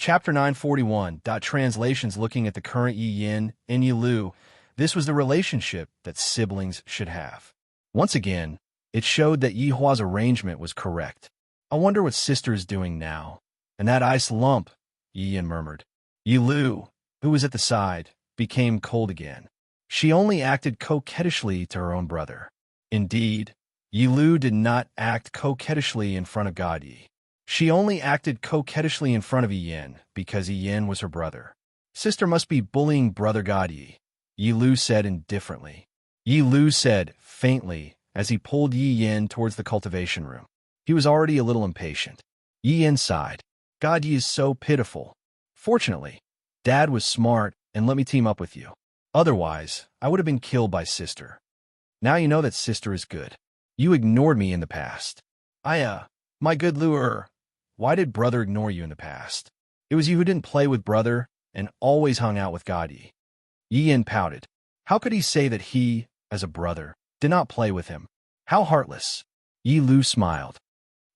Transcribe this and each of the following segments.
Chapter 941. Translations looking at the current Yi Yin and Yi Lu. This was the relationship that siblings should have. Once again, it showed that Yi Hua's arrangement was correct. I wonder what sister is doing now. And that ice lump, Yi Yin murmured. Yi Lu, who was at the side, became cold again. She only acted coquettishly to her own brother. Indeed, Yi Lu did not act coquettishly in front of God Yi. She only acted coquettishly in front of Yi Yin because Yi Yin was her brother. Sister must be bullying brother God Yi, Yi Lu said indifferently. Yi Lu said faintly as he pulled Yi Yin towards the cultivation room. He was already a little impatient. Yi Yin sighed. God Yi is so pitiful. Fortunately, Dad was smart and let me team up with you. Otherwise, I would have been killed by sister. Now you know that sister is good. You ignored me in the past. My good lure. Why did brother ignore you in the past? It was you who didn't play with brother and always hung out with God Yi. Yi Yin pouted. How could he say that he, as a brother, did not play with him? How heartless. Yi Lu smiled.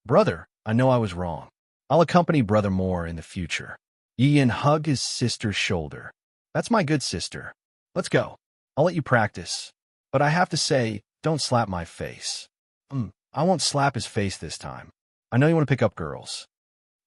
Brother, I know I was wrong. I'll accompany brother more in the future. Yi Yin hugged his sister's shoulder. That's my good sister. Let's go. I'll let you practice. But I have to say, don't slap my face. I won't slap his face this time. I know you want to pick up girls.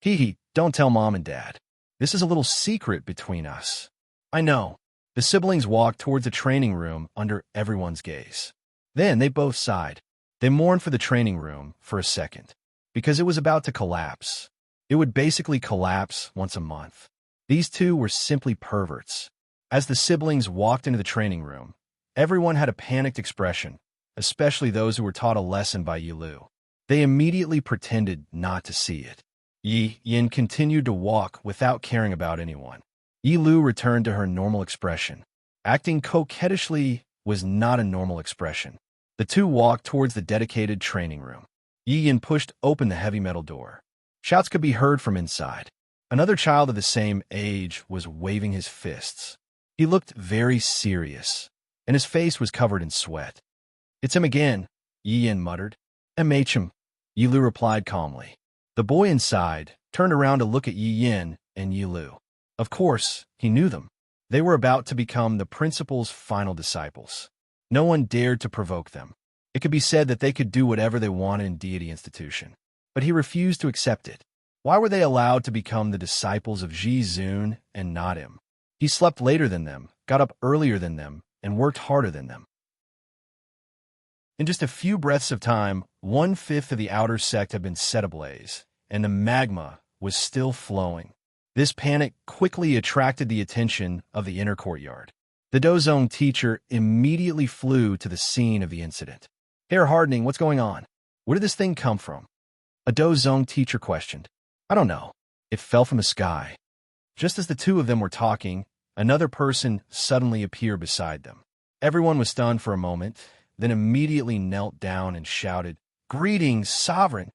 Hee, don't tell mom and dad. This is a little secret between us. I know. The siblings walked towards the training room under everyone's gaze. Then they both sighed. They mourned for the training room for a second, because it was about to collapse. It would basically collapse once a month. These two were simply perverts. As the siblings walked into the training room, everyone had a panicked expression, especially those who were taught a lesson by Yi Lu. They immediately pretended not to see it. Yi Yin continued to walk without caring about anyone. Yi Lu returned to her normal expression. Acting coquettishly was not a normal expression. The two walked towards the dedicated training room. Yi Yin pushed open the heavy metal door. Shouts could be heard from inside. Another child of the same age was waving his fists. He looked very serious, and his face was covered in sweat. It's him again, Yi Yin muttered. MHM, Yi Lu replied calmly. The boy inside turned around to look at Yi Yin and Yi Lu. Of course, he knew them. They were about to become the principal's final disciples. No one dared to provoke them. It could be said that they could do whatever they wanted in Deity Institution. But he refused to accept it. Why were they allowed to become the disciples of Ji Zun and not him? He slept later than them, got up earlier than them, and worked harder than them. In just a few breaths of time, 1/5 of the outer sect had been set ablaze, and the magma was still flowing. This panic quickly attracted the attention of the inner courtyard. The Dozong teacher immediately flew to the scene of the incident. Hair hardening, what's going on? Where did this thing come from? A Dozong teacher questioned. I don't know. It fell from the sky. Just as the two of them were talking, another person suddenly appeared beside them. Everyone was stunned for a moment, then immediately knelt down and shouted, Greetings, Sovereign!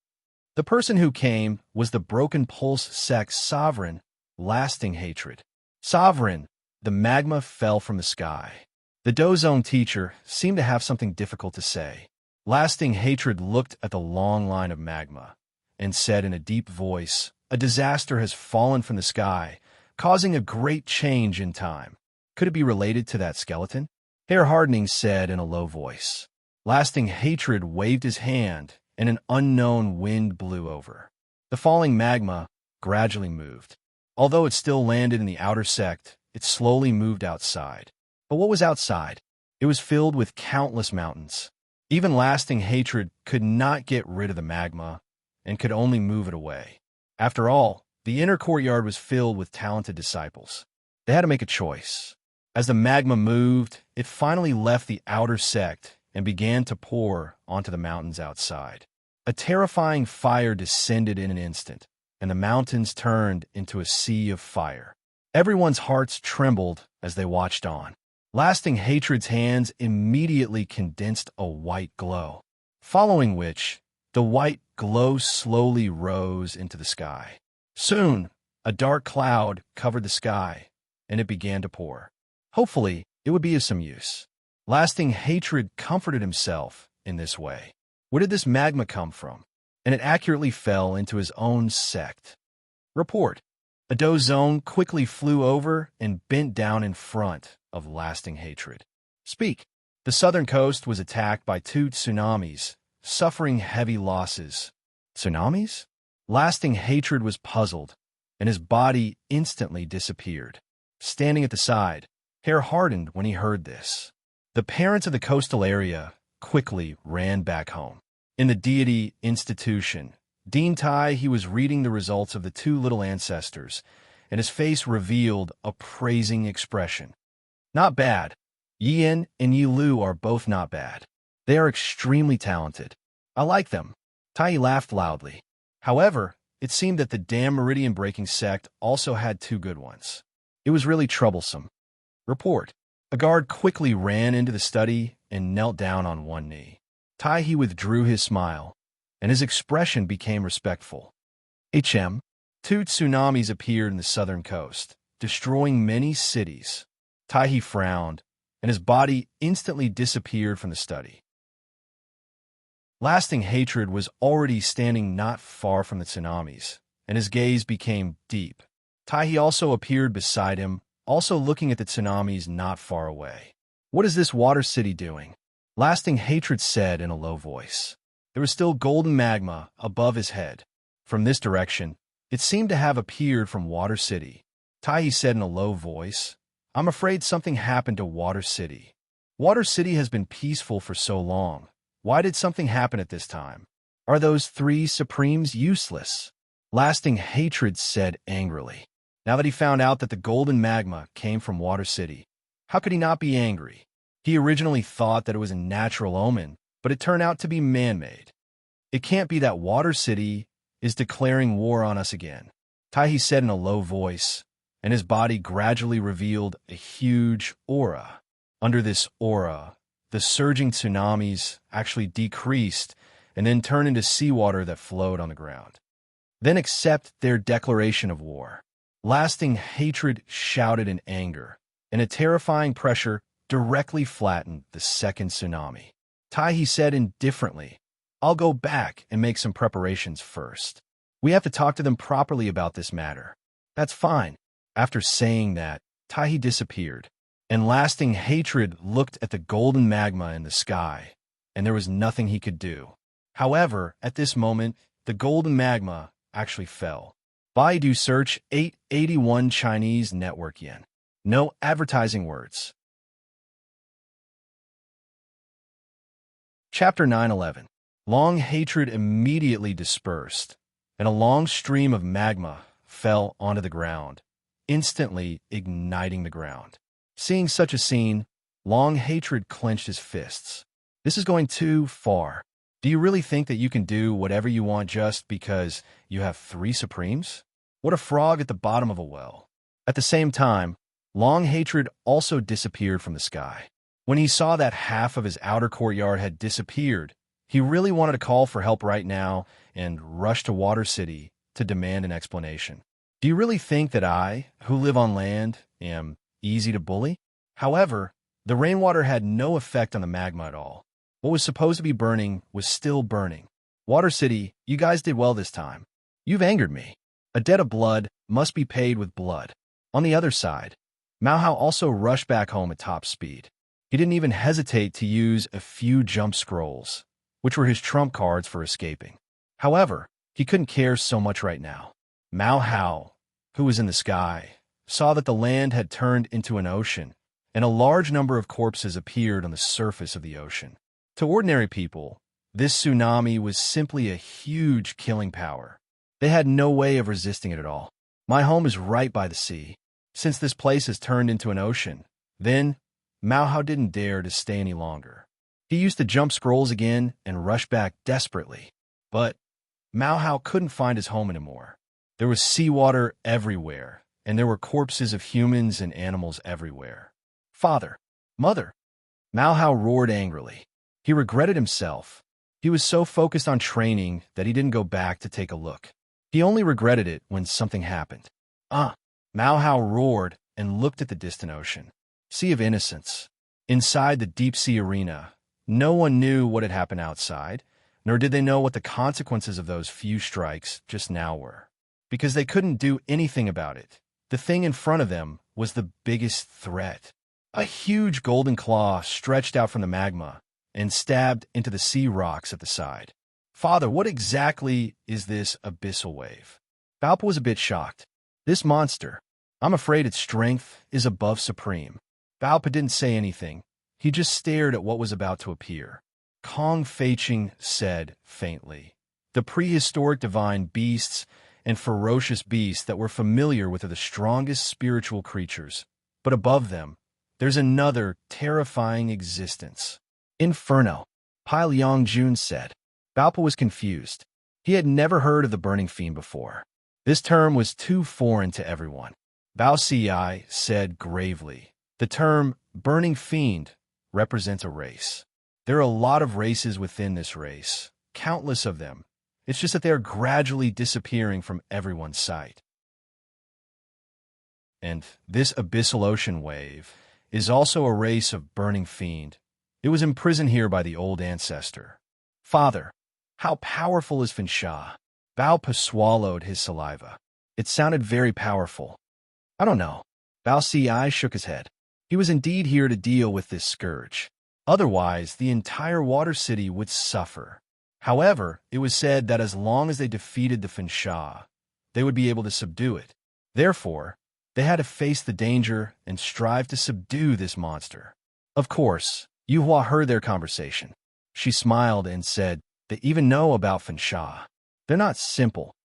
The person who came was the Broken Pulse sect Sovereign, Lasting Hatred. Sovereign, the magma fell from the sky. The Dozong teacher seemed to have something difficult to say. Lasting Hatred looked at the long line of magma and said in a deep voice, A disaster has fallen from the sky, causing a great change in time. Could it be related to that skeleton? Hair Hardening said in a low voice. Lasting Hatred waved his hand, and an unknown wind blew over. The falling magma gradually moved. Although it still landed in the outer sect, it slowly moved outside. But what was outside? It was filled with countless mountains. Even Lasting Hatred could not get rid of the magma, and could only move it away. After all, the inner courtyard was filled with talented disciples. They had to make a choice. As the magma moved, it finally left the outer sect and began to pour onto the mountains outside. A terrifying fire descended in an instant, and the mountains turned into a sea of fire. Everyone's hearts trembled as they watched on. Lasting Hatred's hands immediately condensed a white glow, following which, the white glow slowly rose into the sky. Soon, a dark cloud covered the sky, and it began to pour. Hopefully, it would be of some use. Lasting Hatred comforted himself in this way. Where did this magma come from? And it accurately fell into his own sect. Report. A dozone quickly flew over and bent down in front of lasting hatred. Speak. The southern coast was attacked by two tsunamis, suffering heavy losses. Tsunamis? Lasting hatred was puzzled, and his body instantly disappeared. Standing at the side, hair hardened when he heard this. The parents of the coastal area quickly ran back home. In the deity institution, Dean Tai, he was reading the results of the two little ancestors, and his face revealed a praising expression. Not bad. Yin and Yi Lu are both not bad. They are extremely talented. I like them. Tai laughed loudly. However, it seemed that the damn meridian-breaking sect also had two good ones. It was really troublesome. Report. A guard quickly ran into the study and knelt down on one knee. Tai withdrew his smile, and his expression became respectful. HM. Two tsunamis appeared in the southern coast, destroying many cities. Tai frowned, and his body instantly disappeared from the study. Lasting hatred was already standing not far from the tsunamis, and his gaze became deep. Tai also appeared beside him, also looking at the tsunamis not far away. What is this water city doing? Lasting hatred said in a low voice. There was still golden magma above his head. From this direction, it seemed to have appeared from Water City. Tai said in a low voice, I'm afraid something happened to Water City. Water City has been peaceful for so long. Why did something happen at this time? Are those three supremes useless? Lasting hatred said angrily. Now that he found out that the golden magma came from Water City, how could he not be angry? He originally thought that it was a natural omen, but it turned out to be man-made. It can't be that Water City is declaring war on us again. Tai said in a low voice, and his body gradually revealed a huge aura. Under this aura, the surging tsunamis actually decreased and then turned into seawater that flowed on the ground. Then accept their declaration of war. Lasting hatred shouted in anger, and a terrifying pressure directly flattened the second tsunami. Tai said indifferently, I'll go back and make some preparations first. We have to talk to them properly about this matter. That's fine. After saying that, Tai disappeared, and lasting hatred looked at the golden magma in the sky, and there was nothing he could do. However, at this moment, the golden magma actually fell. Baidu search 881 Chinese network yen. No advertising words. Chapter 911. Long hatred immediately dispersed, and a long stream of magma fell onto the ground, instantly igniting the ground. Seeing such a scene, Long hatred clenched his fists. This is going too far. Do you really think that you can do whatever you want just because you have three supremes? What a frog at the bottom of a well. At the same time, Long hatred also disappeared from the sky. When he saw that half of his outer courtyard had disappeared, he really wanted to call for help right now and rush to Water City to demand an explanation. Do you really think that I, who live on land, am easy to bully? However, the rainwater had no effect on the magma at all. What was supposed to be burning was still burning. Water City, you guys did well this time. You've angered me. A debt of blood must be paid with blood. On the other side, Mao Hao also rushed back home at top speed. He didn't even hesitate to use a few jump scrolls, which were his trump cards for escaping. However, he couldn't care so much right now. Mao Hao, who was in the sky, saw that the land had turned into an ocean, and a large number of corpses appeared on the surface of the ocean. To ordinary people, this tsunami was simply a huge killing power. They had no way of resisting it at all. My home is right by the sea. Since this place has turned into an ocean, then Mao Hao didn't dare to stay any longer. He used the jump scrolls again and rushed back desperately. But Mao Hao couldn't find his home anymore. There was seawater everywhere, and there were corpses of humans and animals everywhere. Father, mother, Mao Hao roared angrily. He regretted himself. He was so focused on training that he didn't go back to take a look. He only regretted it when something happened. Mao Hao roared and looked at the distant ocean. Sea of Innocence. Inside the deep-sea arena, no one knew what had happened outside, nor did they know what the consequences of those few strikes just now were. because they couldn't do anything about it. The thing in front of them was the biggest threat. A huge golden claw stretched out from the magma and stabbed into the sea rocks at the side. Father, what exactly is this abyssal wave? Valpa was a bit shocked. This monster, I'm afraid its strength is above supreme. Valpa didn't say anything. He just stared at what was about to appear. Kong Feiqing said faintly, the prehistoric divine beasts and ferocious beasts that we're familiar with are the strongest spiritual creatures. But above them, there's another terrifying existence. Inferno, Pai Liangjun said. Valpa was confused. He had never heard of the burning fiend before. This term was too foreign to everyone. Bao Xi said gravely, the term burning fiend represents a race. There are a lot of races within this race, countless of them. It's just that they are gradually disappearing from everyone's sight. And this abyssal ocean wave is also a race of burning fiend. It was imprisoned here by the old ancestor. Father, how powerful is Finsha? Bao swallowed his saliva. It sounded very powerful. I don't know. Bao Xi shook his head. He was indeed here to deal with this scourge. Otherwise, the entire water city would suffer. However, it was said that as long as they defeated the Finsha, they would be able to subdue it. Therefore, they had to face the danger and strive to subdue this monster. Of course, Yuhua heard their conversation. She smiled and said, they even know about Finsha. They're not simple.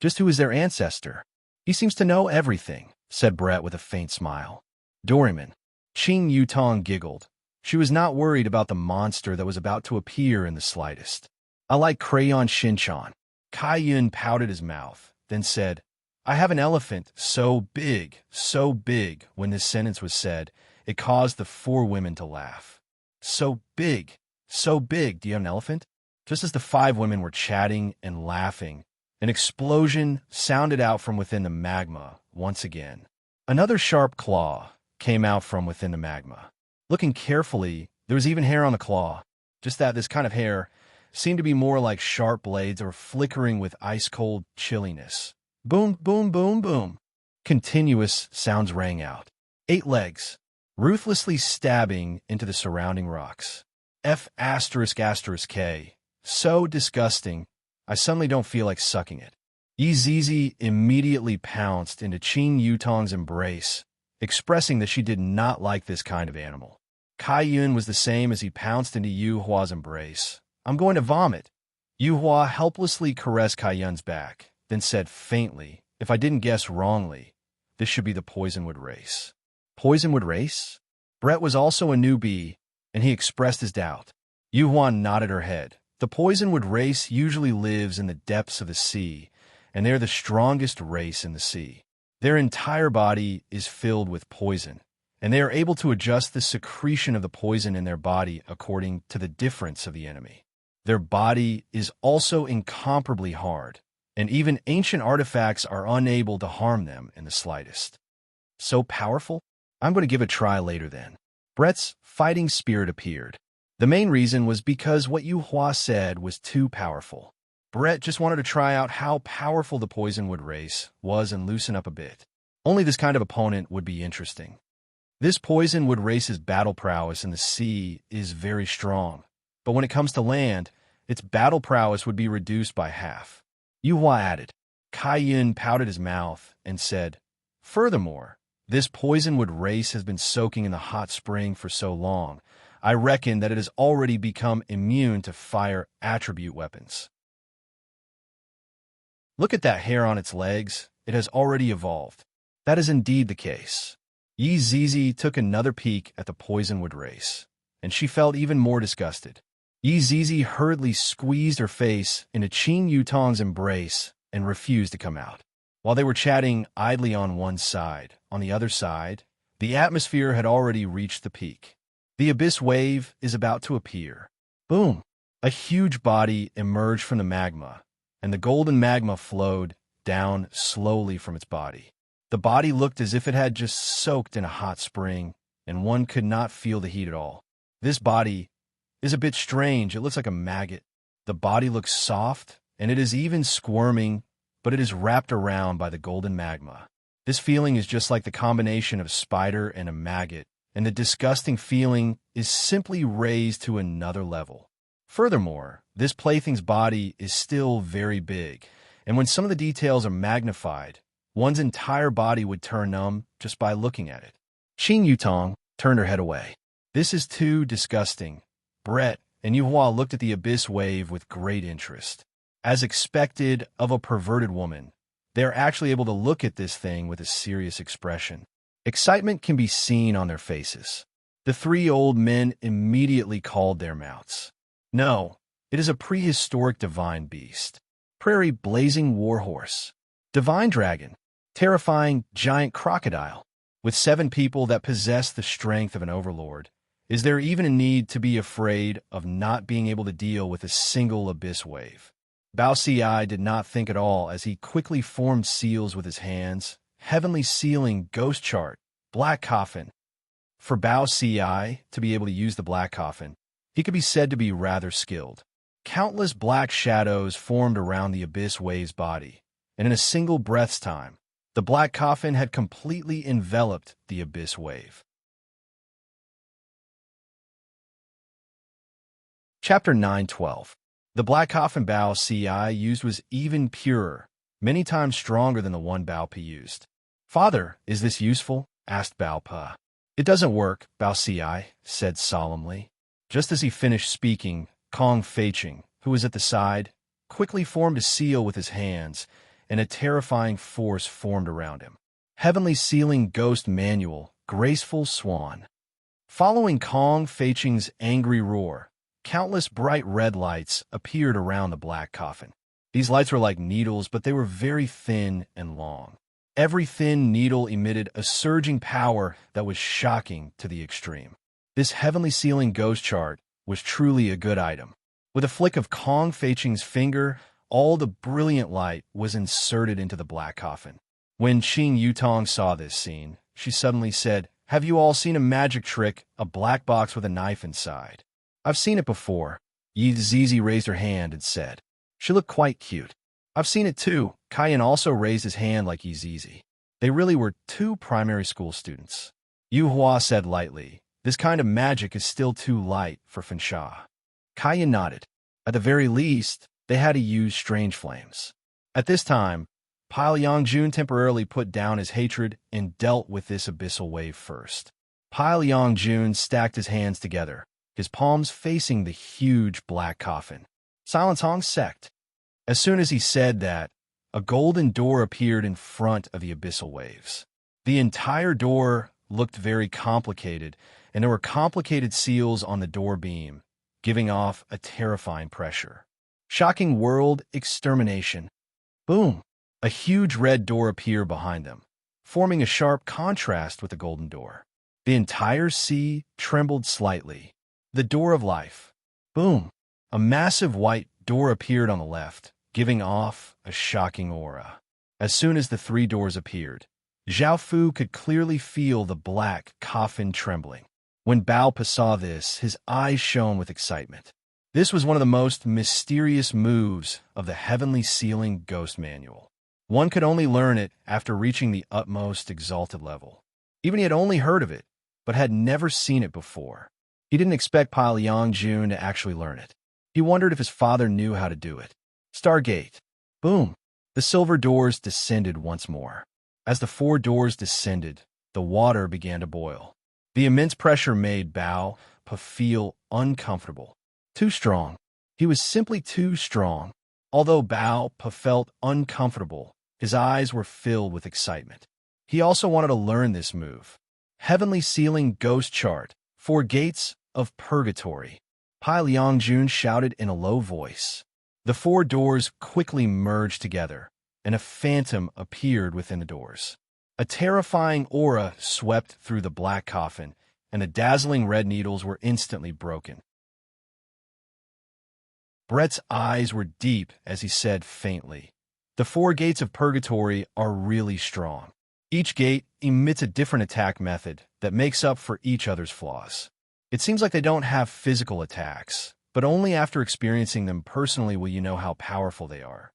Just who is their ancestor? He seems to know everything, said Brett with a faint smile. Doryman. Qing Yutong giggled. She was not worried about the monster that was about to appear in the slightest. I like Crayon Shinchan. Kai Yun pouted his mouth, then said, I have an elephant so big, when this sentence was said, it caused the four women to laugh. So big, do you have an elephant? Just as the five women were chatting and laughing, an explosion sounded out from within the magma once again. Another sharp claw came out from within the magma. Looking carefully, there was even hair on the claw, just that this kind of hair seemed to be more like sharp blades or flickering with ice-cold chilliness. Boom, boom, boom, boom. Continuous sounds rang out. 8 legs, ruthlessly stabbing into the surrounding rocks. F***K. So disgusting, I suddenly don't feel like sucking it. Yizizi immediately pounced into Qing Yutong's embrace, expressing that she did not like this kind of animal. Kai Yun was the same as he pounced into Yu Hua's embrace. I'm going to vomit. Yu Hua helplessly caressed Kai Yun's back, then said faintly, if I didn't guess wrongly, this should be the Poisonwood race. Poisonwood race? Brett was also a newbie, and he expressed his doubt. Yu Hua nodded her head. The Poisonwood race usually lives in the depths of the sea, and they're the strongest race in the sea. Their entire body is filled with poison, and they are able to adjust the secretion of the poison in their body according to the difference of the enemy. Their body is also incomparably hard, and even ancient artifacts are unable to harm them in the slightest. So powerful? I'm going to give it a try later then. Brett's fighting spirit appeared. The main reason was because what Yu Hua said was too powerful. Brett just wanted to try out how powerful the Poisonwood race was and loosen up a bit. Only this kind of opponent would be interesting. This Poisonwood race's battle prowess in the sea is very strong, but when it comes to land, its battle prowess would be reduced by half. Yu Hua added. Kai Yun pouted his mouth and said, furthermore, this Poisonwood race has been soaking in the hot spring for so long, I reckon that it has already become immune to fire attribute weapons. Look at that hair on its legs. It has already evolved. That is indeed the case. Yi Zizi took another peek at the Poisonwood race, and she felt even more disgusted. Yi Zizi hurriedly squeezed her face into Qing Yutong's embrace and refused to come out. While they were chatting idly on one side, on the other side, the atmosphere had already reached the peak. The abyss wave is about to appear. Boom! A huge body emerged from the magma, and the golden magma flowed down slowly from its body. The body looked as if it had just soaked in a hot spring, and one could not feel the heat at all. This body is a bit strange. It looks like a maggot. The body looks soft, and it is even squirming, but it is wrapped around by the golden magma. This feeling is just like the combination of a spider and a maggot, and the disgusting feeling is simply raised to another level. Furthermore, this plaything's body is still very big, and when some of the details are magnified, one's entire body would turn numb just by looking at it. Qing Yutong turned her head away. This is too disgusting. Brett and Yuhua looked at the abyss wave with great interest. As expected of a perverted woman, they are actually able to look at this thing with a serious expression. Excitement can be seen on their faces. The three old men immediately called their mounts. No, it is a prehistoric divine beast. Prairie blazing warhorse. Divine dragon. Terrifying giant crocodile. With 7 people that possess the strength of an overlord, is there even a need to be afraid of not being able to deal with a single abyss wave? Bao Ci did not think at all as he quickly formed seals with his hands. Heavenly sealing ghost chart, black coffin. For Bao Ci to be able to use the black coffin, he could be said to be rather skilled. Countless black shadows formed around the abyss wave's body, and in a single breath's time, the black coffin had completely enveloped the abyss wave. Chapter 9:12. The black coffin Bao Ci used was even purer, many times stronger than the one Bao Pi used. "Father, is this useful?" asked Bao Pa. "It doesn't work," Bao Ci said solemnly. Just as he finished speaking, Kong Feiqing, who was at the side, quickly formed a seal with his hands, and a terrifying force formed around him. Heavenly Sealing Ghost Manual, Graceful Swan. Following Kong Feiqing's angry roar, countless bright red lights appeared around the black coffin. These lights were like needles, but they were very thin and long. Every thin needle emitted a surging power that was shocking to the extreme. This Heavenly Sealing Ghost chart was truly a good item. With a flick of Kong Feiqing's finger, all the brilliant light was inserted into the black coffin. When Qing Yutong saw this scene, she suddenly said, "Have you all seen a magic trick, a black box with a knife inside?" "I've seen it before." Yi Zizi raised her hand and said. She looked quite cute. "I've seen it too." Kaiyan also raised his hand like Yi Zizi. They really were 2 primary school students. Yu Hua said lightly, "This kind of magic is still too light for Fansha." Kaiyan nodded. At the very least, they had to use strange flames. At this time, Pai Liangjun temporarily put down his hatred and dealt with this abyssal wave first. Pai Liangjun stacked his hands together, his palms facing the huge black coffin. Silence Hong sect. As soon as he said that, a golden door appeared in front of the abyssal waves. The entire door looked very complicated, and there were complicated seals on the door beam, giving off a terrifying pressure. Shocking world extermination. Boom! A huge red door appeared behind them, forming a sharp contrast with the golden door. The entire sea trembled slightly. The door of life. Boom! A massive white door appeared on the left, giving off a shocking aura. As soon as the 3 doors appeared, Zhao Fu could clearly feel the black coffin trembling. When Bao Pa saw this, his eyes shone with excitement. This was one of the most mysterious moves of the Heavenly Sealing Ghost Manual. One could only learn it after reaching the utmost exalted level. Even he had only heard of it, but had never seen it before. He didn't expect Pai Liangjun to actually learn it. He wondered if his father knew how to do it. Stargate. Boom! The silver doors descended once more. As the 4 doors descended, the water began to boil. The immense pressure made Bao Pa feel uncomfortable. Too strong. He was simply too strong. Although Bao Pa felt uncomfortable, his eyes were filled with excitement. He also wanted to learn this move. Heavenly Sealing Ghost Chart, 4 Gates of Purgatory. Pai Liangjun shouted in a low voice. The 4 doors quickly merged together, and a phantom appeared within the doors. A terrifying aura swept through the black coffin, and the dazzling red needles were instantly broken. Brett's eyes were deep as he said faintly, "The 4 gates of purgatory are really strong. Each gate emits a different attack method that makes up for each other's flaws. It seems like they don't have physical attacks, but only after experiencing them personally will you know how powerful they are."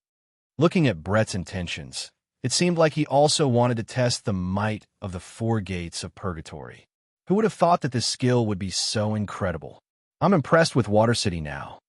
Looking at Brett's intentions, it seemed like he also wanted to test the might of the four gates of purgatory. Who would have thought that this skill would be so incredible? I'm impressed with Water City now,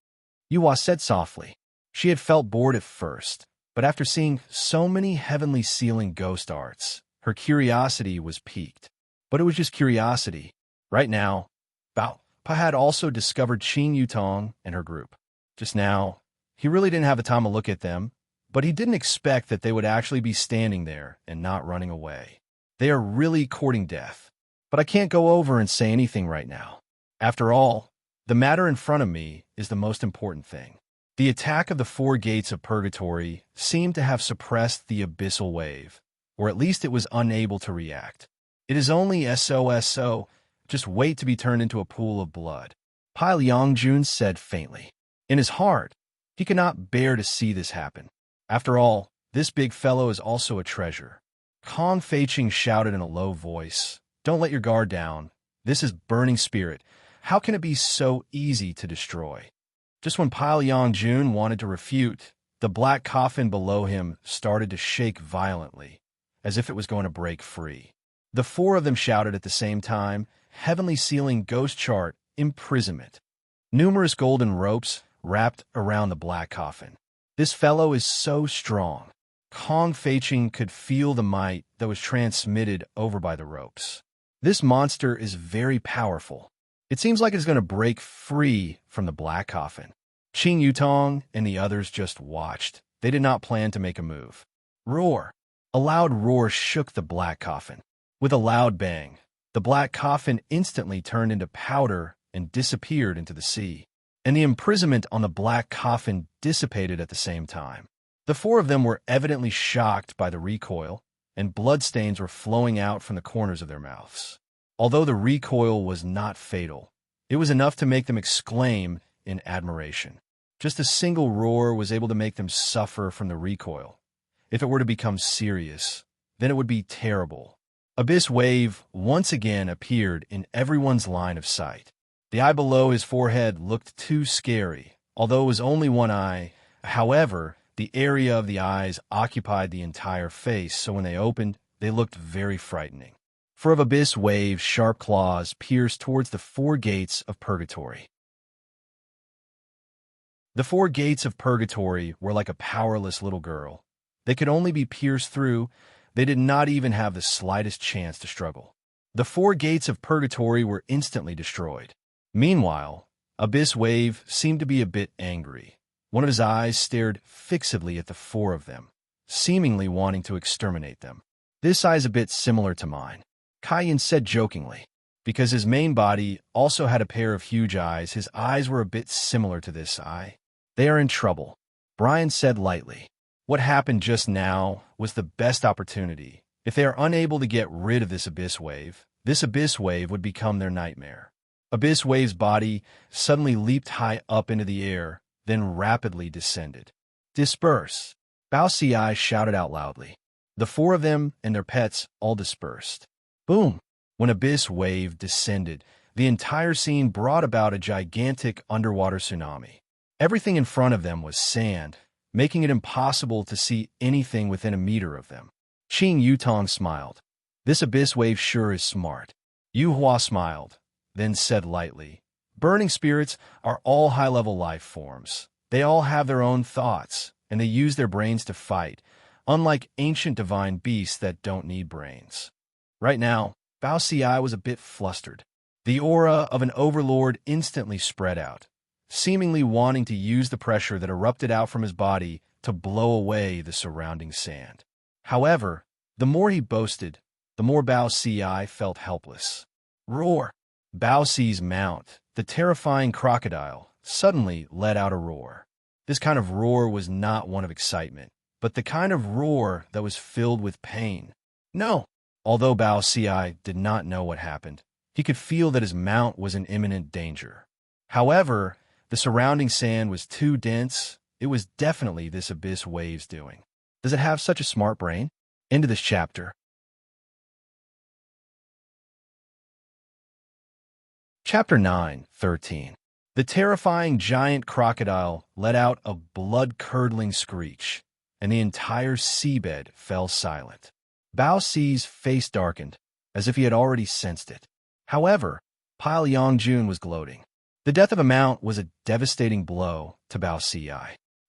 Yuhua said softly. She had felt bored at first, but after seeing so many heavenly sealing ghost arts, her curiosity was piqued. But it was just curiosity. Right now, Bao Pa had also discovered Qing Yutong and her group. Just now, he really didn't have the time to look at them, but he didn't expect that they would actually be standing there and not running away. They are really courting death. But I can't go over and say anything right now. After all, the matter in front of me is the most important thing. The attack of the four gates of purgatory seemed to have suppressed the abyssal wave, or at least it was unable to react. It is only SOSO, just wait to be turned into a pool of blood, Pai Liangjun said faintly. In his heart, he could not bear to see this happen. After all, this big fellow is also a treasure. Kong Feiqing shouted in a low voice, "Don't let your guard down. This is burning spirit. How can it be so easy to destroy?" Just when Pai Liangjun wanted to refute, the black coffin below him started to shake violently, as if it was going to break free. The four of them shouted at the same time, heavenly sealing ghost chart, imprisonment. Numerous golden ropes wrapped around the black coffin. This fellow is so strong. Kong Feiqing could feel the might that was transmitted over by the ropes. This monster is very powerful. It seems like it's going to break free from the black coffin. Qing Yutong and the others just watched. They did not plan to make a move. Roar! A loud roar shook the black coffin. With a loud bang, the black coffin instantly turned into powder and disappeared into the sea. And the imprisonment on the black coffin dissipated at the same time. The four of them were evidently shocked by the recoil, and bloodstains were flowing out from the corners of their mouths. Although the recoil was not fatal, it was enough to make them exclaim in admiration. Just a single roar was able to make them suffer from the recoil. If it were to become serious, then it would be terrible. Abyss Wave once again appeared in everyone's line of sight. The eye below his forehead looked too scary, although it was only one eye. However, the area of the eyes occupied the entire face, so when they opened, they looked very frightening. For of Abyss Wave's sharp claws pierced towards the four gates of purgatory. The four gates of purgatory were like a powerless little girl. They could only be pierced through. They did not even have the slightest chance to struggle. The four gates of purgatory were instantly destroyed. Meanwhile, Abyss Wave seemed to be a bit angry. One of his eyes stared fixedly at the four of them, seemingly wanting to exterminate them. "This eye is a bit similar to mine," Kaiyan said jokingly. Because his main body also had a pair of huge eyes, his eyes were a bit similar to this eye. "They are in trouble," Brian said lightly. What happened just now was the best opportunity. If they are unable to get rid of this Abyss Wave would become their nightmare. Abyss Wave's body suddenly leaped high up into the air, then rapidly descended. "Disperse!" Bao Ci shouted out loudly. The four of them and their pets all dispersed. Boom! When Abyss Wave descended, the entire scene brought about a gigantic underwater tsunami. Everything in front of them was sand, making it impossible to see anything within a meter of them. Qing Yutong smiled. "This Abyss Wave sure is smart." Yuhua smiled, then said lightly, "Burning spirits are all high-level life forms. They all have their own thoughts, and they use their brains to fight, unlike ancient divine beasts that don't need brains." Right now, Bao Ci was a bit flustered. The aura of an overlord instantly spread out, seemingly wanting to use the pressure that erupted out from his body to blow away the surrounding sand. However, the more he boasted, the more Bao Ci felt helpless. Roar! Bao Ci's mount, the terrifying crocodile, suddenly let out a roar. This kind of roar was not one of excitement, but the kind of roar that was filled with pain. No! Although Bao Ci did not know what happened, he could feel that his mount was in imminent danger. However, the surrounding sand was too dense. It was definitely this Abyss Wave's doing. Does it have such a smart brain? End of this chapter. Chapter 9:13. The terrifying giant crocodile let out a blood-curdling screech, and the entire seabed fell silent. Bao Si's face darkened, as if he had already sensed it. However, Pile Yongjun was gloating. The death of a mount was a devastating blow to Bao Si.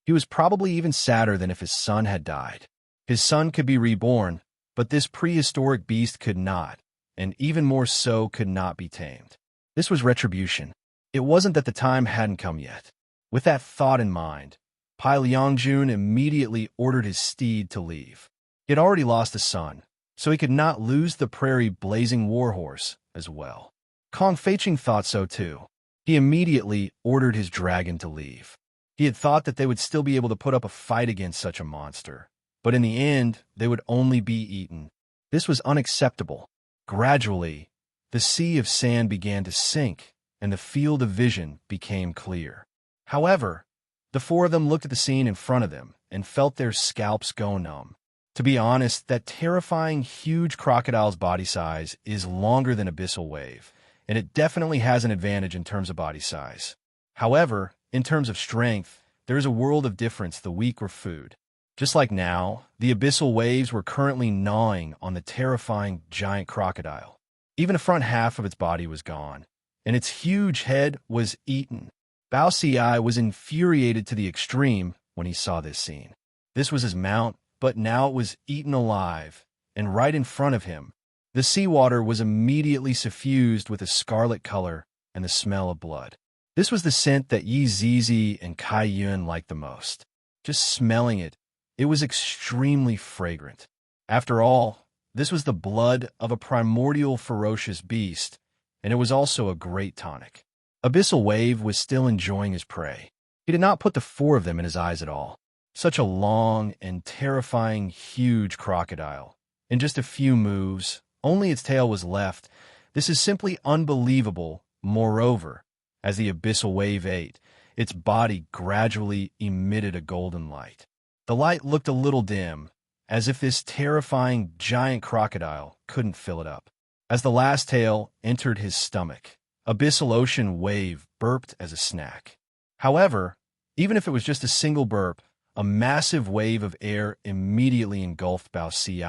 He was probably even sadder than if his son had died. His son could be reborn, but this prehistoric beast could not, and even more so could not be tamed. This was retribution. It wasn't that the time hadn't come yet. With that thought in mind, Pai Liangjun immediately ordered his steed to leave. He had already lost a son, so he could not lose the prairie blazing warhorse as well. Kong Feiqing thought so too. He immediately ordered his dragon to leave. He had thought that they would still be able to put up a fight against such a monster, but in the end, they would only be eaten. This was unacceptable. Gradually, the sea of sand began to sink, and the field of vision became clear. However, the four of them looked at the scene in front of them and felt their scalps go numb. To be honest, that terrifying huge crocodile's body size is longer than Abyssal Wave, and it definitely has an advantage in terms of body size. However, in terms of strength, there is a world of difference the weak or food. Just like now, the Abyssal Waves were currently gnawing on the terrifying giant crocodile. Even the front half of its body was gone, and its huge head was eaten. Bao Si was infuriated to the extreme when he saw this scene. This was his mount, but now it was eaten alive, and right in front of him, the seawater was immediately suffused with a scarlet color and the smell of blood. This was the scent that Yi Zizi and Kai Yun liked the most. Just smelling it, it was extremely fragrant. After all, this was the blood of a primordial ferocious beast, and it was also a great tonic. Abyssal Wave was still enjoying his prey. He did not put the four of them in his eyes at all. Such a long and terrifying huge crocodile. In just a few moves, only its tail was left. This is simply unbelievable. Moreover, as the Abyssal Wave ate, its body gradually emitted a golden light. The light looked a little dim, as if this terrifying giant crocodile couldn't fill it up. As the last tail entered his stomach, Abyssal Ocean Wave burped as a snack. However, even if it was just a single burp, a massive wave of air immediately engulfed Bao Si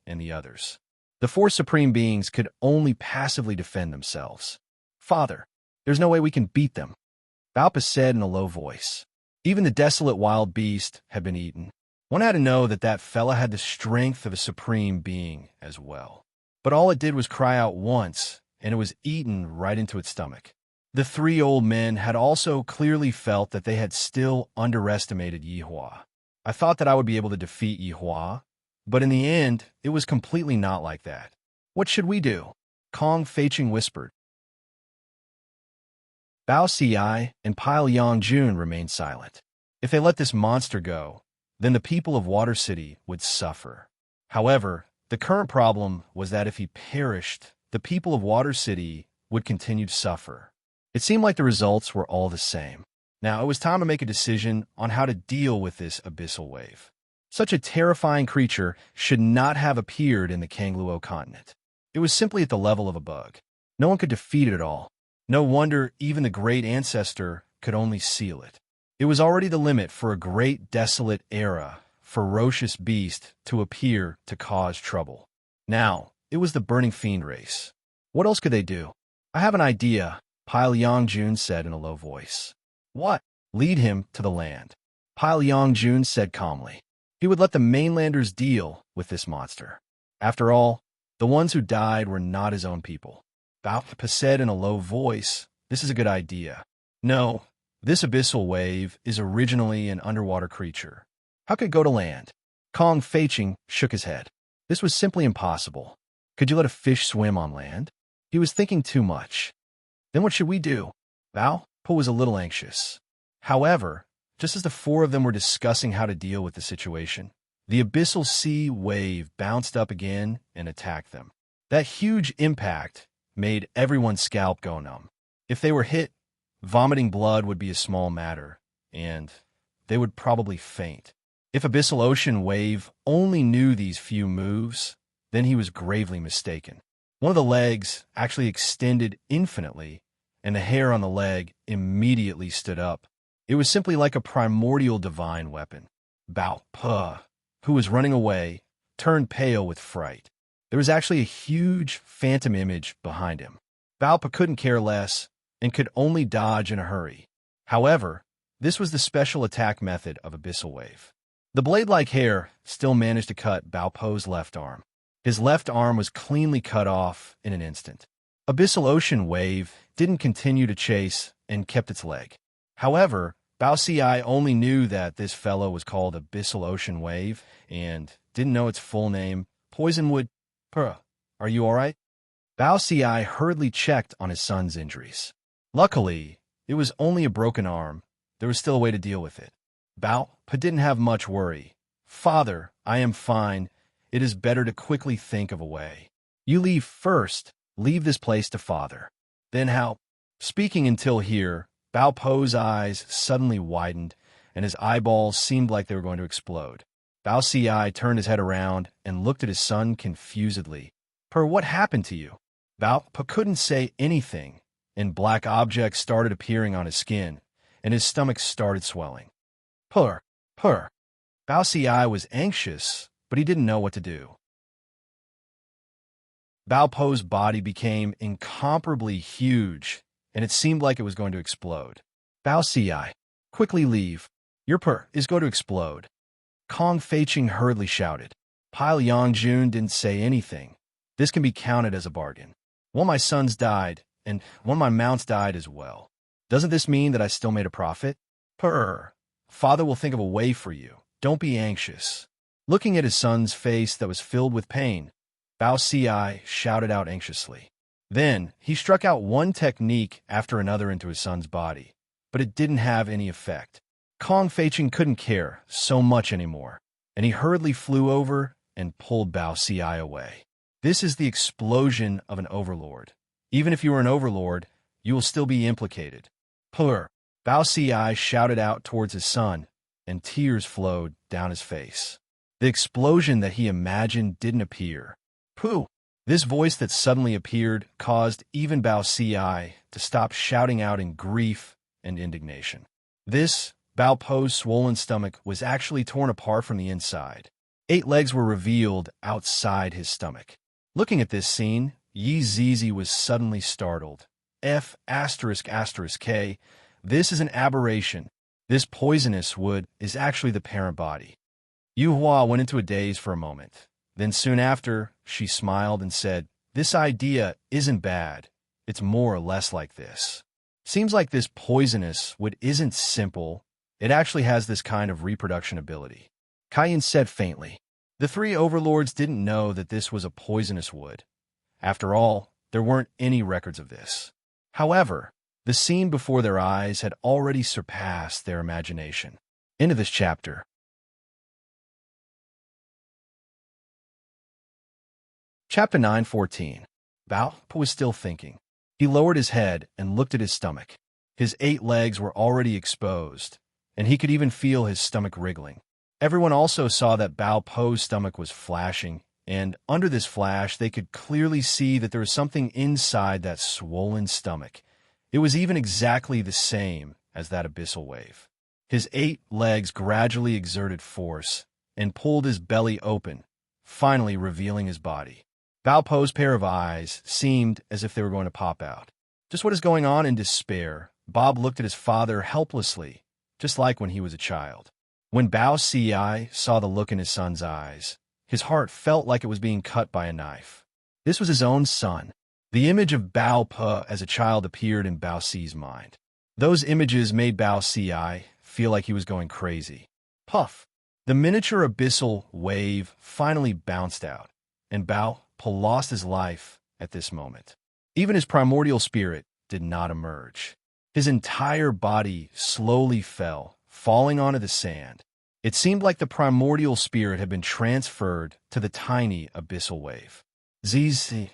and the others. The four supreme beings could only passively defend themselves. "Father, there's no way we can beat them," Baopa said in a low voice. Even the desolate wild beast had been eaten. One had to know that that fella had the strength of a supreme being as well. But all it did was cry out once, and it was eaten right into its stomach. The three old men had also clearly felt that they had still underestimated Yihua. "I thought that I would be able to defeat Yihua, but in the end, it was completely not like that. What should we do?" Kong Feiqing whispered. Bao Si and Pile Yongjun remained silent. If they let this monster go, then the people of Water City would suffer. However, the current problem was that if he perished, the people of Water City would continue to suffer. It seemed like the results were all the same. Now it was time to make a decision on how to deal with this Abyssal Wave. Such a terrifying creature should not have appeared in the Kangluo continent. It was simply at the level of a bug. No one could defeat it at all. No wonder even the great ancestor could only seal it. It was already the limit for a great desolate era, ferocious beast to appear to cause trouble. Now, it was the Burning Fiend race. What else could they do? "I have an idea," Pile Yongjun said in a low voice. "What?" "Lead him to the land," Pile Yongjun said calmly. He would let the mainlanders deal with this monster. After all, the ones who died were not his own people. Baopa said in a low voice, "This is a good idea. No, this Abyssal Wave is originally an underwater creature. How could it go to land?" Kong Feiqing shook his head. This was simply impossible. Could you let a fish swim on land? He was thinking too much. Then what should we do? Baopa was a little anxious. However, just as the four of them were discussing how to deal with the situation, the Abyssal Sea Wave bounced up again and attacked them. That huge impact made everyone's scalp go numb. If they were hit, vomiting blood would be a small matter, and they would probably faint. If Abyssal Ocean Wave only knew these few moves, then he was gravely mistaken. One of the legs actually extended infinitely, and the hair on the leg immediately stood up. It was simply like a primordial divine weapon. Bao Puh, who was running away, turned pale with fright. There was actually a huge phantom image behind him. Bao Puh couldn't care less and could only dodge in a hurry. However, this was the special attack method of Abyssal Wave. The blade-like hair still managed to cut Bao Puh's left arm. His left arm was cleanly cut off in an instant. Abyssal Ocean Wave didn't continue to chase and kept its leg. However, Bao Ci only knew that this fellow was called Abyssal Ocean Wave and didn't know its full name, Poisonwood. Puh, are you all right? Bao Ci hurriedly checked on his son's injuries. Luckily, it was only a broken arm. There was still a way to deal with it. Bao Puh didn't have much worry. Father, I am fine. It is better to quickly think of a way. You leave first. Leave this place to father. Then how? Speaking until here, Bao Puh's eyes suddenly widened, and his eyeballs seemed like they were going to explode. Bao Ci turned his head around and looked at his son confusedly. Per, what happened to you? Bao Puh couldn't say anything, and black objects started appearing on his skin, and his stomach started swelling. Purr. Bao Ci was anxious, but he didn't know what to do. Bao Puh's body became incomparably huge, and it seemed like it was going to explode. Bao Ci, quickly leave. Your purr is going to explode. Kong Feiqing hurriedly shouted. Pile Yangjun didn't say anything. This can be counted as a bargain. One of my sons died, and one of my mounts died as well. Doesn't this mean that I still made a profit? Purr. Father will think of a way for you. Don't be anxious. Looking at his son's face that was filled with pain, Bao Ci shouted out anxiously. Then, he struck out one technique after another into his son's body, but it didn't have any effect. Kong Feiqing couldn't care so much anymore, and he hurriedly flew over and pulled Bao Ci away. This is the explosion of an overlord. Even if you are an overlord, you will still be implicated. Purr. Bao Ci shouted out towards his son, and tears flowed down his face. The explosion that he imagined didn't appear. Pooh! This voice that suddenly appeared caused even Bao Ci to stop shouting out in grief and indignation. This, Bao Puh's swollen stomach, was actually torn apart from the inside. 8 legs were revealed outside his stomach. Looking at this scene, Yi Zizi was suddenly startled. F***K. This is an aberration. This poisonous wood is actually the parent body. Yu Hua went into a daze for a moment. Then soon after, she smiled and said, This idea isn't bad. It's more or less like this. Seems like this poisonous wood isn't simple. It actually has this kind of reproduction ability. Kaiyan said faintly. The 3 overlords didn't know that this was a poisonous wood. After all, there weren't any records of this. However, the scene before their eyes had already surpassed their imagination. End of this chapter. Chapter 9:14. Bao Puh was still thinking. He lowered his head and looked at his stomach. His 8 legs were already exposed, and he could even feel his stomach wriggling. Everyone also saw that Bao Puh's stomach was flashing, and under this flash they could clearly see that there was something inside that swollen stomach. It was even exactly the same as that abyssal wave. His 8 legs gradually exerted force and pulled his belly open, finally revealing his body. Bao Puh's pair of eyes seemed as if they were going to pop out. Just what is going on? In despair, Bob looked at his father helplessly, just like when he was a child. When Bao Ci saw the look in his son's eyes, his heart felt like it was being cut by a knife. This was his own son. The image of Bao Puh as a child appeared in Bao Ci's mind. Those images made Bao Ci feel like he was going crazy. Puff! The miniature abyssal wave finally bounced out, and Bao Puh lost his life at this moment. Even his primordial spirit did not emerge. His entire body slowly fell, falling onto the sand. It seemed like the primordial spirit had been transferred to the tiny abyssal wave. Zzz.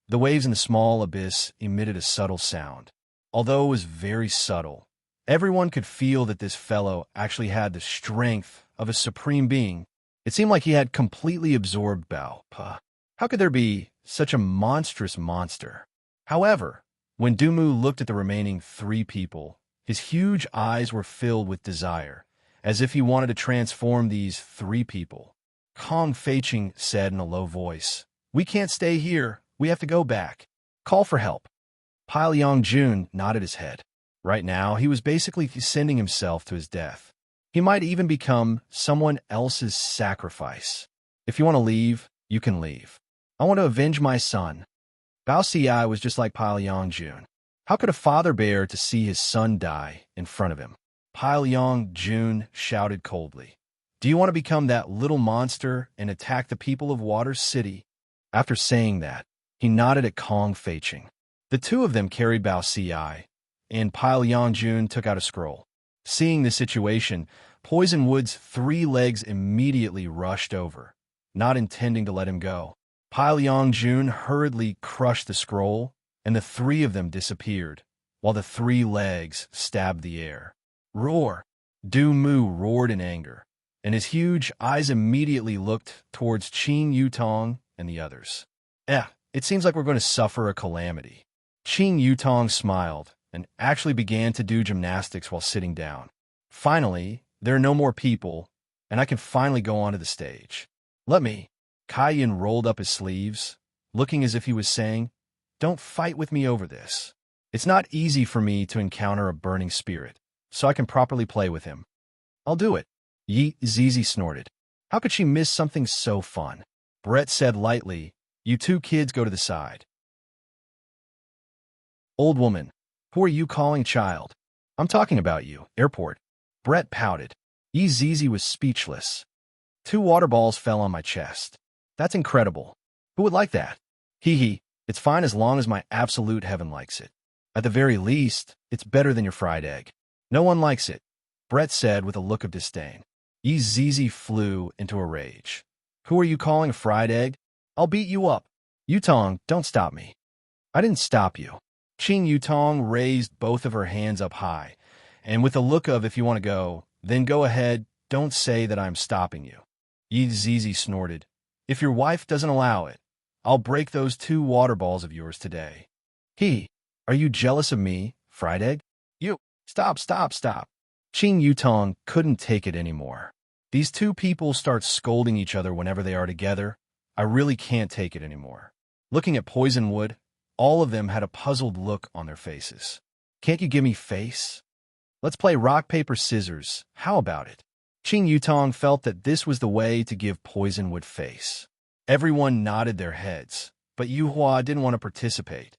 The waves in the small abyss emitted a subtle sound. Although it was very subtle, everyone could feel that this fellow actually had the strength of a supreme being. It seemed like he had completely absorbed Bao Puh. How could there be such a monstrous monster? However, when Dumu looked at the remaining 3 people, his huge eyes were filled with desire, as if he wanted to transform these three people. Kong Feiqing said in a low voice, "We can't stay here. We have to go back. Call for help." Pai Yongjun nodded his head. Right now, he was basically sending himself to his death. He might even become someone else's sacrifice. If you want to leave, you can leave. I want to avenge my son. Bao Xi was just like Pai Yongjun. How could a father bear to see his son die in front of him? Pai Yongjun shouted coldly, "Do you want to become that little monster and attack the people of Water City?" After saying that, he nodded at Kong Feiqing. The two of them carried Bao Xi, and Pai Yongjun took out a scroll. Seeing the situation, Poisonwood's three legs immediately rushed over, not intending to let him go. Pai Yongjun hurriedly crushed the scroll, and the three of them disappeared, while the three legs stabbed the air. Roar! Du Mu roared in anger, and his huge eyes immediately looked towards Qing Yutong and the others. It seems like we're going to suffer a calamity. Qing Yutong smiled and actually began to do gymnastics while sitting down. Finally, there are no more people, and I can finally go onto the stage. Let me. Kai Yin rolled up his sleeves, looking as if he was saying, "Don't fight with me over this. It's not easy for me to encounter a burning spirit, so I can properly play with him. I'll do it." Yi Zizi snorted. How could she miss something so fun? Brett said lightly, "You two kids go to the side." Old woman, who are you calling child? I'm talking about you, airport. Brett pouted. Yi Zizi was speechless. 2 water balls fell on my chest. That's incredible. Who would like that? Hee hee, it's fine as long as my absolute heaven likes it. At the very least, it's better than your fried egg. No one likes it, Brett said with a look of disdain. Yi Zizi flew into a rage. Who are you calling a fried egg? I'll beat you up. Yutong, don't stop me. I didn't stop you. Qing Yutong raised both of her hands up high, and with a look of if you want to go, then go ahead, don't say that I'm stopping you. Yi Zizi snorted. If your wife doesn't allow it, I'll break those 2 water balls of yours today. Are you jealous of me, fried egg? You, stop. Qing Yutong couldn't take it anymore. These 2 people start scolding each other whenever they are together. I really can't take it anymore. Looking at Poisonwood, all of them had a puzzled look on their faces. Can't you give me face? Let's play rock, paper, scissors. How about it? Qing Yutong felt that this was the way to give Poisonwood face. Everyone nodded their heads, but Yu Hua didn't want to participate.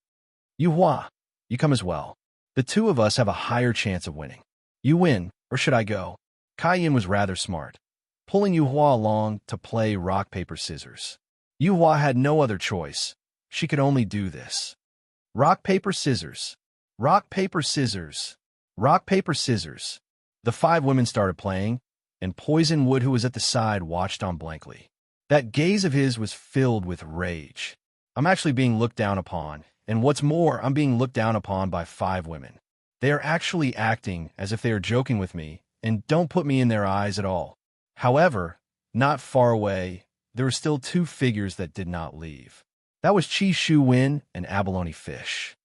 Yu Hua, you come as well. The 2 of us have a higher chance of winning. You win, or should I go? Kai Yin was rather smart, pulling Yu Hua along to play rock, paper, scissors. Yu Hua had no other choice. She could only do this. Rock, paper, scissors. Rock, paper, scissors. Rock, paper, scissors. The 5 women started playing, and Poisonwood, who was at the side, watched on blankly. That gaze of his was filled with rage. I'm actually being looked down upon, and what's more, I'm being looked down upon by 5 women. They are actually acting as if they are joking with me, and don't put me in their eyes at all. However, not far away, there were still 2 figures that did not leave. That was Chi Shu Wen and Abalone Fish.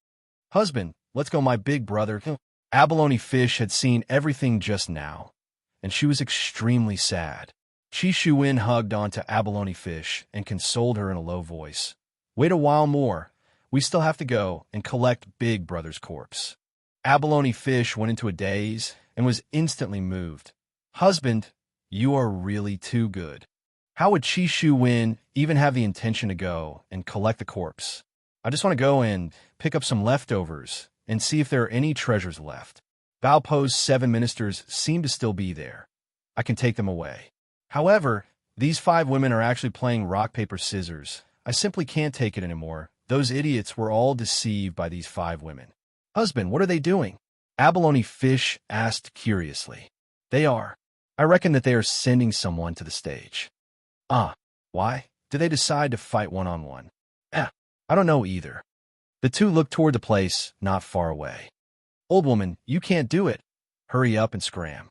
Husband, let's go, my big brother. Abalone Fish had seen everything just now, and she was extremely sad. Chi Shu Wen hugged onto Abalone Fish and consoled her in a low voice. Wait a while more. We still have to go and collect Big Brother's corpse. Abalone Fish went into a daze and was instantly moved. Husband, you are really too good. How would Chi Shu Wen even have the intention to go and collect the corpse? I just want to go and pick up some leftovers and see if there are any treasures left. Bao Po's 7 ministers seem to still be there. I can take them away. However, these 5 women are actually playing rock, paper, scissors. I simply can't take it anymore. Those idiots were all deceived by these 5 women. Husband, what are they doing? Abalone Fish asked curiously. I reckon that they are sending someone to the stage. Why? Did they decide to fight one-on-one? I don't know either. The 2 looked toward the place not far away. Old woman, you can't do it. Hurry up and scram.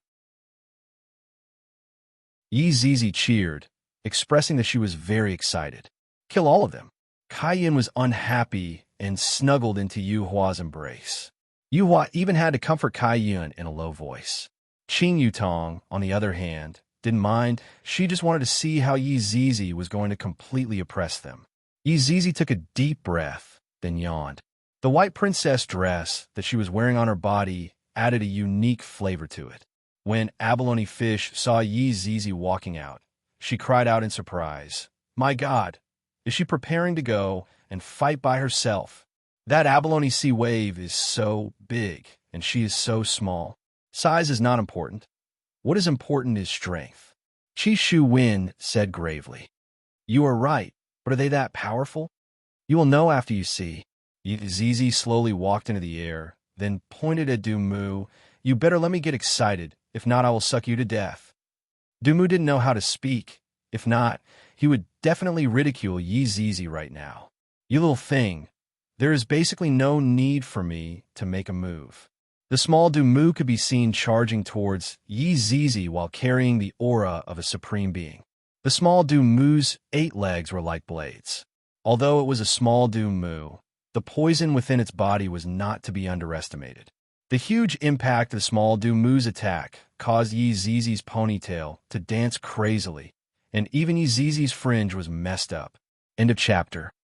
Yi Zizi cheered, expressing that she was very excited. Kill all of them. Kai Yin was unhappy and snuggled into Yu Hua's embrace. Yu Hua even had to comfort Kai Yin in a low voice. Qing Yutong, on the other hand, didn't mind. She just wanted to see how Yi Zizi was going to completely oppress them. Yi Zizi took a deep breath, then yawned. The white princess dress that she was wearing on her body added a unique flavor to it. When Abalone Fish saw Yi Zizi walking out, she cried out in surprise, "My God, is she preparing to go and fight by herself? That abalone sea wave is so big, and she is so small. Size is not important. What is important is strength." Qi Shu Wen said gravely, "You are right, but are they that powerful? You will know after you see." Zizi slowly walked into the air, then pointed at Dumu. "You better let me get excited, if not I will suck you to death." Dumu didn't know how to speak. If not, he would definitely ridicule Yi Zizi right now. "You little thing, there is basically no need for me to make a move." The small Dumu could be seen charging towards Yi Zizi while carrying the aura of a supreme being. The small Dumu's 8 legs were like blades. Although it was a small Dumu, the poison within its body was not to be underestimated. The huge impact of the small Dumu's attack caused Yi Zizi's ponytail to dance crazily, and even Yi Zizi's fringe was messed up. End of chapter.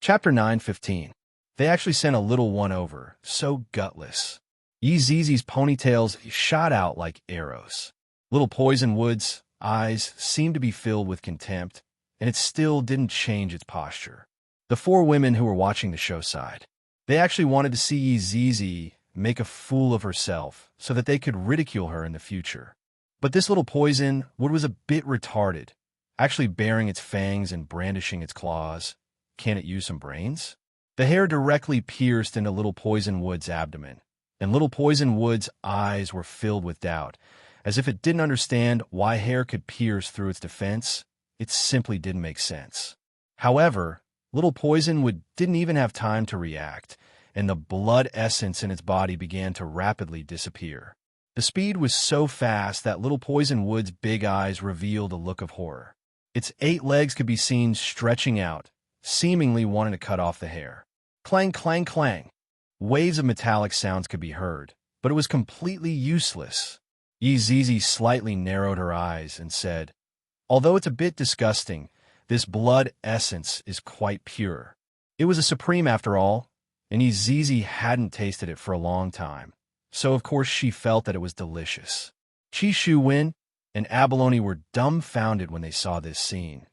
Chapter 9:15. They actually sent a little one over, so gutless. Yi Zizi's ponytails shot out like arrows. Little Poison Wood's eyes seemed to be filled with contempt, and it still didn't change its posture. The 4 women who were watching the show sighed. They actually wanted to see Yi Zizi make a fool of herself so that they could ridicule her in the future. But this little Poison Wood was a bit retarded, actually baring its fangs and brandishing its claws. Can it use some brains? The hair directly pierced into Little Poison Wood's abdomen, and Little Poison Wood's eyes were filled with doubt. As if it didn't understand why hair could pierce through its defense, it simply didn't make sense. However, Little Poison Wood didn't even have time to react, and the blood essence in its body began to rapidly disappear. The speed was so fast that Little Poison Wood's big eyes revealed a look of horror. Its 8 legs could be seen stretching out, seemingly wanting to cut off the hair. Clang, clang, clang. Waves of metallic sounds could be heard, but it was completely useless. Yi Zizi slightly narrowed her eyes and said, "Although it's a bit disgusting, this blood essence is quite pure." It was a supreme after all, and Yi Zizi hadn't tasted it for a long time, so of course she felt that it was delicious. Qi Shu Wen and Abalone were dumbfounded when they saw this scene.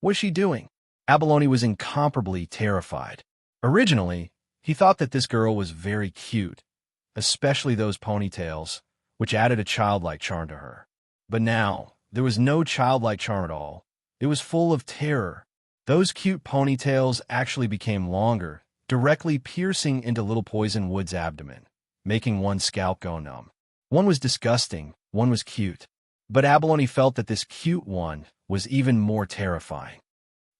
What's she doing? Abalone was incomparably terrified. Originally, he thought that this girl was very cute, especially those ponytails, which added a childlike charm to her. But now, there was no childlike charm at all. It was full of terror. Those cute ponytails actually became longer, directly piercing into Little Poison Wood's abdomen, making one's scalp go numb. One was disgusting, one was cute. But Abalone felt that this cute one was even more terrifying.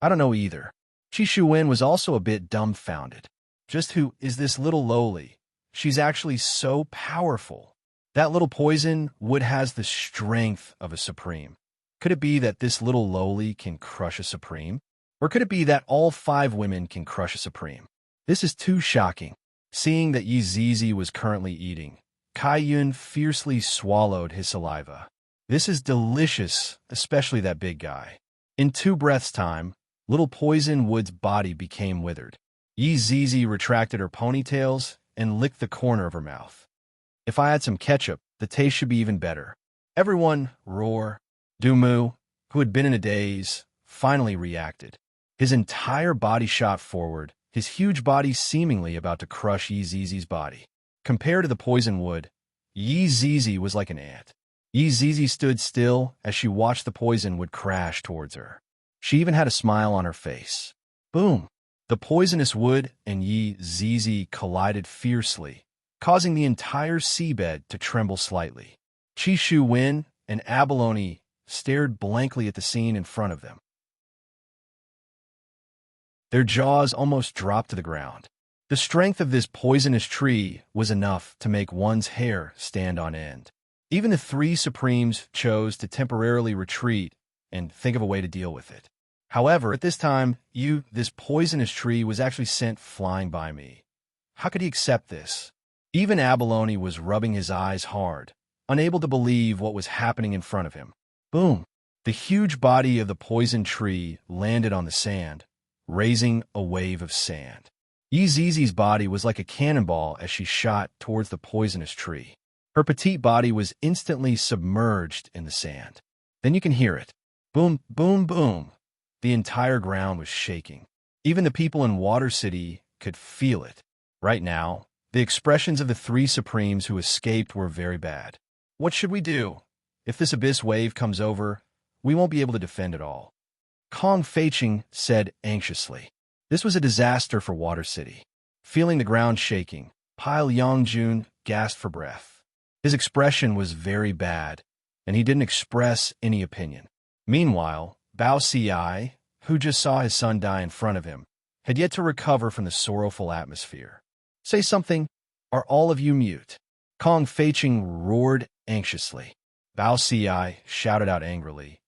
I don't know either. Qi Shu Wen was also a bit dumbfounded. Just who is this little lowly? She's actually so powerful. That Little Poison Wood has the strength of a supreme. Could it be that this little lowly can crush a supreme? Or could it be that all 5 women can crush a supreme? This is too shocking. Seeing that Yi Zizi was currently eating, Kai Yun fiercely swallowed his saliva. This is delicious, especially that big guy. In 2 breaths' time, Little Poison Wood's body became withered. Yi Zizi retracted her ponytails and licked the corner of her mouth. If I had some ketchup, the taste should be even better. Everyone roar. Dumu, who had been in a daze, finally reacted. His entire body shot forward, his huge body seemingly about to crush Yi Zizi's body. Compared to the Poison Wood, Yi Zizi was like an ant. Yi Zizi stood still as she watched the Poison Wood crash towards her. She even had a smile on her face. Boom! The poisonous wood and Yi Zizi collided fiercely, causing the entire seabed to tremble slightly. Qi Shu Wen and Abalone stared blankly at the scene in front of them. Their jaws almost dropped to the ground. The strength of this poisonous tree was enough to make one's hair stand on end. Even the 3 Supremes chose to temporarily retreat and think of a way to deal with it. However, at this time, this poisonous tree was actually sent flying by me. How could he accept this? Even Abalone was rubbing his eyes hard, unable to believe what was happening in front of him. Boom! The huge body of the poison tree landed on the sand, raising a wave of sand. Yeezy's body was like a cannonball as she shot towards the poisonous tree. Her petite body was instantly submerged in the sand. Then you can hear it. Boom, boom, boom. The entire ground was shaking. Even the people in Water City could feel it. Right now, the expressions of the three Supremes who escaped were very bad. What should we do? If this abyss wave comes over, we won't be able to defend it all. Kong Feiqing said anxiously. This was a disaster for Water City. Feeling the ground shaking, Pai Yongjun gasped for breath. His expression was very bad, and he didn't express any opinion. Meanwhile, Bao Ci, who just saw his son die in front of him, had yet to recover from the sorrowful atmosphere. Say something. Are all of you mute? Kong Feiqing roared anxiously. Bao Ci shouted out angrily.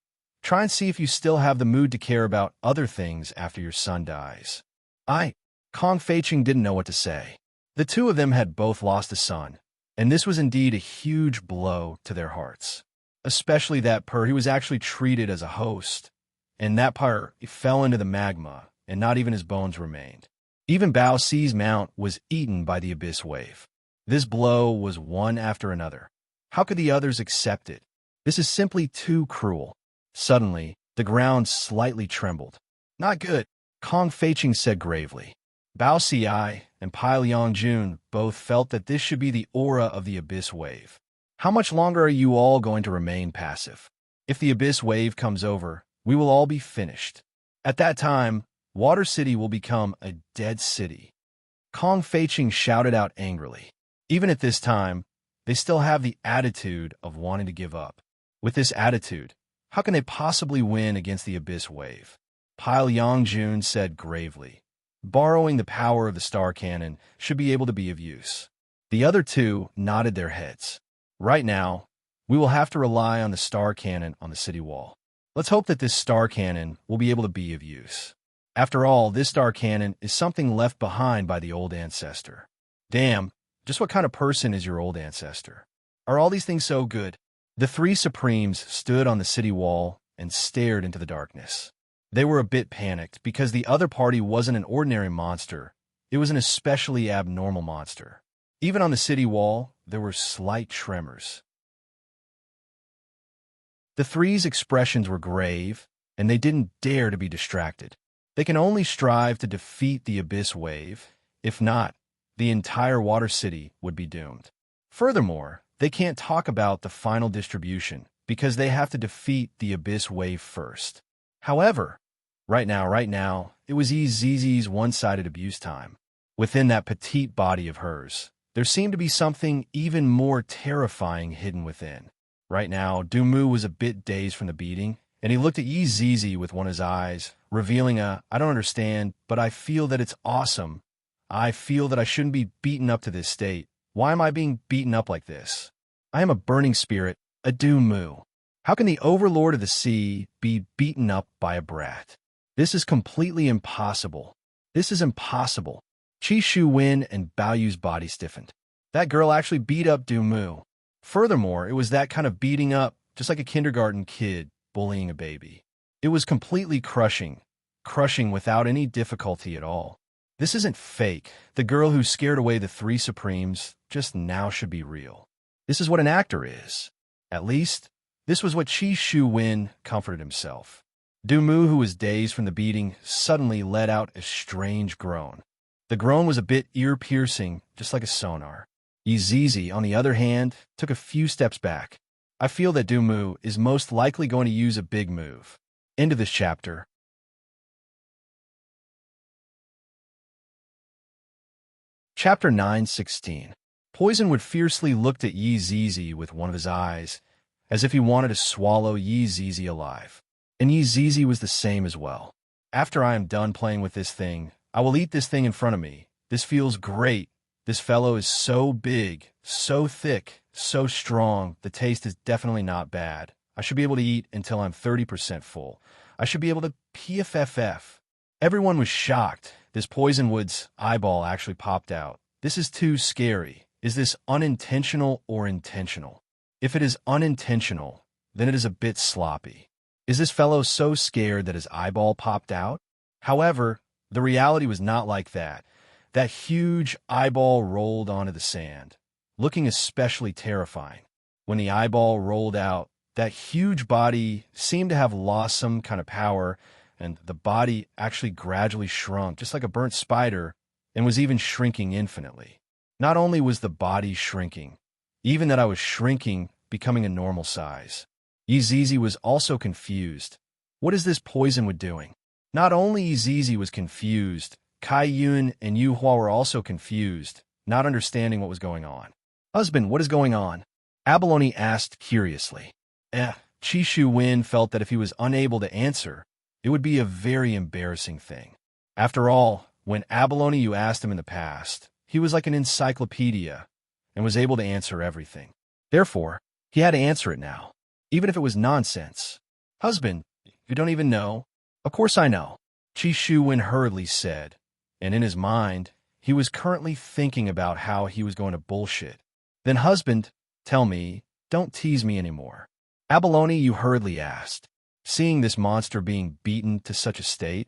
Try and see if you still have the mood to care about other things after your son dies. Kong Feiqing didn't know what to say. The two of them had both lost a son, and this was indeed a huge blow to their hearts. Especially that he was actually treated as a host, and that he fell into the magma, and not even his bones remained. Even Bao Ci's mount was eaten by the abyss wave. This blow was one after another. How could the others accept it? This is simply too cruel. Suddenly, the ground slightly trembled. Not good, Kong Feiqing said gravely. Bao Ci and Pai Yongjun both felt that this should be the aura of the abyss wave. How much longer are you all going to remain passive? If the abyss wave comes over, we will all be finished. At that time, Water City will become a dead city. Kong Feiqing shouted out angrily. Even at this time, they still have the attitude of wanting to give up. With this attitude, how can they possibly win against the abyss wave? Pai Yongjun said gravely. Borrowing the power of the star cannon should be able to be of use. The other two nodded their heads. Right now, we will have to rely on the star cannon on the city wall. Let's hope that this star cannon will be able to be of use. After all, this star cannon is something left behind by the old ancestor. Damn, just what kind of person is your old ancestor? Are all these things so good? The three Supremes stood on the city wall and stared into the darkness. They were a bit panicked because the other party wasn't an ordinary monster. It was an especially abnormal monster. Even on the city wall, there were slight tremors. The three's expressions were grave, and they didn't dare to be distracted. They can only strive to defeat the abyss wave. If not, the entire Water City would be doomed. Furthermore, they can't talk about the final distribution because they have to defeat the abyss wave first. However, right now, it was Yeezy's one-sided abuse time. Within that petite body of hers, there seemed to be something even more terrifying hidden within. Right now, Dumu was a bit dazed from the beating, and he looked at Yeezy with one of his eyes, revealing I don't understand, but I feel that it's awesome. I feel that I shouldn't be beaten up to this state. Why am I being beaten up like this? I am a burning spirit, a Dumu. How can the overlord of the sea be beaten up by a brat? This is completely impossible. This is impossible. Qi Shu Wen and Bao Yu's body stiffened. That girl actually beat up Dumu. Furthermore, it was that kind of beating up, just like a kindergarten kid bullying a baby. It was completely crushing without any difficulty at all. This isn't fake. The girl who scared away the three Supremes just now should be real. This is what an actor is. At least, this was what Qi Shu Wen comforted himself. Dumu, who was dazed from the beating, suddenly let out a strange groan. The groan was a bit ear-piercing, just like a sonar. Yeezy, on the other hand, took a few steps back. I feel that Dumu is most likely going to use a big move. End of this chapter. Chapter 9:16. Poisonwood fiercely looked at Yeezy with one of his eyes, as if he wanted to swallow Yeezy alive. And Yeezy was the same as well. After I am done playing with this thing, I will eat this thing in front of me. This feels great. This fellow is so big, so thick, so strong. The taste is definitely not bad. I should be able to eat until I'm 30% full. I should be able to PFFF. Everyone was shocked. This Poisonwood's eyeball actually popped out. This is too scary. Is this unintentional or intentional? If it is unintentional, then it is a bit sloppy. Is this fellow so scared that his eyeball popped out? However, the reality was not like that. That huge eyeball rolled onto the sand, looking especially terrifying. When the eyeball rolled out, that huge body seemed to have lost some kind of power, and the body actually gradually shrunk, just like a burnt spider, and was even shrinking infinitely. Not only was the body shrinking, even that I was shrinking, becoming a normal size. Yizizi was also confused. What is this poison would doing? Not only Yizizi was confused, Kai Yun and Yu Hua were also confused, not understanding what was going on. Husband, what is going on? Abalone asked curiously. Qi Shu Wen felt that if he was unable to answer, it would be a very embarrassing thing. After all, when Abalone you asked him in the past, he was like an encyclopedia and was able to answer everything. Therefore, he had to answer it now, even if it was nonsense. Husband, you don't even know? Of course I know, Qi Shu Wen hurriedly said, and in his mind, he was currently thinking about how he was going to bullshit. Then husband, tell me, don't tease me anymore. Abalone you hurriedly asked. Seeing this monster being beaten to such a state,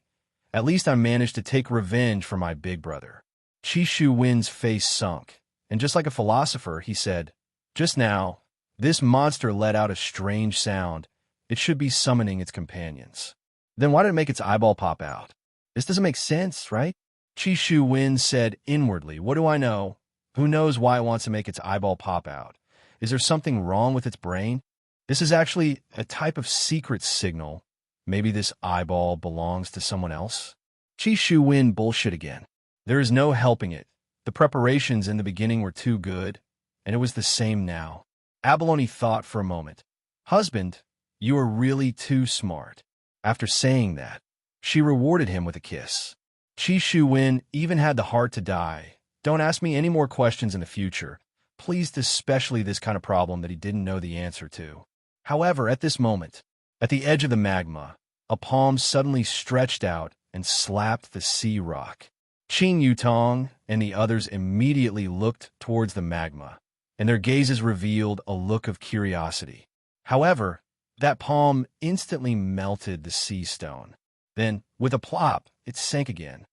at least I managed to take revenge for my big brother. Qi Shu Wen's face sunk, and just like a philosopher, he said, just now, this monster let out a strange sound. It should be summoning its companions. Then why did it make its eyeball pop out? This doesn't make sense, right? Qi Shu Wen said inwardly, what do I know? Who knows why it wants to make its eyeball pop out? Is there something wrong with its brain? This is actually a type of secret signal. Maybe this eyeball belongs to someone else? Qi Shu Wen bullshit again. There is no helping it. The preparations in the beginning were too good, and it was the same now. Abalone thought for a moment. Husband, you are really too smart. After saying that, she rewarded him with a kiss. Qi Shu Wen even had the heart to die. Don't ask me any more questions in the future. Pleased especially this kind of problem that he didn't know the answer to. However, at this moment, at the edge of the magma, a palm suddenly stretched out and slapped the sea rock. Qing Yutong and the others immediately looked towards the magma, and their gazes revealed a look of curiosity. However, that palm instantly melted the sea stone. Then, with a plop, it sank again.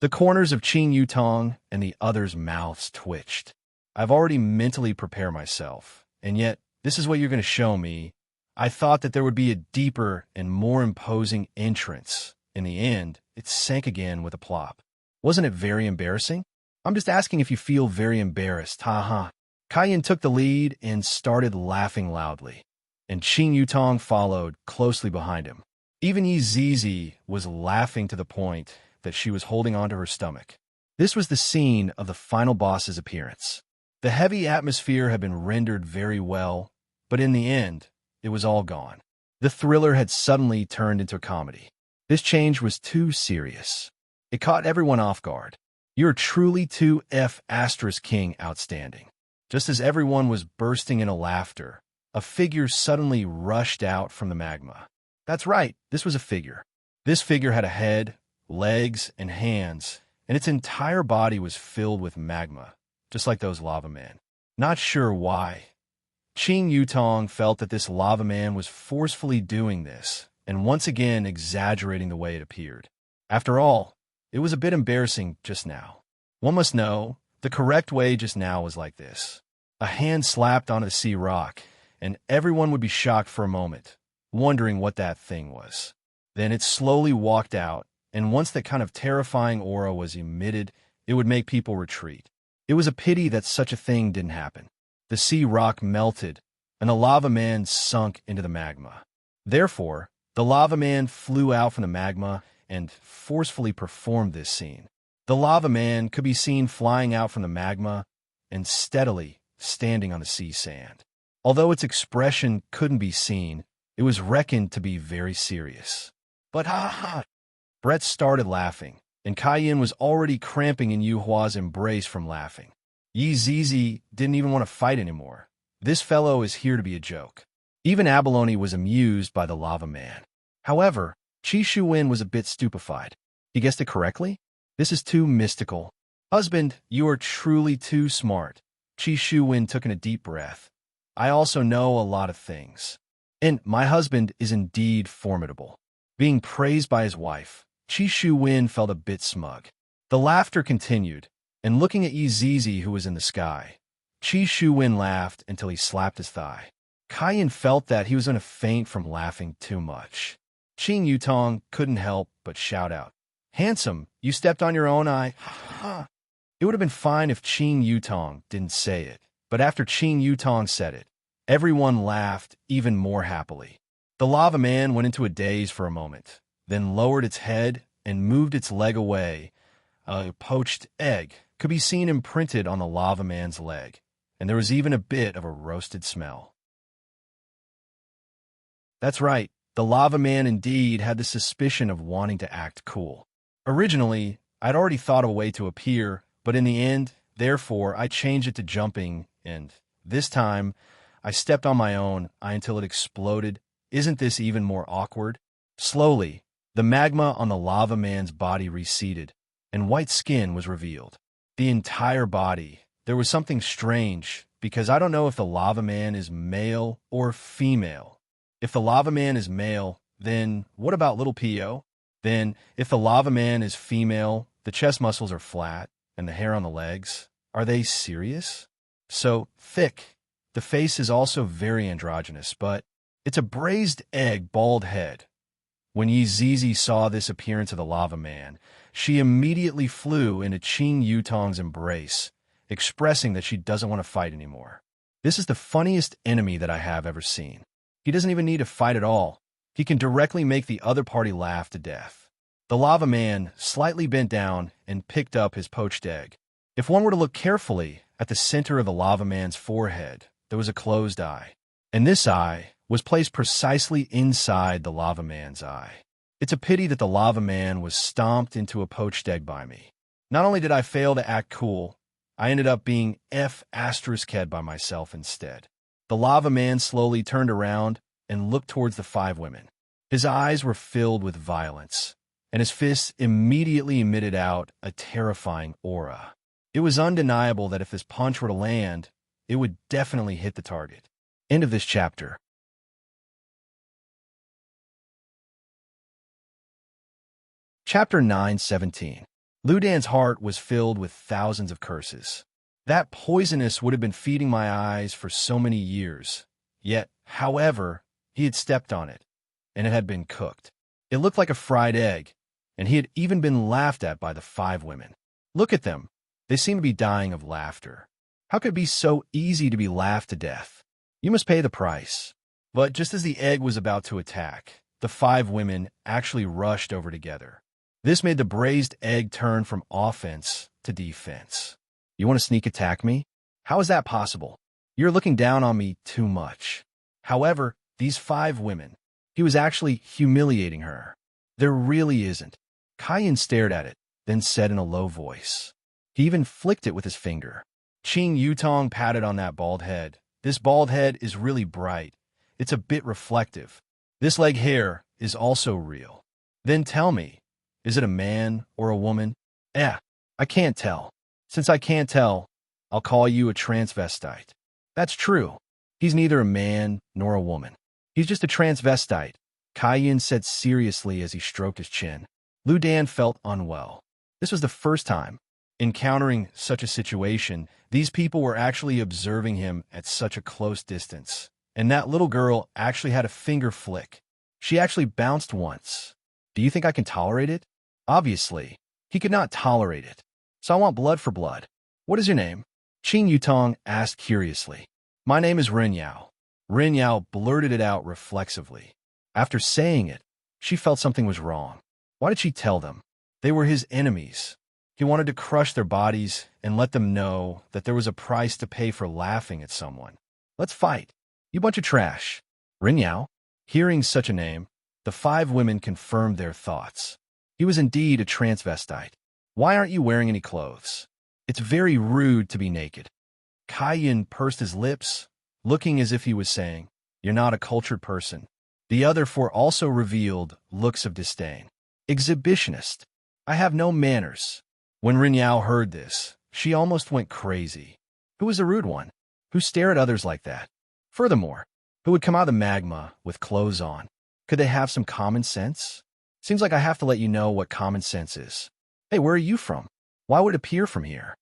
The corners of Qing Yutong and the others' mouths twitched. I've already mentally prepared myself, and yet, this is what you're going to show me. I thought that there would be a deeper and more imposing entrance. In the end, it sank again with a plop. Wasn't it very embarrassing? I'm just asking if you feel very embarrassed, haha. Kaiyan took the lead and started laughing loudly, and Qing Yutong followed closely behind him. Even Yi Zizi was laughing to the point that she was holding onto her stomach. This was the scene of the final boss's appearance. The heavy atmosphere had been rendered very well, but in the end, it was all gone. The thriller had suddenly turned into a comedy. This change was too serious. It caught everyone off guard. You're truly 2F** King outstanding. Just as everyone was bursting into laughter, a figure suddenly rushed out from the magma. That's right, this was a figure. This figure had a head, legs, and hands, and its entire body was filled with magma, just like those lava men. Not sure why. Qing Yutong felt that this lava man was forcefully doing this, and once again exaggerating the way it appeared. After all, it was a bit embarrassing just now. One must know, the correct way just now was like this. A hand slapped onto the sea rock, and everyone would be shocked for a moment, wondering what that thing was. Then it slowly walked out, and once that kind of terrifying aura was emitted, it would make people retreat. It was a pity that such a thing didn't happen. The sea rock melted, and the lava man sunk into the magma. Therefore, the lava man flew out from the magma and forcefully performed this scene. The lava man could be seen flying out from the magma and steadily standing on the sea sand. Although its expression couldn't be seen, it was reckoned to be very serious. But ha ha! Brett started laughing, and Kaiyan was already cramping in Yu Hua's embrace from laughing. Yi Zizi didn't even want to fight anymore. This fellow is here to be a joke. Even Abalone was amused by the lava man. However, Qi Shu Wen was a bit stupefied. He guessed it correctly? This is too mystical. Husband, you are truly too smart. Chi Shu Wen took in a deep breath. I also know a lot of things. And my husband is indeed formidable. Being praised by his wife, Chi Shu Wen felt a bit smug. The laughter continued, and looking at Yi Zizi who was in the sky, Chi Shu Wen laughed until he slapped his thigh. Kaiyan felt that he was in a faint from laughing too much. Qing Yutong couldn't help but shout out, "Handsome, you stepped on your own eye." It would have been fine if Qing Yutong didn't say it, but after Qing Yutong said it, everyone laughed even more happily. The lava man went into a daze for a moment, then lowered its head and moved its leg away. A poached egg could be seen imprinted on the lava man's leg, and there was even a bit of a roasted smell. That's right, the lava man indeed had the suspicion of wanting to act cool. Originally, I'd already thought of a way to appear, but in the end, therefore, I changed it to jumping, and this time, I stepped on my own eye until it exploded. Isn't this even more awkward? Slowly, the magma on the lava man's body receded, and white skin was revealed. The entire body. There was something strange, because I don't know if the lava man is male or female. If the lava man is male, then what about little P.O.? Then, if the lava man is female, the chest muscles are flat, and the hair on the legs, are they serious? So thick. The face is also very androgynous, but it's a braised egg bald head. When Yi Zizi saw this appearance of the lava man, she immediately flew into Qing Yutong's embrace, expressing that she doesn't want to fight anymore. This is the funniest enemy that I have ever seen. He doesn't even need to fight at all. He can directly make the other party laugh to death. The lava man slightly bent down and picked up his poached egg. If one were to look carefully at the center of the lava man's forehead, there was a closed eye, and this eye was placed precisely inside the lava man's eye. It's a pity that the lava man was stomped into a poached egg by me. Not only did I fail to act cool, I ended up being F***ed by myself instead. The lava man slowly turned around and looked towards the 5 women. His eyes were filled with violence, and his fists immediately emitted out a terrifying aura. It was undeniable that if this punch were to land, it would definitely hit the target. End of this chapter. Chapter 9:17. Lu Dan's heart was filled with thousands of curses. That poisonous would have been feeding my eyes for so many years. Yet, however, he had stepped on it, and it had been cooked. It looked like a fried egg, and he had even been laughed at by the 5 women. Look at them. They seem to be dying of laughter. How could it be so easy to be laughed to death? You must pay the price. But just as the egg was about to attack, the 5 women actually rushed over together. This made the braised egg turn from offense to defense. You want to sneak attack me? How is that possible? You're looking down on me too much. However, these 5 women, he was actually humiliating her. There really isn't. Kaiyan stared at it, then said in a low voice. He even flicked it with his finger. Qing Yutong patted on that bald head. This bald head is really bright. It's a bit reflective. This leg hair is also real. Then tell me, is it a man or a woman? I can't tell. Since I can't tell, I'll call you a transvestite. That's true. He's neither a man nor a woman. He's just a transvestite, Kaiyan said seriously as he stroked his chin. Lu Dan felt unwell. This was the first time. Encountering such a situation, these people were actually observing him at such a close distance. And that little girl actually had a finger flick. She actually bounced once. Do you think I can tolerate it? Obviously, he could not tolerate it. So I want blood for blood. What is your name? Qing Yutong asked curiously. My name is Ren Yao. Ren Yao blurted it out reflexively. After saying it, she felt something was wrong. Why did she tell them? They were his enemies. He wanted to crush their bodies and let them know that there was a price to pay for laughing at someone. Let's fight. You bunch of trash. Ren Yao. Hearing such a name, the 5 women confirmed their thoughts. He was indeed a transvestite. Why aren't you wearing any clothes? It's very rude to be naked. Kaiyan pursed his lips, looking as if he was saying, You're not a cultured person. The other 4 also revealed looks of disdain. Exhibitionist. I have no manners. When Ren Yao heard this, she almost went crazy. Who was the rude one? Who stared at others like that? Furthermore, who would come out of the magma with clothes on? Could they have some common sense? Seems like I have to let you know what common sense is. Hey, where are you from? Why would it appear from here?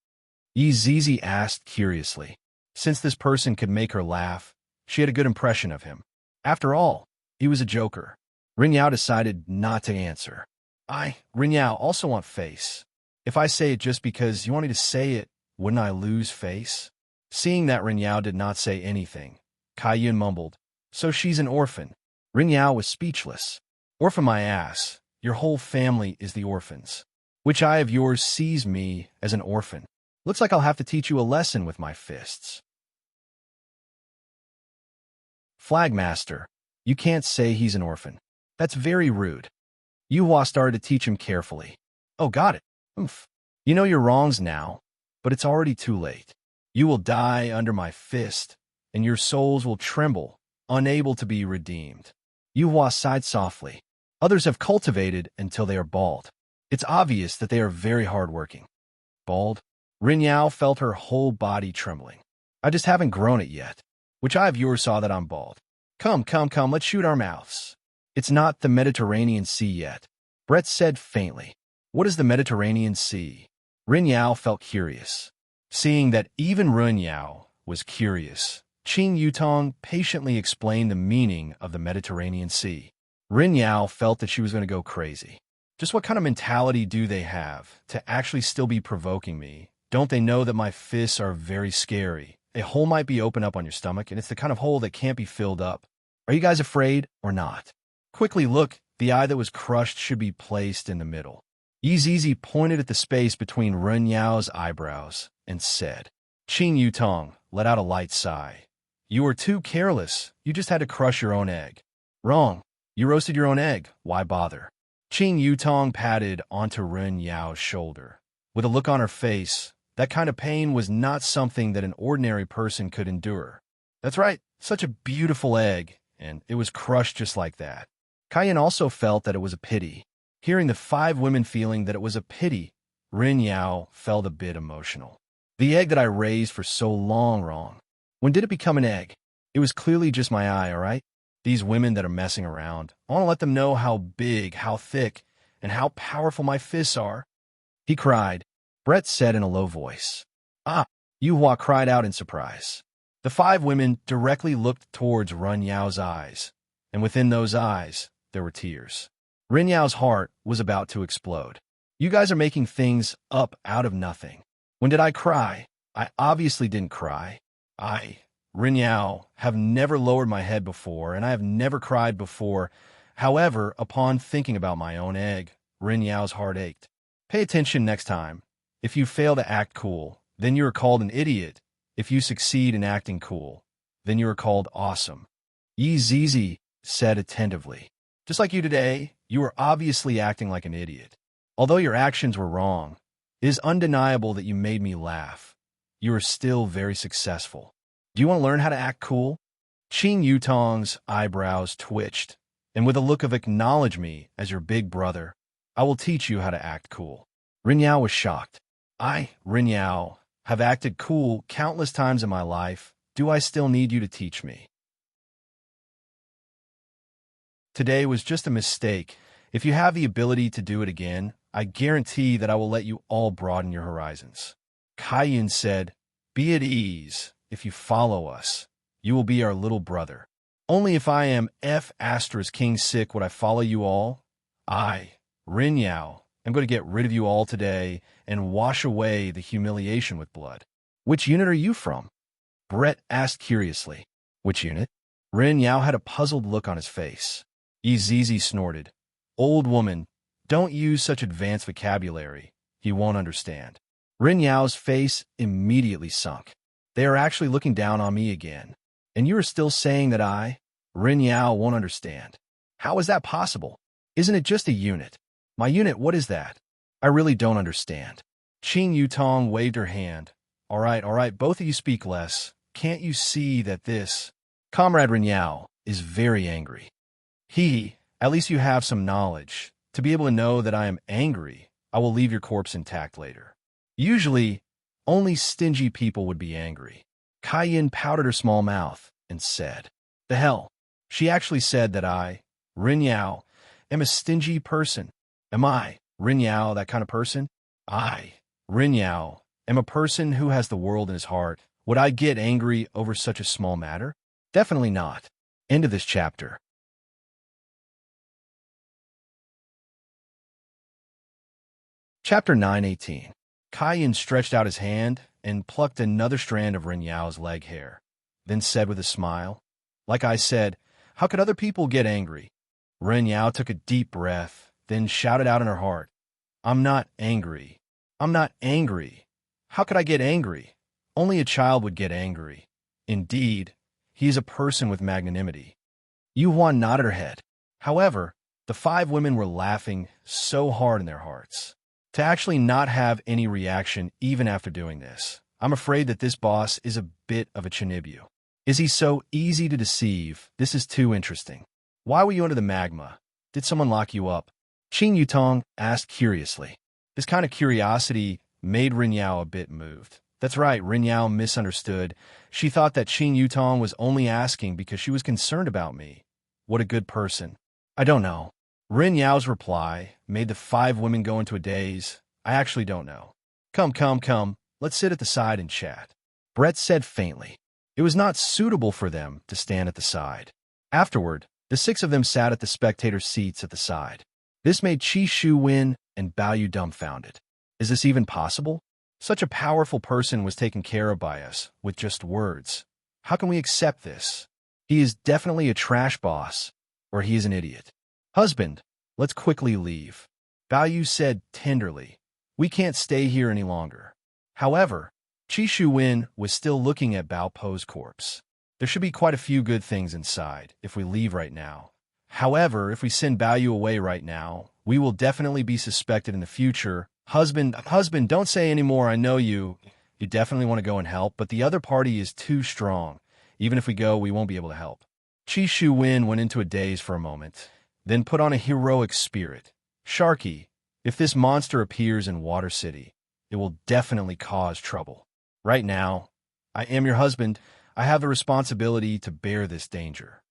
Yi Zizi asked curiously. Since this person could make her laugh, she had a good impression of him. After all, he was a joker. Ren Yao decided not to answer. Ren Yao, also want face. If I say it just because you want me to say it, wouldn't I lose face? Seeing that Ren Yao did not say anything, Kai Yun mumbled, so she's an orphan. Ren Yao was speechless. Orphan my ass. Your whole family is the orphans. Which eye of yours sees me as an orphan? Looks like I'll have to teach you a lesson with my fists. Flagmaster, you can't say he's an orphan. That's very rude. Yuhua started to teach him carefully. Oh, got it. Oomph. You know your wrongs now, but it's already too late. You will die under my fist, and your souls will tremble, unable to be redeemed. Yuhua sighed softly. Others have cultivated until they are bald. It's obvious that they are very hardworking. Bald? Ren Yao felt her whole body trembling. I just haven't grown it yet. Which eye of yours saw that I'm bald? Come, let's shoot our mouths. It's not the Mediterranean Sea yet. Brett said faintly. What is the Mediterranean Sea? Ren Yao felt curious. Seeing that even Ren Yao was curious, Qing Yutong patiently explained the meaning of the Mediterranean Sea. Ren Yao felt that she was going to go crazy. Just what kind of mentality do they have to actually still be provoking me? Don't they know that my fists are very scary? A hole might be open up on your stomach, and it's the kind of hole that can't be filled up. Are you guys afraid or not? Quickly look, the eye that was crushed should be placed in the middle. Yi Zizi pointed at the space between Ren Yao's eyebrows and said, Qing Yutong let out a light sigh. You were too careless. You just had to crush your own egg. Wrong. You roasted your own egg. Why bother? Qing Yutong patted onto Ren Yao's shoulder. With a look on her face, that kind of pain was not something that an ordinary person could endure. That's right, such a beautiful egg, and it was crushed just like that. Kayan also felt that it was a pity. Hearing the 5 women feeling that it was a pity, Ren Yao felt a bit emotional. The egg that I raised for so long wrong. When did it become an egg? It was clearly just my eye, all right? These women that are messing around, I want to let them know how big, how thick, and how powerful my fists are. He cried. Brett said in a low voice. Ah! Yuhua cried out in surprise. The 5 women directly looked towards Ren Yao's eyes, and within those eyes, there were tears. Ren Yao's heart was about to explode. You guys are making things up out of nothing. When did I cry? I obviously didn't cry. Ren Yao, have never lowered my head before, and I have never cried before. However, upon thinking about my own egg, Ren Yao's heart ached. Pay attention next time. If you fail to act cool, then you are called an idiot. If you succeed in acting cool, then you are called awesome. Yi Zizi said attentively. Just like you today, you are obviously acting like an idiot. Although your actions were wrong, it is undeniable that you made me laugh. You are still very successful. Do you want to learn how to act cool? Qing Yutong's eyebrows twitched, and with a look of acknowledge me as your big brother, I will teach you how to act cool. Ren Yao was shocked. Ren Yao, have acted cool countless times in my life. Do I still need you to teach me? Today was just a mistake. If you have the ability to do it again, I guarantee that I will let you all broaden your horizons. Kaiyun said, Be at ease. If you follow us, you will be our little brother. Only if I am King sick would I follow you all. Ren Yao, I'm going to get rid of you all today and wash away the humiliation with blood. Which unit are you from? Brett asked curiously. Which unit? Ren Yao had a puzzled look on his face. Yi Zizi snorted. Old woman, don't use such advanced vocabulary. He won't understand. Ren Yao's face immediately sunk. They are actually looking down on me again. And you are still saying that Ren Yao, won't understand. How is that possible? Isn't it just a unit? My unit, what is that? I really don't understand. Qing Yutong waved her hand. All right, both of you speak less. Can't you see that this Comrade Ren Yao is very angry? At least you have some knowledge to be able to know that I am angry I will leave your corpse intact later. Usually, only stingy people would be angry. Kai pouted her small mouth and said, "The hell?" She actually said that I, Rin Yao, am a stingy person. Am I, Rin Yao, that kind of person? I, Rin Yao, am a person who has the world in his heart. Would I get angry over such a small matter? Definitely not. End of this chapter. Chapter 9:18. Kai stretched out his hand and plucked another strand of Rin Yao's leg hair, then said with a smile, "Like I said, how could other people get angry?" Rin Yao took a deep breath, then shouted out in her heart, "I'm not angry. I'm not angry. How could I get angry? Only a child would get angry. Indeed, he is a person with magnanimity." Yu Huan nodded her head. However, the five women were laughing so hard in their hearts. To actually not have any reaction even after doing this, I'm afraid that this boss is a bit of a chinibu. Is he so easy to deceive? This is too interesting. Why were you under the magma? Did someone lock you up? Qin Yutong asked curiously. This kind of curiosity made Rin Yao a bit moved. That's right, Rin Yao misunderstood. She thought that Qin Yutong was only asking because she was concerned about me. What a good person. I don't know. Rin Yao's reply made the five women go into a daze. I actually don't know. Come. Let's sit at the side and chat. Brett said faintly. It was not suitable for them to stand at the side. Afterward, the six of them sat at the spectator seats at the side. This made Qi Shu Win and Bao Yu dumbfounded. Is this even possible? Such a powerful person was taken care of by us with just words. How can we accept this? He is definitely a trash boss, or he is an idiot. Husband, let's quickly leave. Bao Yu said tenderly. We can't stay here any longer. However, Qi Shu Win was still looking at Bao Po's corpse. There should be quite a few good things inside if we leave right now. However, if we send Bao Yu away right now, we will definitely be suspected in the future. Husband, don't say any more. I know you. You definitely want to go and help, but the other party is too strong. Even if we go, we won't be able to help. Qi Shu Win went into a daze for a moment, then put on a heroic spirit. Sharky, if this monster appears in Water City, it will definitely cause trouble. Right now, I am your husband. I have the responsibility to bear this danger.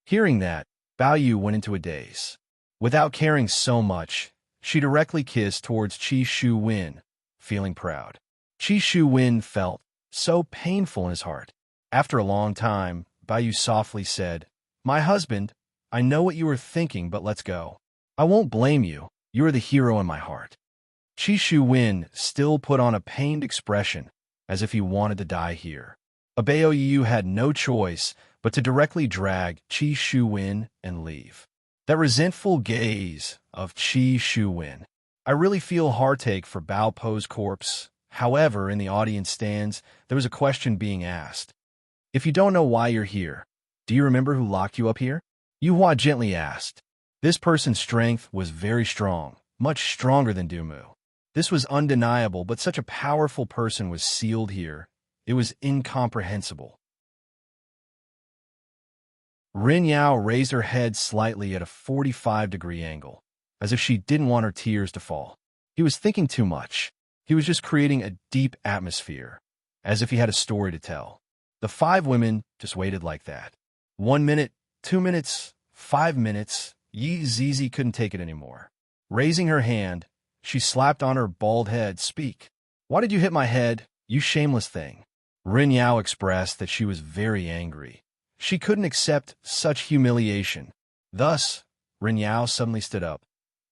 Hearing that, Bao Yu went into a daze. Without caring so much, she directly kissed towards Qi Shu Win, feeling proud. Qi Shu Win felt so painful in his heart. After a long time, Bao Yu softly said, "My husband, I know what you were thinking, but let's go. I won't blame you. You are the hero in my heart." Qi Shu Win still put on a pained expression, as if he wanted to die here. Bao Yu had no choice but to directly drag Qi Shu Win and leave. That resentful gaze of Qi Shu Win. I really feel heartache for Bao Po's corpse. However, in the audience stands, there was a question being asked. If you don't know why you're here, do you remember who locked you up here? Yu Hua gently asked. This person's strength was very strong, much stronger than Dumu. This was undeniable, but such a powerful person was sealed here. It was incomprehensible. Rin Yao raised her head slightly at a 45-degree angle, as if she didn't want her tears to fall. He was thinking too much. He was just creating a deep atmosphere, as if he had a story to tell. The five women just waited like that. 1 minute, 2 minutes, 5 minutes. Yi Zizi couldn't take it anymore. Raising her hand, she slapped on her bald head. Speak. Why did you hit my head, you shameless thing? Rin Yao expressed that she was very angry. She couldn't accept such humiliation. Thus, Rin Yao suddenly stood up.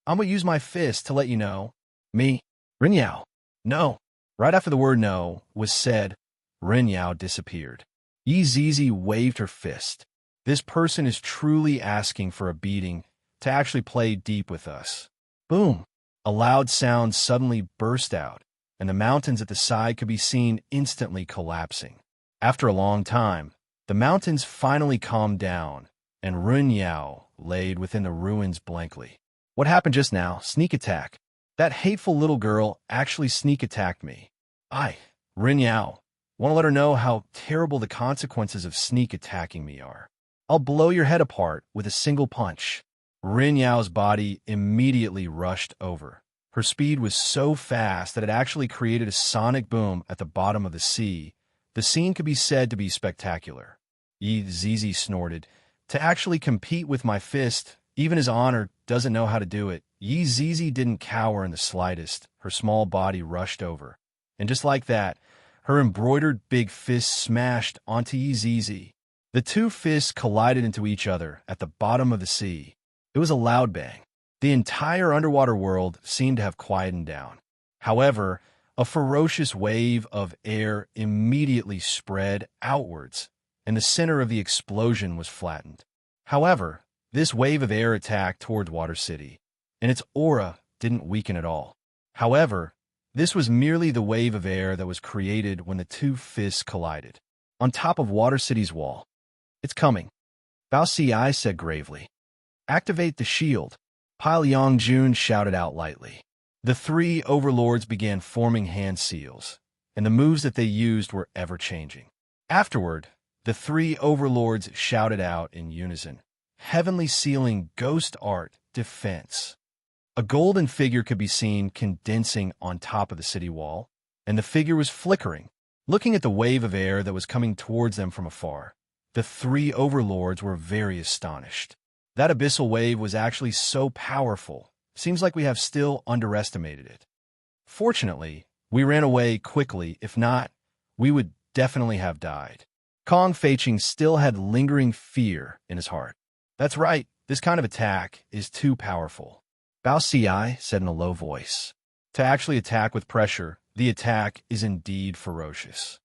I'm going to use my fist to let you know. Me? Rin Yao. No. Right after the word no was said, Rin Yao disappeared. Yi Zizi waved her fist. This person is truly asking for a beating to actually play deep with us. Boom! A loud sound suddenly burst out, and the mountains at the side could be seen instantly collapsing. After a long time, the mountains finally calmed down, and Rin Yao laid within the ruins blankly. What happened just now? Sneak attack. That hateful little girl actually sneak attacked me. Rin Yao, want to let her know how terrible the consequences of sneak attacking me are. I'll blow your head apart with a single punch. Rin Yao's body immediately rushed over. Her speed was so fast that it actually created a sonic boom at the bottom of the sea. The scene could be said to be spectacular. Zizi snorted. To actually compete with my fist, even his honor doesn't know how to do it. Zizi didn't cower in the slightest. Her small body rushed over. And just like that, her embroidered big fist smashed onto Zizi. The two fists collided into each other at the bottom of the sea. It was a loud bang. The entire underwater world seemed to have quietened down. However, a ferocious wave of air immediately spread outwards, and the center of the explosion was flattened. However, this wave of air attacked towards Water City, and its aura didn't weaken at all. However, this was merely the wave of air that was created when the two fists collided. On top of Water City's wall. "It's coming," Bao Ci said gravely. "Activate the shield," Pile Yongjun shouted out lightly. The three overlords began forming hand seals, and the moves that they used were ever-changing. Afterward, the three overlords shouted out in unison, "Heavenly Sealing Ghost Art Defense." A golden figure could be seen condensing on top of the city wall, and the figure was flickering, looking at the wave of air that was coming towards them from afar. The three overlords were very astonished. That abyssal wave was actually so powerful. Seems like we have still underestimated it. Fortunately, we ran away quickly. If not, we would definitely have died. Kong Feiqing still had lingering fear in his heart. "That's right, this kind of attack is too powerful," Bao Ci said in a low voice. "To actually attack with pressure, the attack is indeed ferocious."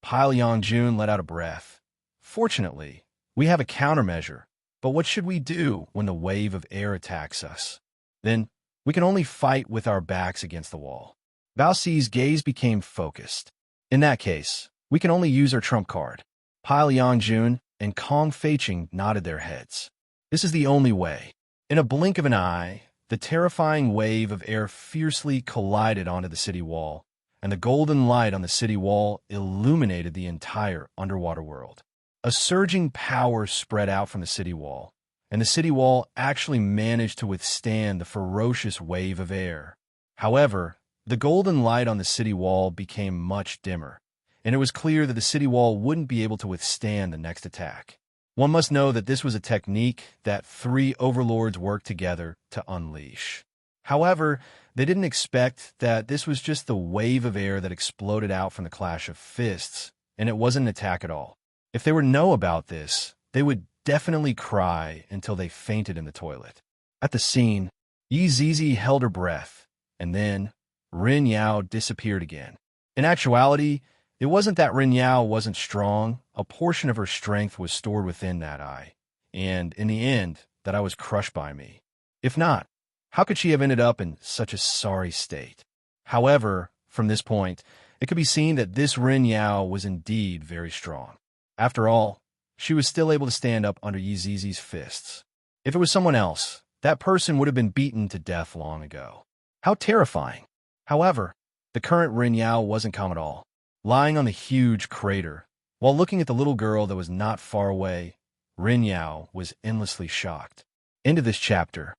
Pile Yongjun let out a breath. "Fortunately, we have a countermeasure, but what should we do when the wave of air attacks us? Then we can only fight with our backs against the wall." Bao Ci's gaze became focused. "In that case, we can only use our trump card." Pile Yongjun and Kong Feiqing nodded their heads. This is the only way. In a blink of an eye, the terrifying wave of air fiercely collided onto the city wall, and the golden light on the city wall illuminated the entire underwater world. A surging power spread out from the city wall, and the city wall actually managed to withstand the ferocious wave of air. However, the golden light on the city wall became much dimmer, and it was clear that the city wall wouldn't be able to withstand the next attack. One must know that this was a technique that three overlords worked together to unleash. However, they didn't expect that this was just the wave of air that exploded out from the clash of fists, and it wasn't an attack at all. If they were to know about this, they would definitely cry until they fainted in the toilet. At the scene, Zizi held her breath, and then Rin Yao disappeared again. In actuality, it wasn't that Rin Yao wasn't strong. A portion of her strength was stored within that eye, and in the end, that eye was crushed by me. If not, how could she have ended up in such a sorry state? However, from this point, it could be seen that this Rin Yao was indeed very strong. After all, she was still able to stand up under Zizi's fists. If it was someone else, that person would have been beaten to death long ago. How terrifying! However, the current Rin Yao wasn't calm at all. Lying on the huge crater, while looking at the little girl that was not far away, Rin Yao was endlessly shocked. End of this chapter.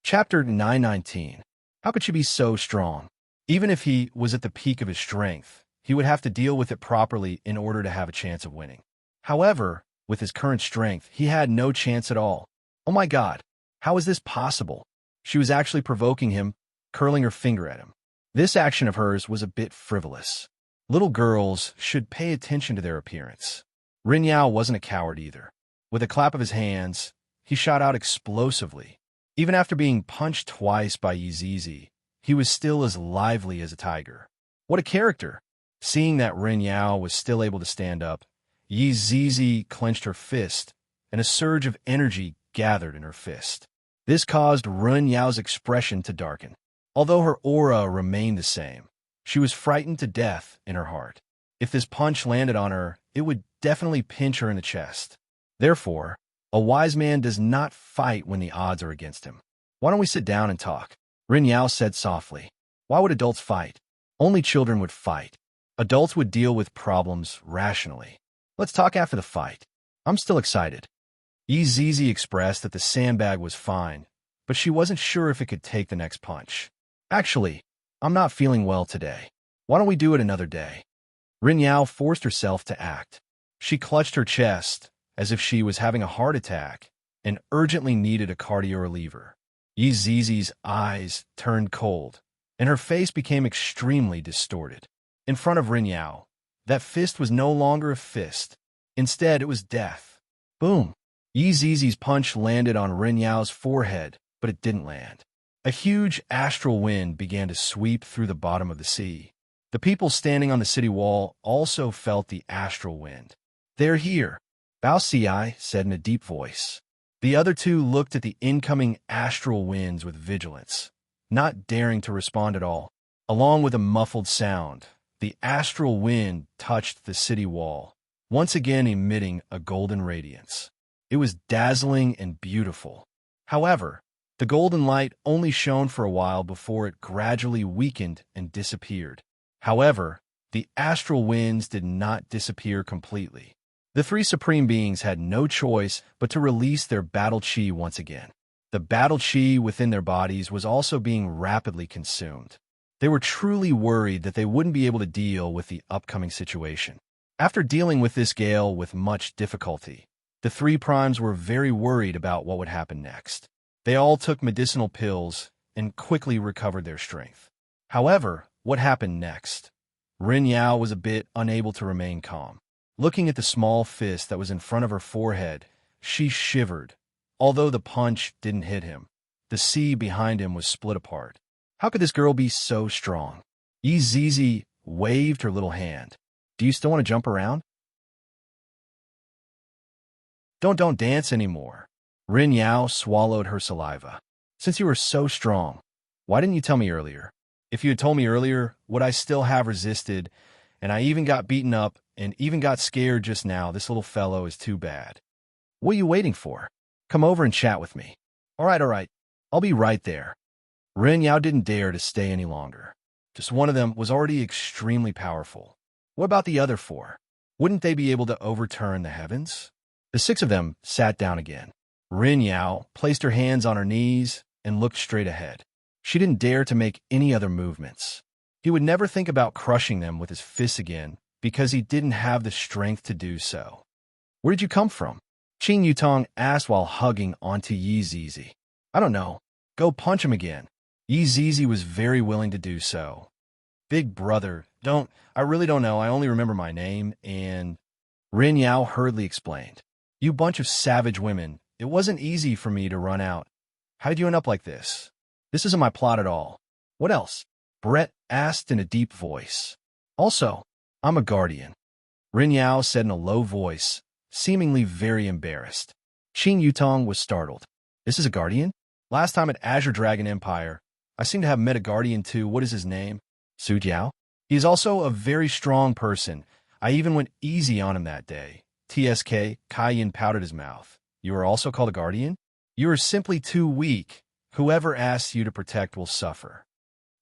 Chapter 919. How could she be so strong? Even if he was at the peak of his strength, he would have to deal with it properly in order to have a chance of winning. However, with his current strength, he had no chance at all. Oh my God, how is this possible? She was actually provoking him, curling her finger at him. This action of hers was a bit frivolous. Little girls should pay attention to their appearance. Rin Yao wasn't a coward either. With a clap of his hands, he shot out explosively. Even after being punched twice by Zizi, he was still as lively as a tiger. What a character! Seeing that Rin Yao was still able to stand up, Zizi clenched her fist, and a surge of energy gathered in her fist. This caused Rin Yao's expression to darken. Although her aura remained the same, she was frightened to death in her heart. If this punch landed on her, it would definitely pinch her in the chest. Therefore, a wise man does not fight when the odds are against him. Why don't we sit down and talk? Rin Yao said softly. Why would adults fight? Only children would fight. Adults would deal with problems rationally. Let's talk after the fight. I'm still excited. Zizi expressed that the sandbag was fine, but she wasn't sure if it could take the next punch. Actually, I'm not feeling well today. Why don't we do it another day? Rin Yao forced herself to act. She clutched her chest, as if she was having a heart attack, and urgently needed a cardio reliever. Zizi's eyes turned cold, and her face became extremely distorted. In front of Rin Yao, that fist was no longer a fist. Instead, it was death. Boom! Zizi's punch landed on Rin Yao's forehead, but it didn't land. A huge astral wind began to sweep through the bottom of the sea. The people standing on the city wall also felt the astral wind. "They're here," Bao Xi said in a deep voice. The other two looked at the incoming astral winds with vigilance, not daring to respond at all. Along with a muffled sound, the astral wind touched the city wall, once again emitting a golden radiance. It was dazzling and beautiful. However, the golden light only shone for a while before it gradually weakened and disappeared. However, the astral winds did not disappear completely. The three supreme beings had no choice but to release their battle chi once again. The battle chi within their bodies was also being rapidly consumed. They were truly worried that they wouldn't be able to deal with the upcoming situation. After dealing with this gale with much difficulty, the three primes were very worried about what would happen next. They all took medicinal pills and quickly recovered their strength. However, what happened next? Rin Yao was a bit unable to remain calm. Looking at the small fist that was in front of her forehead, she shivered. Although the punch didn't hit him, the sea behind him was split apart. How could this girl be so strong? Zizi waved her little hand. "Do you still want to jump around?" Don't dance anymore." Rin Yao swallowed her saliva. "Since you were so strong, why didn't you tell me earlier? If you had told me earlier, would I still have resisted? And I even got beaten up and even got scared just now. This little fellow is too bad. What are you waiting for? Come over and chat with me." All right. I'll be right there." Rin Yao didn't dare to stay any longer. Just one of them was already extremely powerful. What about the other four? Wouldn't they be able to overturn the heavens? The six of them sat down again. Rin Yao placed her hands on her knees and looked straight ahead. She didn't dare to make any other movements. He would never think about crushing them with his fists again because he didn't have the strength to do so. "Where did you come from?" Qing Yutong asked while hugging onto Zizi. "I don't know. Go punch him again." Zizi was very willing to do so. "Big brother, I really don't know. I only remember my name and..." Rin Yao hurriedly explained. "You bunch of savage women. It wasn't easy for me to run out. How did you end up like this? This isn't my plot at all." "What else?" Brett asked in a deep voice. "Also, I'm a guardian," Rin Yao said in a low voice, seemingly very embarrassed. Qing Yutong was startled. "This is a guardian? Last time at Azure Dragon Empire, I seem to have met a guardian too. What is his name?" "Su Jiao. He is also a very strong person. I even went easy on him that day." TSK, Kaiyan pouted his mouth. "You are also called a guardian? You are simply too weak. Whoever asks you to protect will suffer."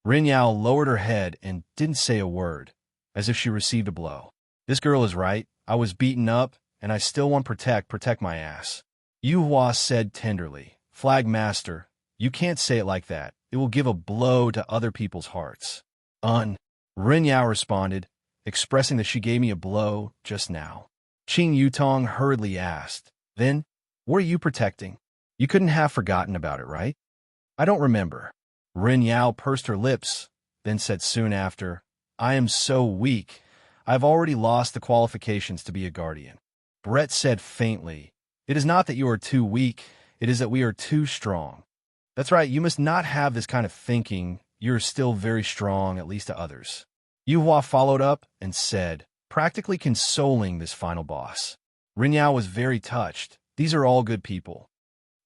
Rin Yao lowered her head and didn't say a word, as if she received a blow. "This girl is right. I was beaten up, and I still want protect my ass." Yu Hua said tenderly. "Flag Master, you can't say it like that. It will give a blow to other people's hearts." Rin Yao responded, expressing that she gave me a blow just now. Qing Yutong hurriedly asked, "Then, what are you protecting? You couldn't have forgotten about it, right?" "I don't remember." Rin Yao pursed her lips, then said soon after, "I am so weak. I've already lost the qualifications to be a guardian." Brett said faintly, "It is not that you are too weak, it is that we are too strong." "That's right, you must not have this kind of thinking. You're still very strong, at least to others." Yu Hua followed up and said, practically consoling this final boss. Rin Yao was very touched. "These are all good people."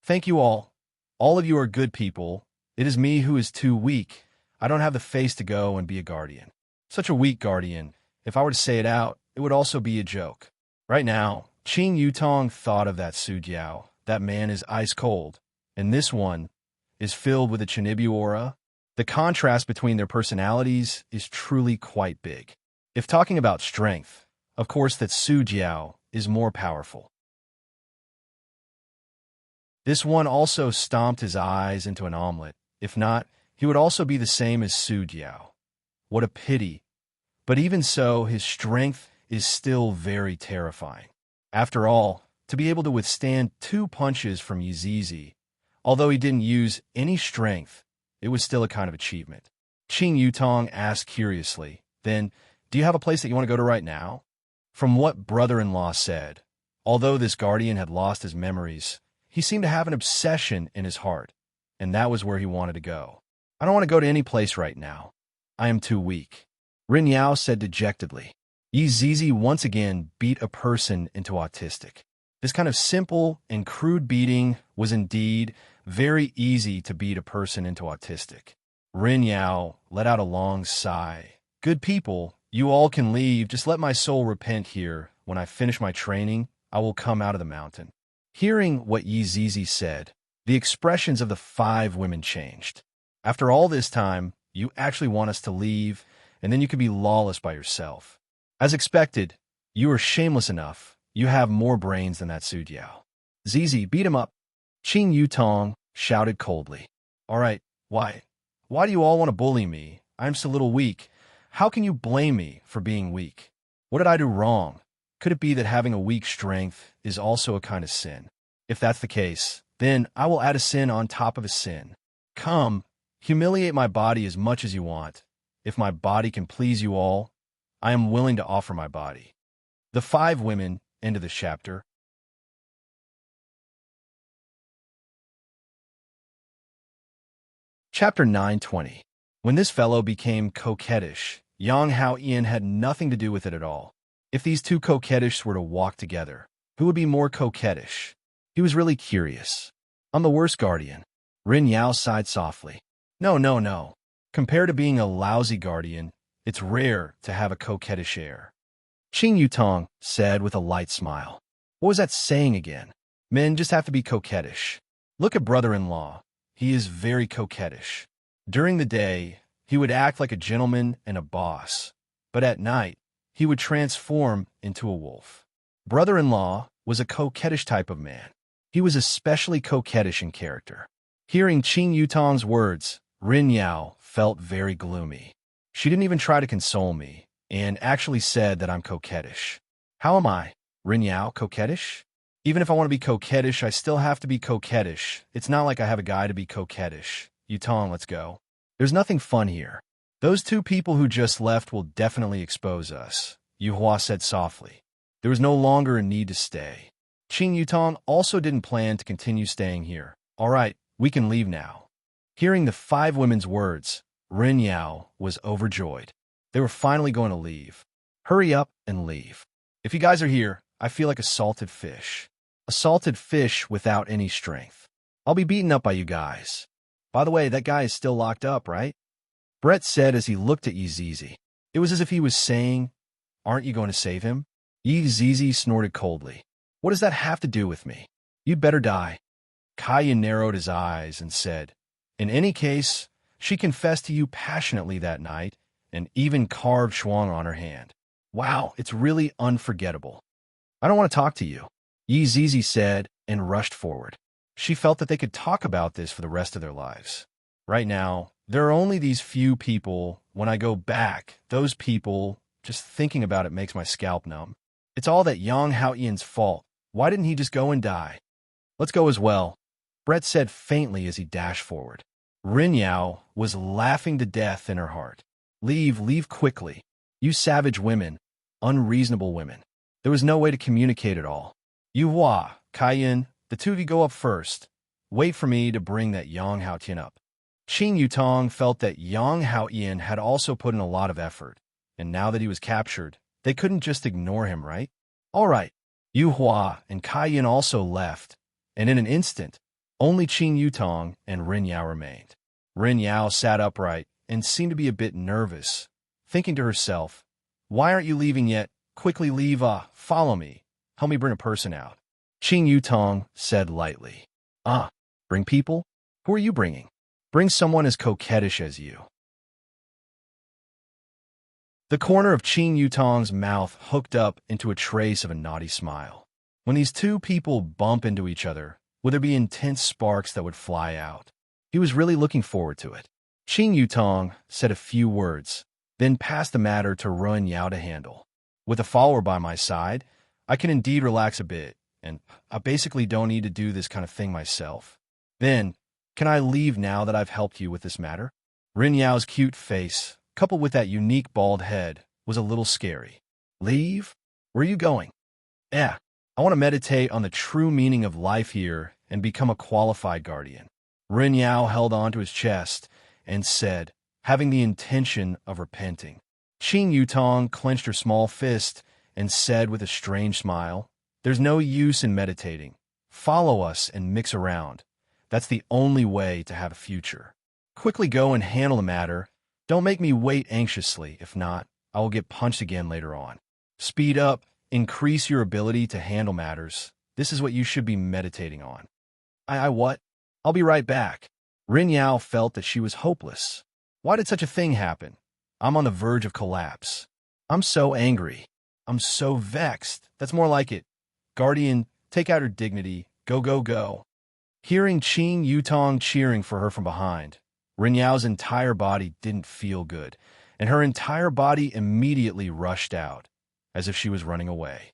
"Thank you all. All of you are good people. It is me who is too weak. I don't have the face to go and be a guardian. Such a weak guardian. If I were to say it out, it would also be a joke." Right now, Qing Yutong thought of that Su Jiao. That man is ice cold, and this one is filled with a Chinibu aura. The contrast between their personalities is truly quite big. If talking about strength, of course that Su Jiao is more powerful. This one also stomped his eyes into an omelet. If not, he would also be the same as Su Jiao. What a pity. But even so, his strength is still very terrifying. After all, to be able to withstand 2 punches from Yizizi, although he didn't use any strength, it was still a kind of achievement. Qing Yutong asked curiously, "Then, do you have a place that you want to go to right now?" From what brother-in-law said, although this guardian had lost his memories, he seemed to have an obsession in his heart, and that was where he wanted to go. "I don't want to go to any place right now. I am too weak," Rin Yao said dejectedly. Yizizi once again beat a person into autistic. This kind of simple and crude beating was indeed very easy to beat a person into autistic. Rin Yao let out a long sigh. "Good people, you all can leave. Just let my soul repent here. When I finish my training, I will come out of the mountain." Hearing what Yizizi said, the expressions of the 5 women changed. "After all this time, you actually want us to leave, and then you can be lawless by yourself. As expected, you are shameless enough. You have more brains than that Su Jiao." "Zizi, beat him up," Qing Yutong shouted coldly. "All right, why do you all want to bully me? I'm still a little weak. How can you blame me for being weak? What did I do wrong? Could it be that having a weak strength is also a kind of sin? If that's the case, then I will add a sin on top of a sin. Come, humiliate my body as much as you want. If my body can please you all, I am willing to offer my body." The 5 women ended the chapter. Chapter 920. When this fellow became coquettish, Yang Hao Ian had nothing to do with it at all. If these 2 coquettish were to walk together, who would be more coquettish? He was really curious. "I'm the worst guardian." Rin Yao sighed softly. No. Compared to being a lousy guardian, it's rare to have a coquettish air." Qing Yutong said with a light smile. "What was that saying again? Men just have to be coquettish. Look at brother-in-law. He is very coquettish. During the day, he would act like a gentleman and a boss, but at night, he would transform into a wolf." Brother-in-law was a coquettish type of man. He was especially coquettish in character. Hearing Qing Yutong's words, Rin Yao felt very gloomy. She didn't even try to console me, and actually said that I'm coquettish. "How am I, Rin Yao, coquettish? Even if I want to be coquettish, I still have to be coquettish. It's not like I have a guy to be coquettish. Yutong, let's go. There's nothing fun here. Those 2 people who just left will definitely expose us," Yu Hua said softly. There was no longer a need to stay. Qing Yutong also didn't plan to continue staying here. "All right, we can leave now." Hearing the 5 women's words, Rin Yao was overjoyed. They were finally going to leave. "Hurry up and leave. If you guys are here, I feel like a salted fish. A salted fish without any strength. I'll be beaten up by you guys. By the way, that guy is still locked up, right?" Brett said as he looked at Yizizi. It was as if he was saying, "Aren't you going to save him?" Yizizi snorted coldly. "What does that have to do with me? You'd better die." Kaya narrowed his eyes and said, "In any case, she confessed to you passionately that night and even carved Shuang on her hand. Wow, it's really unforgettable." "I don't want to talk to you," Yizizi said and rushed forward. She felt that they could talk about this for the rest of their lives. Right now, there are only these few people. When I go back, those people, just thinking about it makes my scalp numb. It's all that Yang Hao Ian's fault. Why didn't he just go and die? "Let's go as well," Brett said faintly as he dashed forward. Rin Yao was laughing to death in her heart. Leave quickly. You savage women, unreasonable women." There was no way to communicate at all. "Yu Hua, Kaiyan, the 2 of you go up first. Wait for me to bring that Yang Hao Tian up." Qing Yutong felt that Yang Hao Ian had also put in a lot of effort, and now that he was captured, they couldn't just ignore him, right? "All right." Yu Hua and Kaiyan also left, and in an instant, only Qing Yutong and Rin Yao remained. Rin Yao sat upright and seemed to be a bit nervous, thinking to herself, "Why aren't you leaving yet? Quickly leave, follow me. Help me bring a person out." Qing Yutong said lightly, Bring people? Who are you bringing?" "Bring someone as coquettish as you." The corner of Qing Yutong's mouth hooked up into a trace of a naughty smile. When these 2 people bump into each other, Would there be intense sparks that would fly out? He was really looking forward to it. Qing Yutong said a few words, then passed the matter to Run Yao to handle. With a follower by my side, I can indeed relax a bit, and I basically don't need to do this kind of thing myself. Then, can I leave now that I've helped you with this matter? Ren Yao's cute face, coupled with that unique bald head, was a little scary. Leave? Where are you going? I want to meditate on the true meaning of life here and become a qualified guardian. Ren Yao held onto his chest and said, having the intention of repenting. Qing Yutong clenched her small fist and said with a strange smile, there's no use in meditating. Follow us and mix around. That's the only way to have a future. Quickly go and handle the matter. Don't make me wait anxiously. If not, I will get punched again later on. Speed up. Increase your ability to handle matters. This is what you should be meditating on. What? I'll be right back. Ren Yao felt that she was hopeless. Why did such a thing happen? I'm on the verge of collapse. I'm so angry. I'm so vexed. That's more like it. Guardian, take out her dignity. Go, go, go. Hearing Qing Yutong cheering for her from behind, Ren Yao's entire body didn't feel good, and her entire body immediately rushed out, as if she was running away.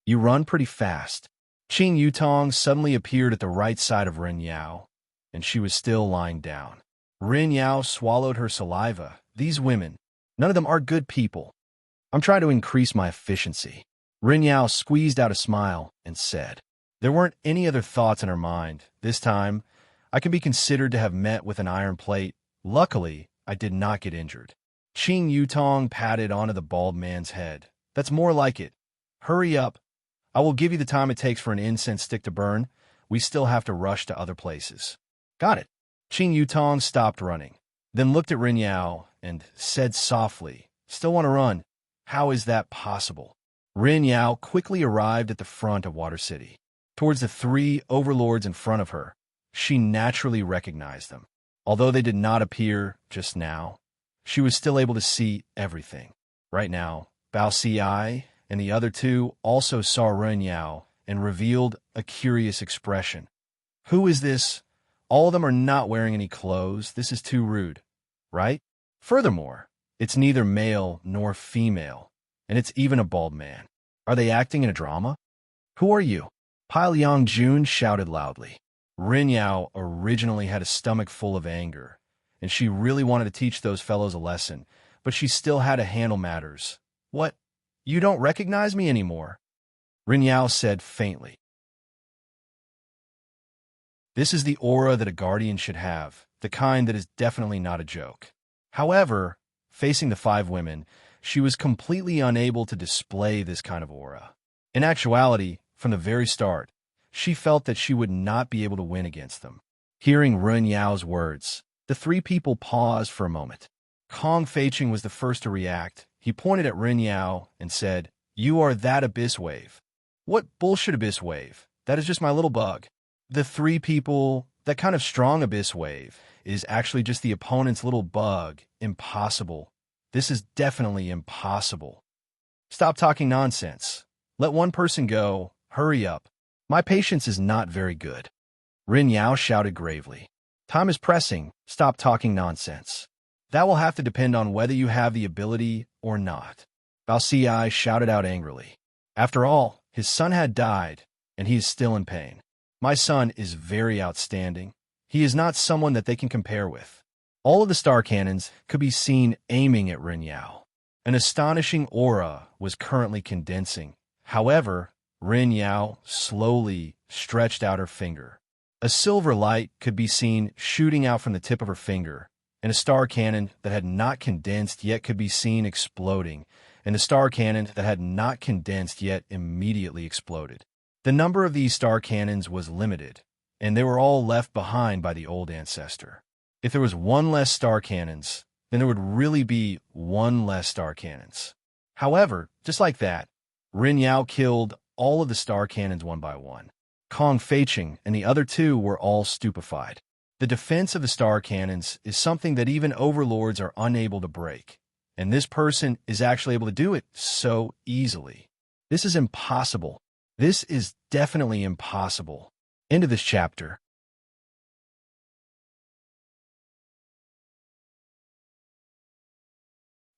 You run pretty fast. Qing Yutong suddenly appeared at the right side of Ren Yao, and she was still lying down. Ren Yao swallowed her saliva. These women, none of them are good people. I'm trying to increase my efficiency. Ren Yao squeezed out a smile and said. There weren't any other thoughts in her mind. This time, I can be considered to have met with an iron plate. Luckily, I did not get injured. Qing Yutong patted onto the bald man's head. That's more like it. Hurry up. I will give you the time it takes for an incense stick to burn. We still have to rush to other places. Got it. Qing Yutong stopped running, then looked at Ren Yao and said softly, Still want to run? How is that possible? Ren Yao quickly arrived at the front of Water City. Towards the three overlords in front of her, she naturally recognized them. Although they did not appear just now, she was still able to see everything. Right now, Bao Ci and the other two also saw Ren Yao and revealed a curious expression. Who is this? All of them are not wearing any clothes. This is too rude, right? Furthermore, it's neither male nor female, and it's even a bald man. Are they acting in a drama? Who are you? Pai Liangjun shouted loudly. Ren Yao originally had a stomach full of anger, and she really wanted to teach those fellows a lesson, but she still had to handle matters. What? You don't recognize me anymore? Ren Yao said faintly. This is the aura that a guardian should have, the kind that is definitely not a joke. However, facing the five women, she was completely unable to display this kind of aura. In actuality, from the very start, she felt that she would not be able to win against them. Hearing Ren Yao's words, the three people paused for a moment. Kong Feiqing was the first to react. He pointed at Ren Yao and said, You are that abyss wave. What bullshit abyss wave? That is just my little bug. The three people, that kind of strong abyss wave, is actually just the opponent's little bug. Impossible. This is definitely impossible. Stop talking nonsense. Let one person go. Hurry up. My patience is not very good. Ren Yao shouted gravely. Time is pressing. Stop talking nonsense. That will have to depend on whether you have the ability or not. Bao Ci shouted out angrily. After all, his son had died, and he is still in pain. My son is very outstanding. He is not someone that they can compare with. All of the star cannons could be seen aiming at Ren Yao. An astonishing aura was currently condensing. However, Ren Yao slowly stretched out her finger. A silver light could be seen shooting out from the tip of her finger, and a star cannon that had not condensed yet could be seen exploding, and a star cannon that had not condensed yet immediately exploded. The number of these star cannons was limited, and they were all left behind by the old ancestor. If there was one less star cannons, then there would really be one less star cannons. However, just like that, Ren Yao killed all of the star cannons one by one. Kong Feiqing and the other two were all stupefied. The defense of the star cannons is something that even overlords are unable to break, and this person is actually able to do it so easily. This is impossible. This is definitely impossible. End of this chapter.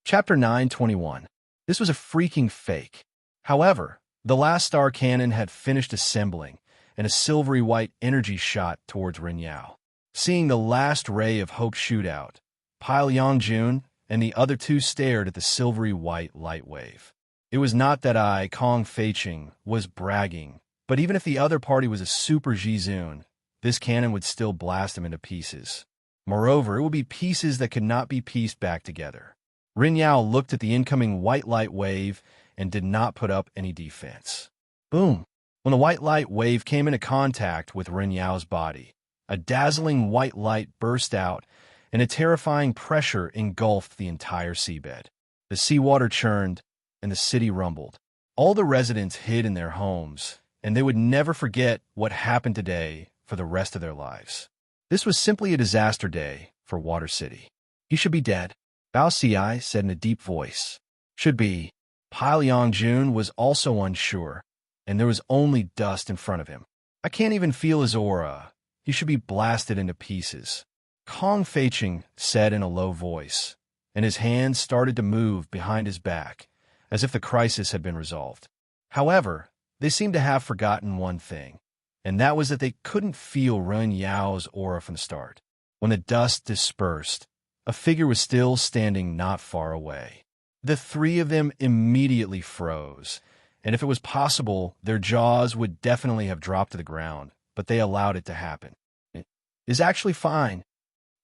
Chapter 9:21. This was a freaking fake. However, the last star cannon had finished assembling, and a silvery white energy shot towards Ren Yao. Seeing the last ray of hope shoot out, Pile Yongjun and the other two stared at the silvery white light wave. It was not that I, Kong Feiqing, was bragging, but even if the other party was a super Jizun, this cannon would still blast them into pieces. Moreover, it would be pieces that could not be pieced back together. Ren Yao looked at the incoming white light wave and did not put up any defense. Boom! When the white light wave came into contact with Ren Yao's body, a dazzling white light burst out, and a terrifying pressure engulfed the entire seabed. The seawater churned, and the city rumbled. All the residents hid in their homes, and they would never forget what happened today for the rest of their lives. This was simply a disaster day for Water City. He should be dead, Bao Ci said in a deep voice. Should be. Pile Yongjun was also unsure, and there was only dust in front of him. I can't even feel his aura. He should be blasted into pieces, Kong Feiqing said in a low voice, and his hands started to move behind his back, as if the crisis had been resolved. However, they seemed to have forgotten one thing, and that was that they couldn't feel Ren Yao's aura from the start. When the dust dispersed, a figure was still standing not far away. The three of them immediately froze, and if it was possible, their jaws would definitely have dropped to the ground, but they allowed it to happen. It is actually fine,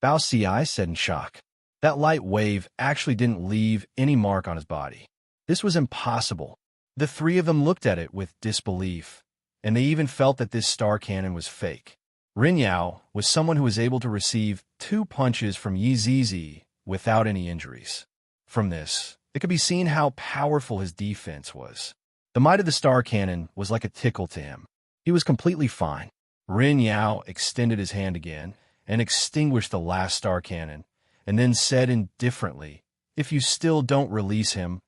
Bao Ci said in shock. That light wave actually didn't leave any mark on his body. This was impossible. The three of them looked at it with disbelief, and they even felt that this star cannon was fake. Ren Yao was someone who was able to receive 2 punches from Yi Zizi without any injuries. From this, it could be seen how powerful his defense was. The might of the star cannon was like a tickle to him. He was completely fine. Ren Yao extended his hand again and extinguished the last star cannon, and then said indifferently, "If you still don't release him,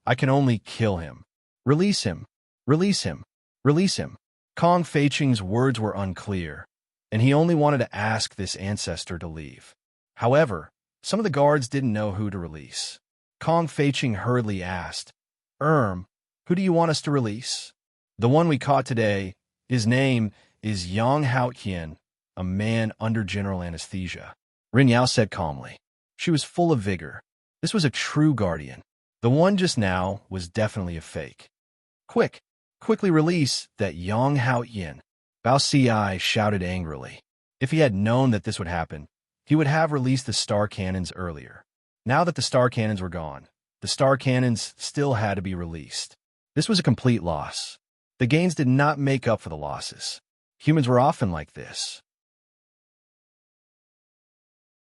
I can only kill him. Release him. Release him. Release him." Kong Feiqing's words were unclear, and he only wanted to ask this ancestor to leave. However, some of the guards didn't know who to release. Kong Feiqing hurriedly asked, who do you want us to release?" "The one we caught today. His name is Yang Haotian, a man under general anesthesia," Ren Yao said calmly. She was full of vigor. This was a true guardian. The one just now was definitely a fake. Quickly release that Yang Haotian," Bao Ci shouted angrily. If he had known that this would happen, he would have released the star cannons earlier. Now that the star cannons were gone, the star cannons still had to be released. This was a complete loss. The gains did not make up for the losses. Humans were often like this.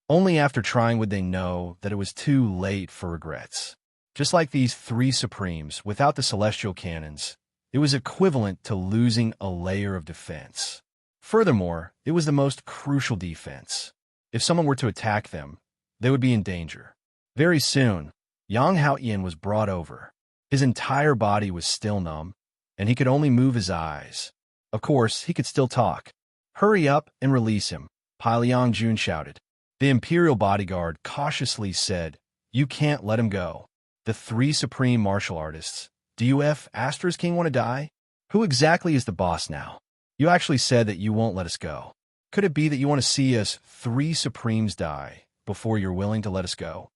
Only after trying would they know that it was too late for regrets. Just like these 3 Supremes, without the celestial cannons, it was equivalent to losing a layer of defense. Furthermore, it was the most crucial defense. If someone were to attack them, they would be in danger. Very soon, Yang Haotian was brought over. His entire body was still numb, and he could only move his eyes. Of course, he could still talk. "Hurry up and release him," Pile Yongjun shouted. The Imperial bodyguard cautiously said, "You can't let him go." The 3 supreme martial artists. "Do you Astra's King want to die? Who exactly is the boss now? You actually said that you won't let us go. Could it be that you want to see us 3 Supremes die before you're willing to let us go?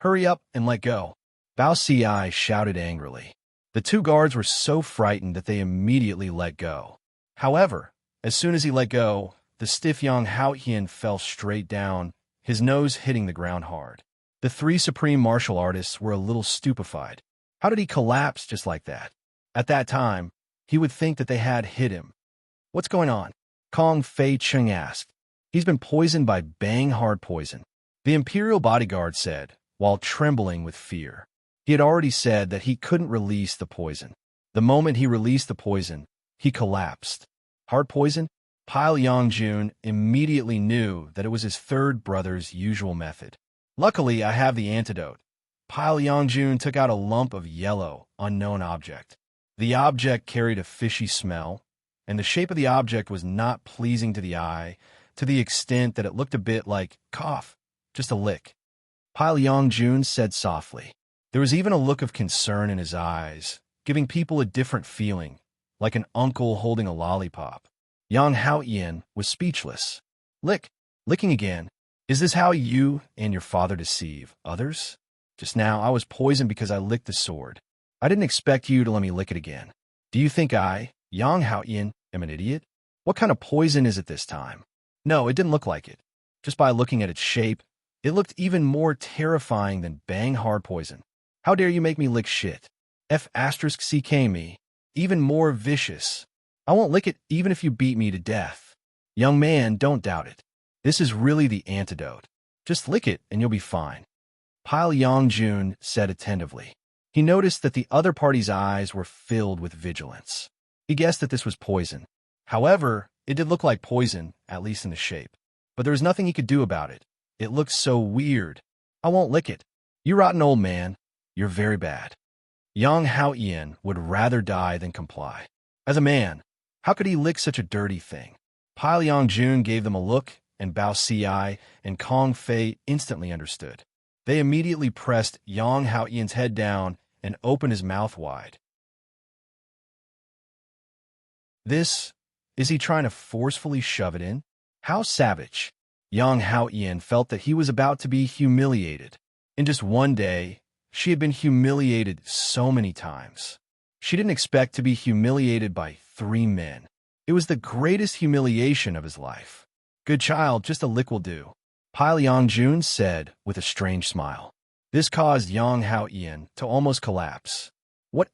Hurry up and let go," Bao Ci shouted angrily. The 2 guards were so frightened that they immediately let go. However, as soon as he let go, the stiff Yang Haotian fell straight down, his nose hitting the ground hard. The 3 supreme martial artists were a little stupefied. How did he collapse just like that? At that time, he would think that they had hit him. "What's going on?" Kong Feiqing asked. "He's been poisoned by bang hard poison," the Imperial bodyguard said, while trembling with fear. He had already said that he couldn't release the poison. The moment he released the poison, he collapsed. Hard poison? Pile Yongjun immediately knew that it was his 3rd brother's usual method. "Luckily, I have the antidote." Pile Yongjun took out a lump of yellow, unknown object. The object carried a fishy smell, and the shape of the object was not pleasing to the eye, to the extent that it looked a bit like cough, just a lick. Pile Yong-jun said softly. There was even a look of concern in his eyes, giving people a different feeling, like an uncle holding a lollipop. Yang Hao-yen was speechless. Licking again. Is this how you and your father deceive others? Just now I was poisoned because I licked the sword. I didn't expect you to let me lick it again. Do you think I, Yang Hao-yen, am an idiot? What kind of poison is it this time? No, it didn't look like it. Just by looking at its shape, it looked even more terrifying than bang hard poison. How dare you make me lick shit? F***ck me. Even more vicious. I won't lick it even if you beat me to death. Young man, don't doubt it. This is really the antidote. Just lick it and you'll be fine. Pile Yong-jun said attentively. He noticed that the other party's eyes were filled with vigilance. He guessed that this was poison. However, it did look like poison, at least in the shape. But there was nothing he could do about it. It looked so weird. I won't lick it. You rotten old man. You're very bad. Yang Hao-yen would rather die than comply. As a man, how could he lick such a dirty thing? Pile Yong-jun gave them a look, and Bao Si and Kong Fei instantly understood. They immediately pressed Yang Hao-yen's head down and opened his mouth wide. Is he trying to forcefully shove it in? How savage. Yang Hao-yen felt that he was about to be humiliated. In just one day, she had been humiliated so many times. She didn't expect to be humiliated by 3 men. It was the greatest humiliation of his life. Good child, just a lick will do, Pile Yong-jun said with a strange smile. This caused Yang Hao-yen to almost collapse. What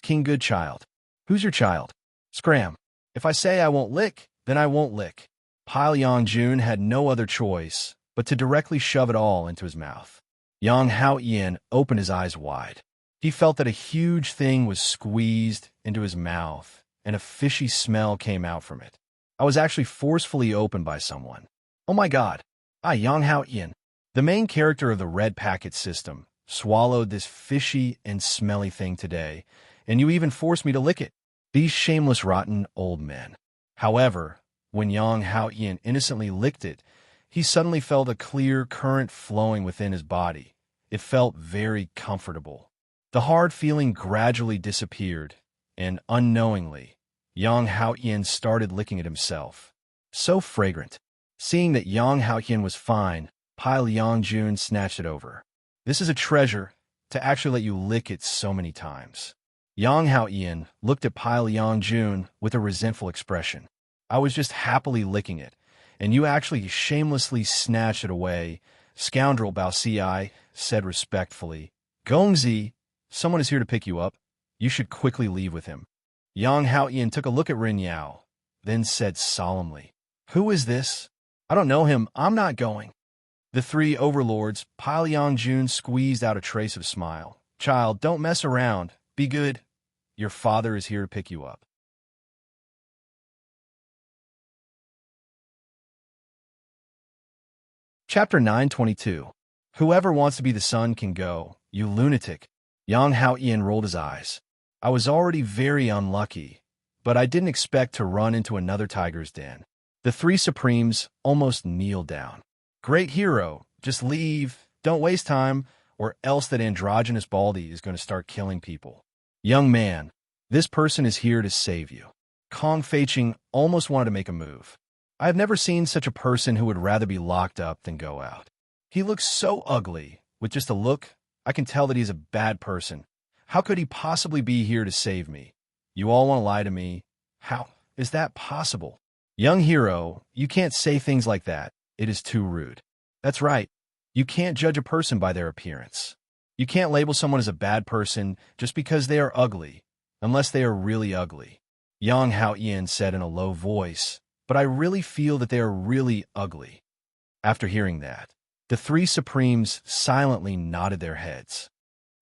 King good child? Who's your child? Scram. If I say I won't lick, then I won't lick. Pile Yong-jun had no other choice but to directly shove it all into his mouth. Yang Hao-yen opened his eyes wide. He felt that a huge thing was squeezed into his mouth, and a fishy smell came out from it. I was actually forcefully opened by someone. Oh my god. Yang Hao-yen, the main character of the red packet system, swallowed this fishy and smelly thing today, and you even forced me to lick it. These shameless rotten old men. However, when Yang Hao-yen innocently licked it, he suddenly felt a clear current flowing within his body. It felt very comfortable. The hard feeling gradually disappeared, and unknowingly, Yang Hao-yen started licking it himself. So fragrant. Seeing that Yang Hao-yen was fine, Pile Yong-jun snatched it over. This is a treasure, to actually let you lick it so many times. Yang Hao-yen looked at Pile Yong-jun with a resentful expression. I was just happily licking it, and you actually shamelessly snatched it away, scoundrel. Bao Si said respectfully. Gongzi, someone is here to pick you up. You should quickly leave with him. Yang Hao-yen took a look at Rin Yao, then said solemnly, Who is this? I don't know him. I'm not going. The 3 overlords, Pile Yong-jun squeezed out a trace of smile. Child, don't mess around. Be good. Your father is here to pick you up. Chapter 922. Whoever wants to be the sun can go, you lunatic. Yang Hao-yen rolled his eyes. I was already very unlucky, but I didn't expect to run into another tiger's den. The 3 Supremes almost kneeled down. Great hero, just leave, don't waste time, or else that androgynous baldy is going to start killing people. Young man, this person is here to save you. Kong Fei-ching almost wanted to make a move. I have never seen such a person who would rather be locked up than go out. He looks so ugly. With just a look, I can tell that he's a bad person. How could he possibly be here to save me? You all want to lie to me. How is that possible? Young hero, you can't say things like that. It is too rude. That's right. You can't judge a person by their appearance. You can't label someone as a bad person just because they are ugly, unless they are really ugly. Yang Hao-yen said in a low voice, but I really feel that they are really ugly. After hearing that, the 3 Supremes silently nodded their heads.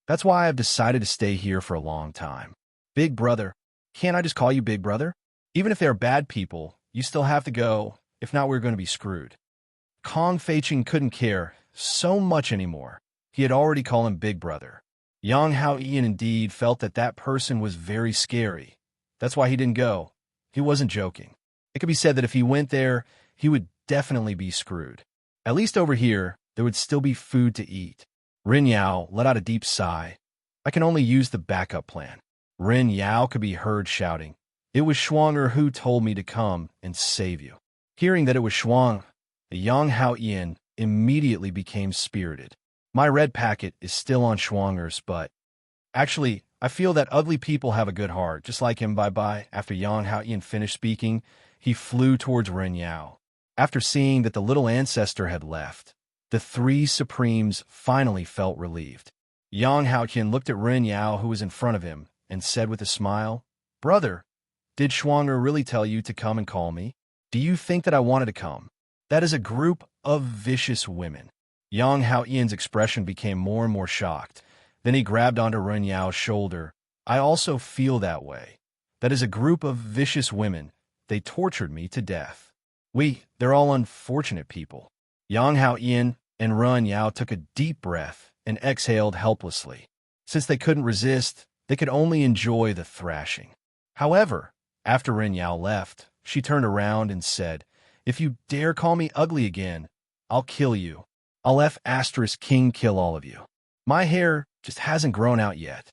That's why I've decided to stay here for a long time. Big brother, can't I just call you big brother? Even if they're bad people, you still have to go. If not, we're going to be screwed. Kong Fei-ching couldn't care so much anymore. He had already called him big brother. Yang Hao-yen indeed felt that that person was very scary. That's why he didn't go. he wasn't joking. It could be said that if he went there, he would definitely be screwed. At least over here, there would still be food to eat. Ren Yao let out a deep sigh. I can only use the backup plan. Ren Yao could be heard shouting, "It was Shuanger who told me to come and save you." Hearing that it was Shuang, the Yang Hao Yin immediately became spirited. My red packet is still on Shuanger's, but actually, I feel that ugly people have a good heart, just like him. Bye-bye. After Yang Hao Yin finished speaking, he flew towards Ren Yao. After seeing that the little ancestor had left, the three supremes finally felt relieved. Yang Hao Yin looked at Ren Yao, who was in front of him, and said with a smile, "Brother, did Shuanger really tell you to come and call me? Do you think that I wanted to come? That is a group of vicious women." Yang Hao Yin's expression became more and more shocked. Then he grabbed onto Ren Yao's shoulder. "I also feel that way. That is a group of vicious women. They tortured me to death. They're all unfortunate people." Yang Hao Yin and Ren Yao took a deep breath and exhaled helplessly. Since they couldn't resist, they could only enjoy the thrashing. However, after Ren Yao left, she turned around and said, "If you dare call me ugly again, I'll kill you. I'll King kill all of you. My hair just hasn't grown out yet."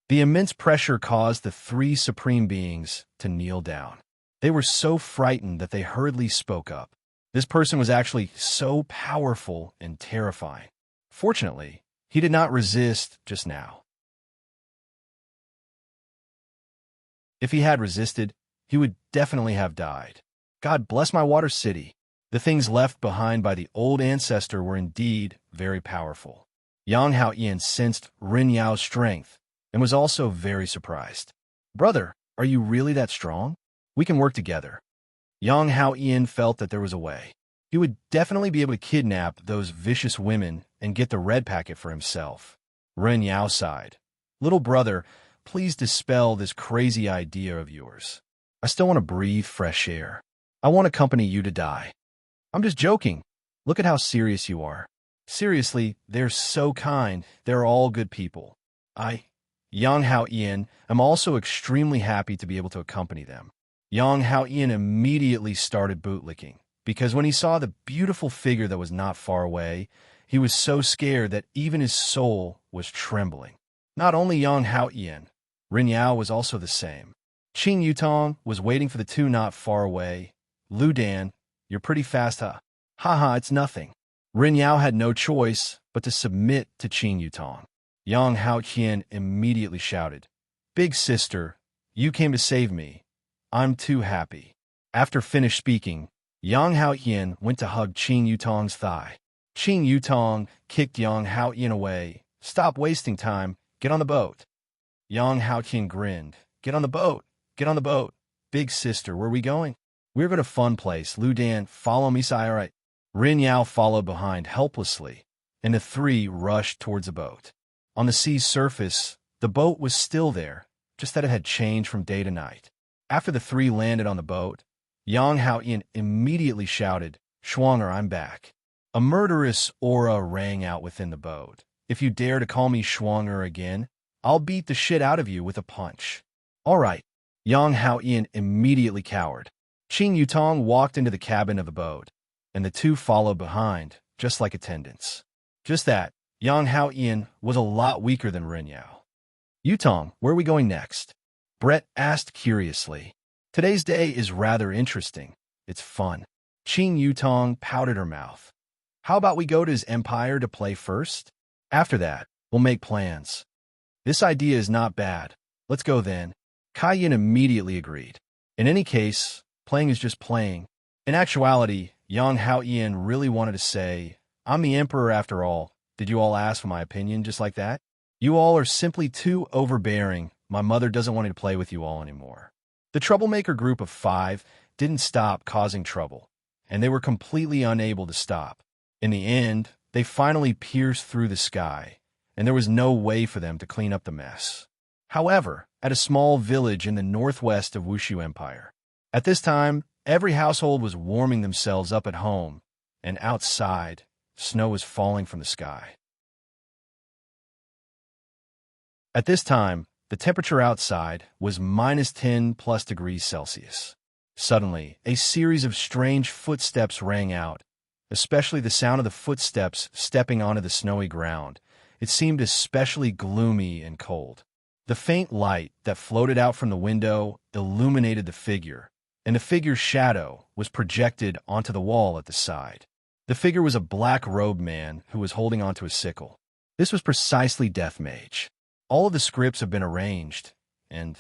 The immense pressure caused the three supreme beings to kneel down. They were so frightened that they hurriedly spoke up. This person was actually so powerful and terrifying. Fortunately, he did not resist just now. If he had resisted, he would definitely have died. God bless my water city. The things left behind by the old ancestor were indeed very powerful. Yang Hao Yin sensed Ren Yao's strength and was also very surprised. "Brother, are you really that strong? We can work together." Yang Hao Yin felt that there was a way. He would definitely be able to kidnap those vicious women and get the red packet for himself. Ren Yao sighed. "Little brother, please dispel this crazy idea of yours. I still want to breathe fresh air. I won't accompany you to die." "I'm just joking. Look at how serious you are. Seriously, they're so kind. They're all good people. Yang Hao Yin, am also extremely happy to be able to accompany them." Yang Hao Yin immediately started bootlicking, because when he saw the beautiful figure that was not far away, he was so scared that even his soul was trembling. Not only Yang Hao Yin, Ren Yao was also the same. Qing Yutong was waiting for the two not far away. "Lu Dan, you're pretty fast, huh?" "Haha, it's nothing." Ren Yao had no choice but to submit to Qing Yutong. Yang Hao Yin immediately shouted, "Big sister, you came to save me. I'm too happy." After finished speaking, Yang Hao Yin went to hug Qing Yutong's thigh. Qing Yutong kicked Yang Hao Yin away. "Stop wasting time. Get on the boat." Yang Hao Yin grinned. "Get on the boat. Get on the boat. Big sister, where are we going?" "We're going to a fun place. Lu Dan, follow me, Sai. All right." Ren Yao followed behind helplessly, and the three rushed towards the boat. On the sea's surface, the boat was still there, just that it had changed from day to night. After the three landed on the boat, Yang Hao Yin immediately shouted, "Shuanger, I'm back." A murderous aura rang out within the boat. "If you dare to call me Shuanger again, I'll beat the shit out of you with a punch." "All right." Yang Hao Yin immediately cowered. Qing Yutong walked into the cabin of the boat, and the two followed behind, just like attendants. Just that, Yang Hao Yin was a lot weaker than Ren Yao. "Yutong, where are we going next?" Brett asked curiously. "Today's day is rather interesting. It's fun." Qing Yutong pouted her mouth. "How about we go to his empire to play first? After that, we'll make plans." "This idea is not bad. Let's go then." Kai Yin immediately agreed. In any case, playing is just playing. In actuality, Yang Hao Yin really wanted to say, "I'm the emperor after all. Did you all ask for my opinion just like that? You all are simply too overbearing. My mother doesn't want me to play with you all anymore." The troublemaker group of 5 didn't stop causing trouble, and they were completely unable to stop. In the end, they finally pierced through the sky, and there was no way for them to clean up the mess. However, at a small village in the northwest of Wushu Empire, at this time, every household was warming themselves up at home, and outside, snow was falling from the sky. At this time, the temperature outside was -10+ degrees Celsius. Suddenly, a series of strange footsteps rang out, especially the sound of the footsteps stepping onto the snowy ground. It seemed especially gloomy and cold. The faint light that floated out from the window illuminated the figure, and the figure's shadow was projected onto the wall at the side. The figure was a black-robed man who was holding onto a sickle. This was precisely Death Mage. All of the scripts have been arranged, and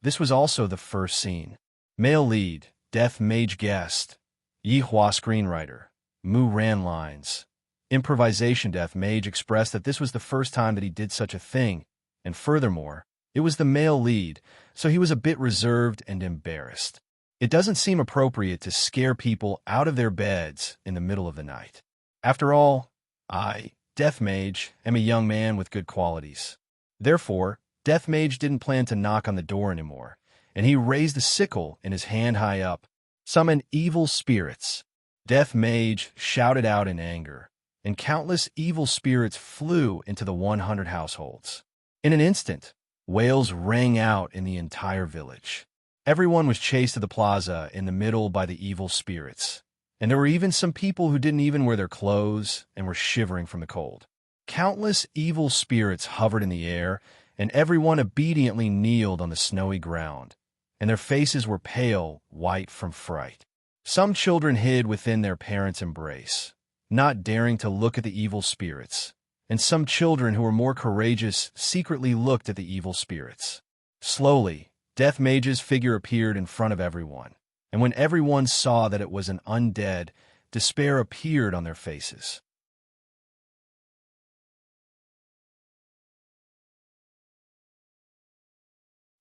this was also the first scene. Male lead, Death Mage guest, Yi Hua screenwriter, Mu Ran lines. Improvisation. Death Mage expressed that this was the first time that he did such a thing, and furthermore, it was the male lead, so he was a bit reserved and embarrassed. It doesn't seem appropriate to scare people out of their beds in the middle of the night. After all, I, Death Mage, am a young man with good qualities. Therefore, Death Mage didn't plan to knock on the door anymore, and he raised the sickle in his hand high up. Summon evil spirits. Death Mage shouted out in anger, and countless evil spirits flew into the 100 households. In an instant, wails rang out in the entire village. Everyone was chased to the plaza in the middle by the evil spirits, and there were even some people who didn't even wear their clothes and were shivering from the cold. Countless evil spirits hovered in the air, and everyone obediently kneeled on the snowy ground, and their faces were pale white from fright. Some children hid within their parents' embrace, not daring to look at the evil spirits, and some children who were more courageous secretly looked at the evil spirits. Slowly, Death Mage's figure appeared in front of everyone, and when everyone saw that it was an undead, despair appeared on their faces.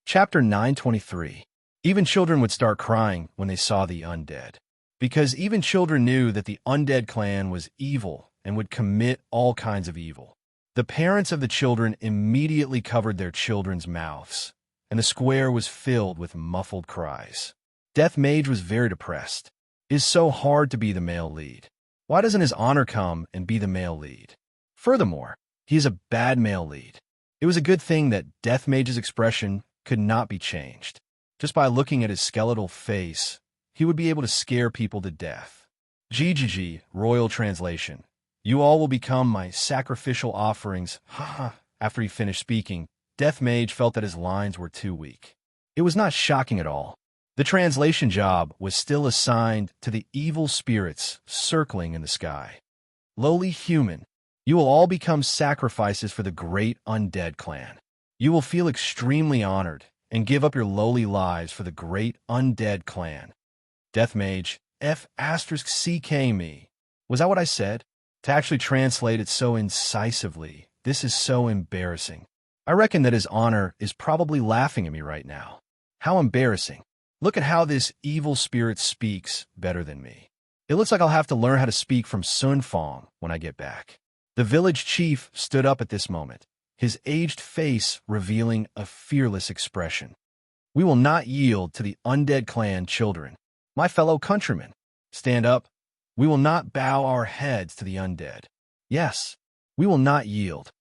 Chapter 923. Even children would start crying when they saw the undead, because even children knew that the undead clan was evil and would commit all kinds of evil. The parents of the children immediately covered their children's mouths, and the square was filled with muffled cries. Death Mage was very depressed. It is so hard to be the male lead. Why doesn't his honor come and be the male lead? Furthermore, he is a bad male lead. It was a good thing that Death Mage's expression could not be changed. Just by looking at his skeletal face, he would be able to scare people to death. GGG, Royal Translation. You all will become my sacrificial offerings. Haha. After he finished speaking, Death Mage felt that his lines were too weak. It was not shocking at all. The translation job was still assigned to the evil spirits circling in the sky. Lowly human, you will all become sacrifices for the great undead clan. You will feel extremely honored and give up your lowly lives for the great undead clan. Death Mage, F*CK me. Was that what I said? To actually translate it so incisively, this is so embarrassing. I reckon that his honor is probably laughing at me right now. How embarrassing. Look at how this evil spirit speaks better than me. It looks like I'll have to learn how to speak from Sun Fong when I get back. The village chief stood up at this moment, his aged face revealing a fearless expression. We will not yield to the undead clan children. My fellow countrymen, stand up. We will not bow our heads to the undead. Yes, we will not yield.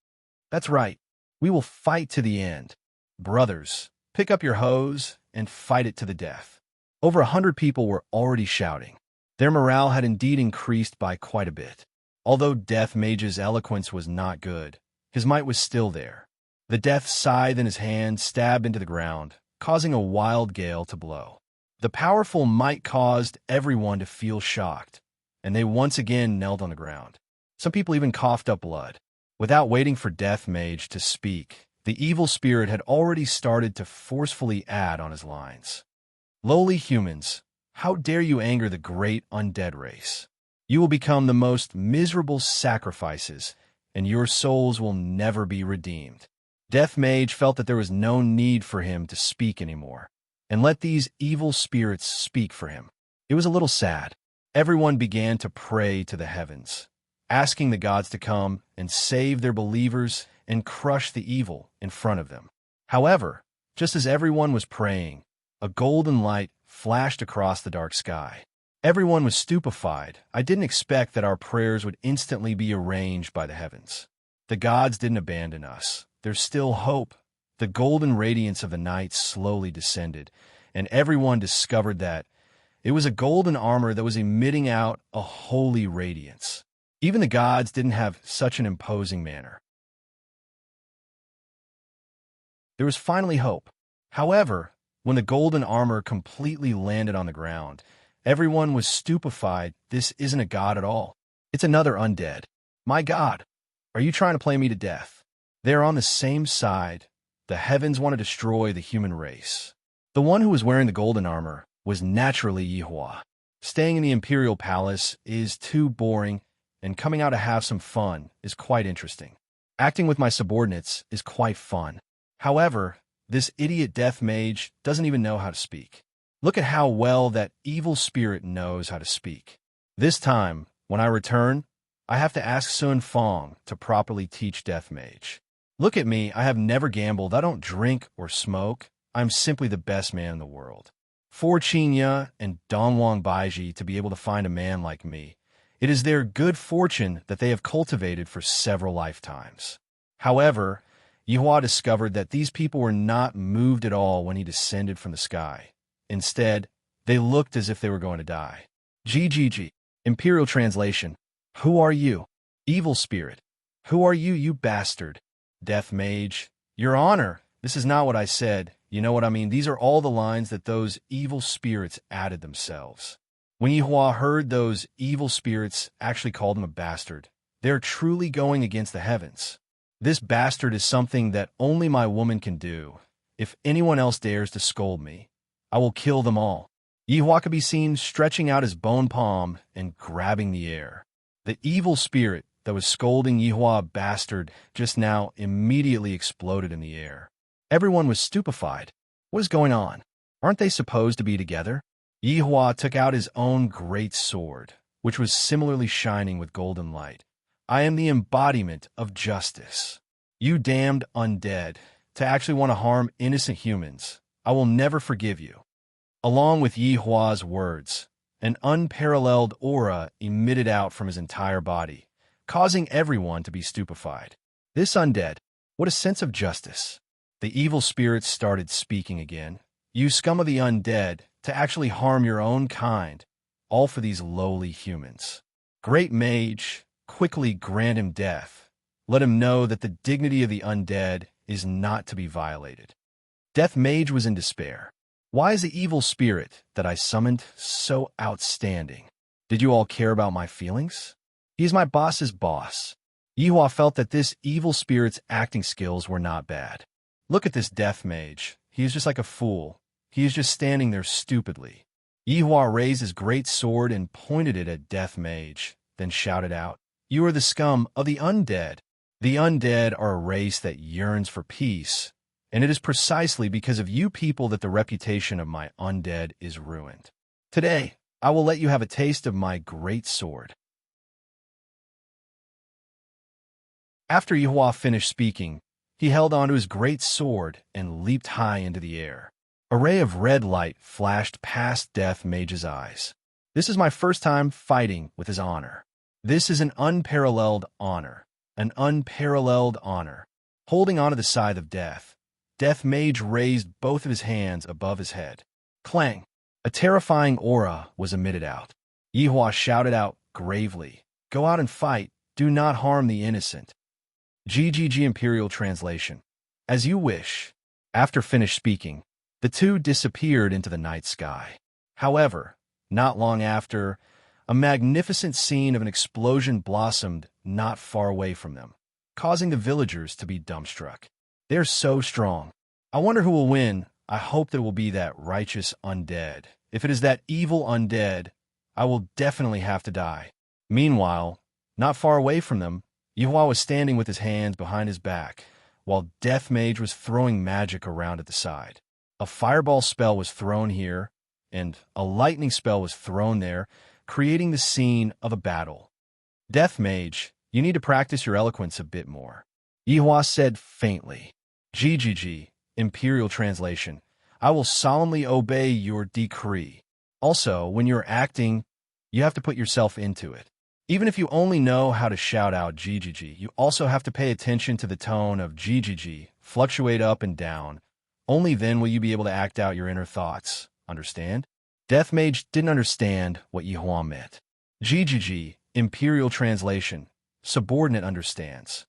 That's right. We will fight to the end. Brothers, pick up your hoes and fight it to the death. Over 100 people were already shouting. Their morale had indeed increased by quite a bit. Although Death Mage's eloquence was not good, his might was still there. The death scythe in his hand stabbed into the ground, causing a wild gale to blow. The powerful might caused everyone to feel shocked, and they once again knelt on the ground. Some people even coughed up blood. Without waiting for Death Mage to speak, the evil spirit had already started to forcefully add on his lines. Lowly humans, how dare you anger the great undead race? You will become the most miserable sacrifices, and your souls will never be redeemed. Death Mage felt that there was no need for him to speak anymore, and let these evil spirits speak for him. It was a little sad. Everyone began to pray to the heavens, asking the gods to come and save their believers and crush the evil in front of them. However, just as everyone was praying, a golden light flashed across the dark sky. Everyone was stupefied. I didn't expect that our prayers would instantly be arranged by the heavens. The gods didn't abandon us. There's still hope. The golden radiance of the night slowly descended, and everyone discovered that It was a golden armor that was emitting out a holy radiance. Even the gods didn't have such an imposing manner. There was finally hope. However, when the golden armor completely landed on the ground, everyone was stupefied. This isn't a god at all. It's another undead. My God, are you trying to play me to death? They are on the same side. The heavens want to destroy the human race. The one who was wearing the golden armor was naturally Yihua. Staying in the imperial palace is too boring, and coming out to have some fun is quite interesting. Acting with my subordinates is quite fun. However, this idiot death mage doesn't even know how to speak. Look at how well that evil spirit knows how to speak. This time, when I return, I have to ask Sun Fong to properly teach death mage. Look at me, I have never gambled, I don't drink or smoke. I'm simply the best man in the world. For Qinya and Dongwang Baiji to be able to find a man like me, it is their good fortune that they have cultivated for several lifetimes. However, Yihua discovered that these people were not moved at all when he descended from the sky. Instead, they looked as if they were going to die. GGG. Imperial translation. Who are you? Evil spirit. Who are you, you bastard? Death mage. Your honor. This is not what I said. You know what I mean? These are all the lines that those evil spirits added themselves. When Yihua heard those evil spirits actually called him a bastard, they're truly going against the heavens. This bastard is something that only my woman can do. If anyone else dares to scold me, I will kill them all. Yihua could be seen stretching out his bone palm and grabbing the air. The evil spirit that was scolding Yihua bastard just now immediately exploded in the air. Everyone was stupefied. What is going on? Aren't they supposed to be together? Yihua took out his own great sword, which was similarly shining with golden light. I am the embodiment of justice. You damned undead, to actually want to harm innocent humans. I will never forgive you. Along with Yihua's words, an unparalleled aura emitted out from his entire body, causing everyone to be stupefied. This undead, what a sense of justice. The evil spirits started speaking again. You scum of the undead, to actually harm your own kind, all for these lowly humans. Great mage, quickly grant him death. Let him know that the dignity of the undead is not to be violated. Death mage was in despair. Why is the evil spirit that I summoned so outstanding? Did you all care about my feelings? He is my boss's boss. Yihua felt that this evil spirit's acting skills were not bad. Look at this death mage. He is just like a fool. He is just standing there stupidly. Yihua raised his great sword and pointed it at death mage, then shouted out, You are the scum of the undead. The undead are a race that yearns for peace, and it is precisely because of you people that the reputation of my undead is ruined. Today, I will let you have a taste of my great sword. After Yihua finished speaking, he held onto his great sword and leaped high into the air. A ray of red light flashed past Death Mage's eyes. This is my first time fighting with his honor. This is an unparalleled honor. An unparalleled honor. Holding onto the scythe of death, Death Mage raised both of his hands above his head. Clang! A terrifying aura was emitted out. Yihua shouted out gravely, Go out and fight. Do not harm the innocent. GGG Imperial Translation. As you wish. After finished speaking, the two disappeared into the night sky. However, not long after, a magnificent scene of an explosion blossomed not far away from them, causing the villagers to be dumbstruck. They're so strong. I wonder who will win. I hope that it will be that righteous undead. If it is that evil undead, I will definitely have to die. Meanwhile, not far away from them, Yihua was standing with his hands behind his back, while Death Mage was throwing magic around at the side. A fireball spell was thrown here, and a lightning spell was thrown there, creating the scene of a battle. Death Mage, you need to practice your eloquence a bit more. Yihua said faintly. GGG, Imperial Translation. I will solemnly obey your decree. Also, when you're acting, you have to put yourself into it. Even if you only know how to shout out GGG, you also have to pay attention to the tone of GGG, fluctuate up and down. Only then will you be able to act out your inner thoughts. Understand? Death Mage didn't understand what Yihua meant. GGG, Imperial Translation. Subordinate understands.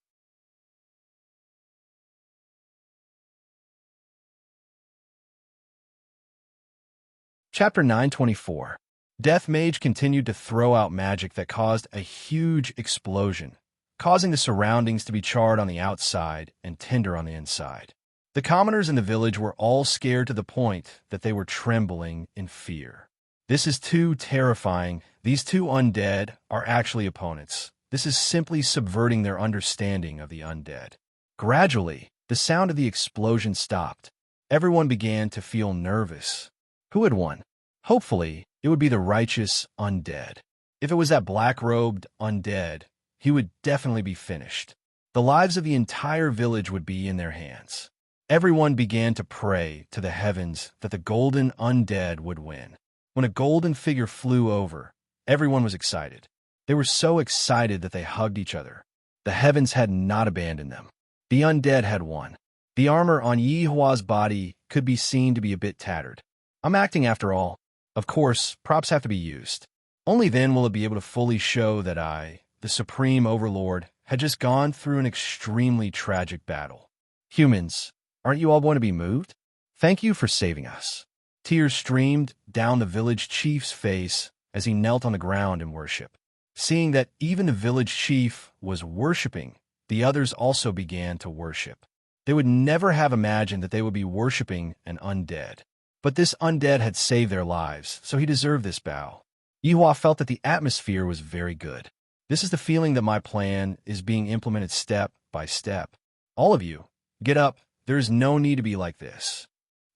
Chapter 924. Death Mage continued to throw out magic that caused a huge explosion, causing the surroundings to be charred on the outside and tinder on the inside. The commoners in the village were all scared to the point that they were trembling in fear. This is too terrifying. These two undead are actually opponents. This is simply subverting their understanding of the undead. Gradually, the sound of the explosion stopped. Everyone began to feel nervous. Who had won? Hopefully, it would be the righteous undead. If it was that black-robed undead, he would definitely be finished. The lives of the entire village would be in their hands. Everyone began to pray to the heavens that the golden undead would win. When a golden figure flew over, everyone was excited. They were so excited that they hugged each other. The heavens had not abandoned them. The undead had won. The armor on Yihua's body could be seen to be a bit tattered. I'm acting after all. Of course, props have to be used. Only then will it be able to fully show that I, the Supreme Overlord, had just gone through an extremely tragic battle. Humans, aren't you all going to be moved? Thank you for saving us. Tears streamed down the village chief's face as he knelt on the ground in worship. Seeing that even the village chief was worshiping, the others also began to worship. They would never have imagined that they would be worshiping an undead. But this undead had saved their lives, so he deserved this bow. Yihua felt that the atmosphere was very good. This is the feeling that my plan is being implemented step by step. All of you, get up. There is no need to be like this.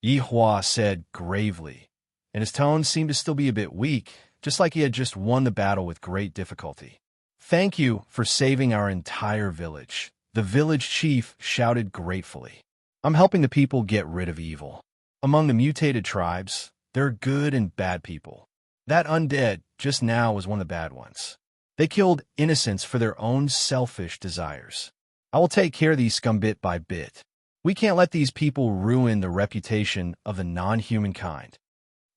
Yihua said gravely, and his tone seemed to still be a bit weak, just like he had just won the battle with great difficulty. Thank you for saving our entire village. The village chief shouted gratefully. I'm helping the people get rid of evil. Among the mutated tribes, there are good and bad people. That undead just now was one of the bad ones. They killed innocents for their own selfish desires. I will take care of these scum bit by bit. We can't let these people ruin the reputation of the non-human kind.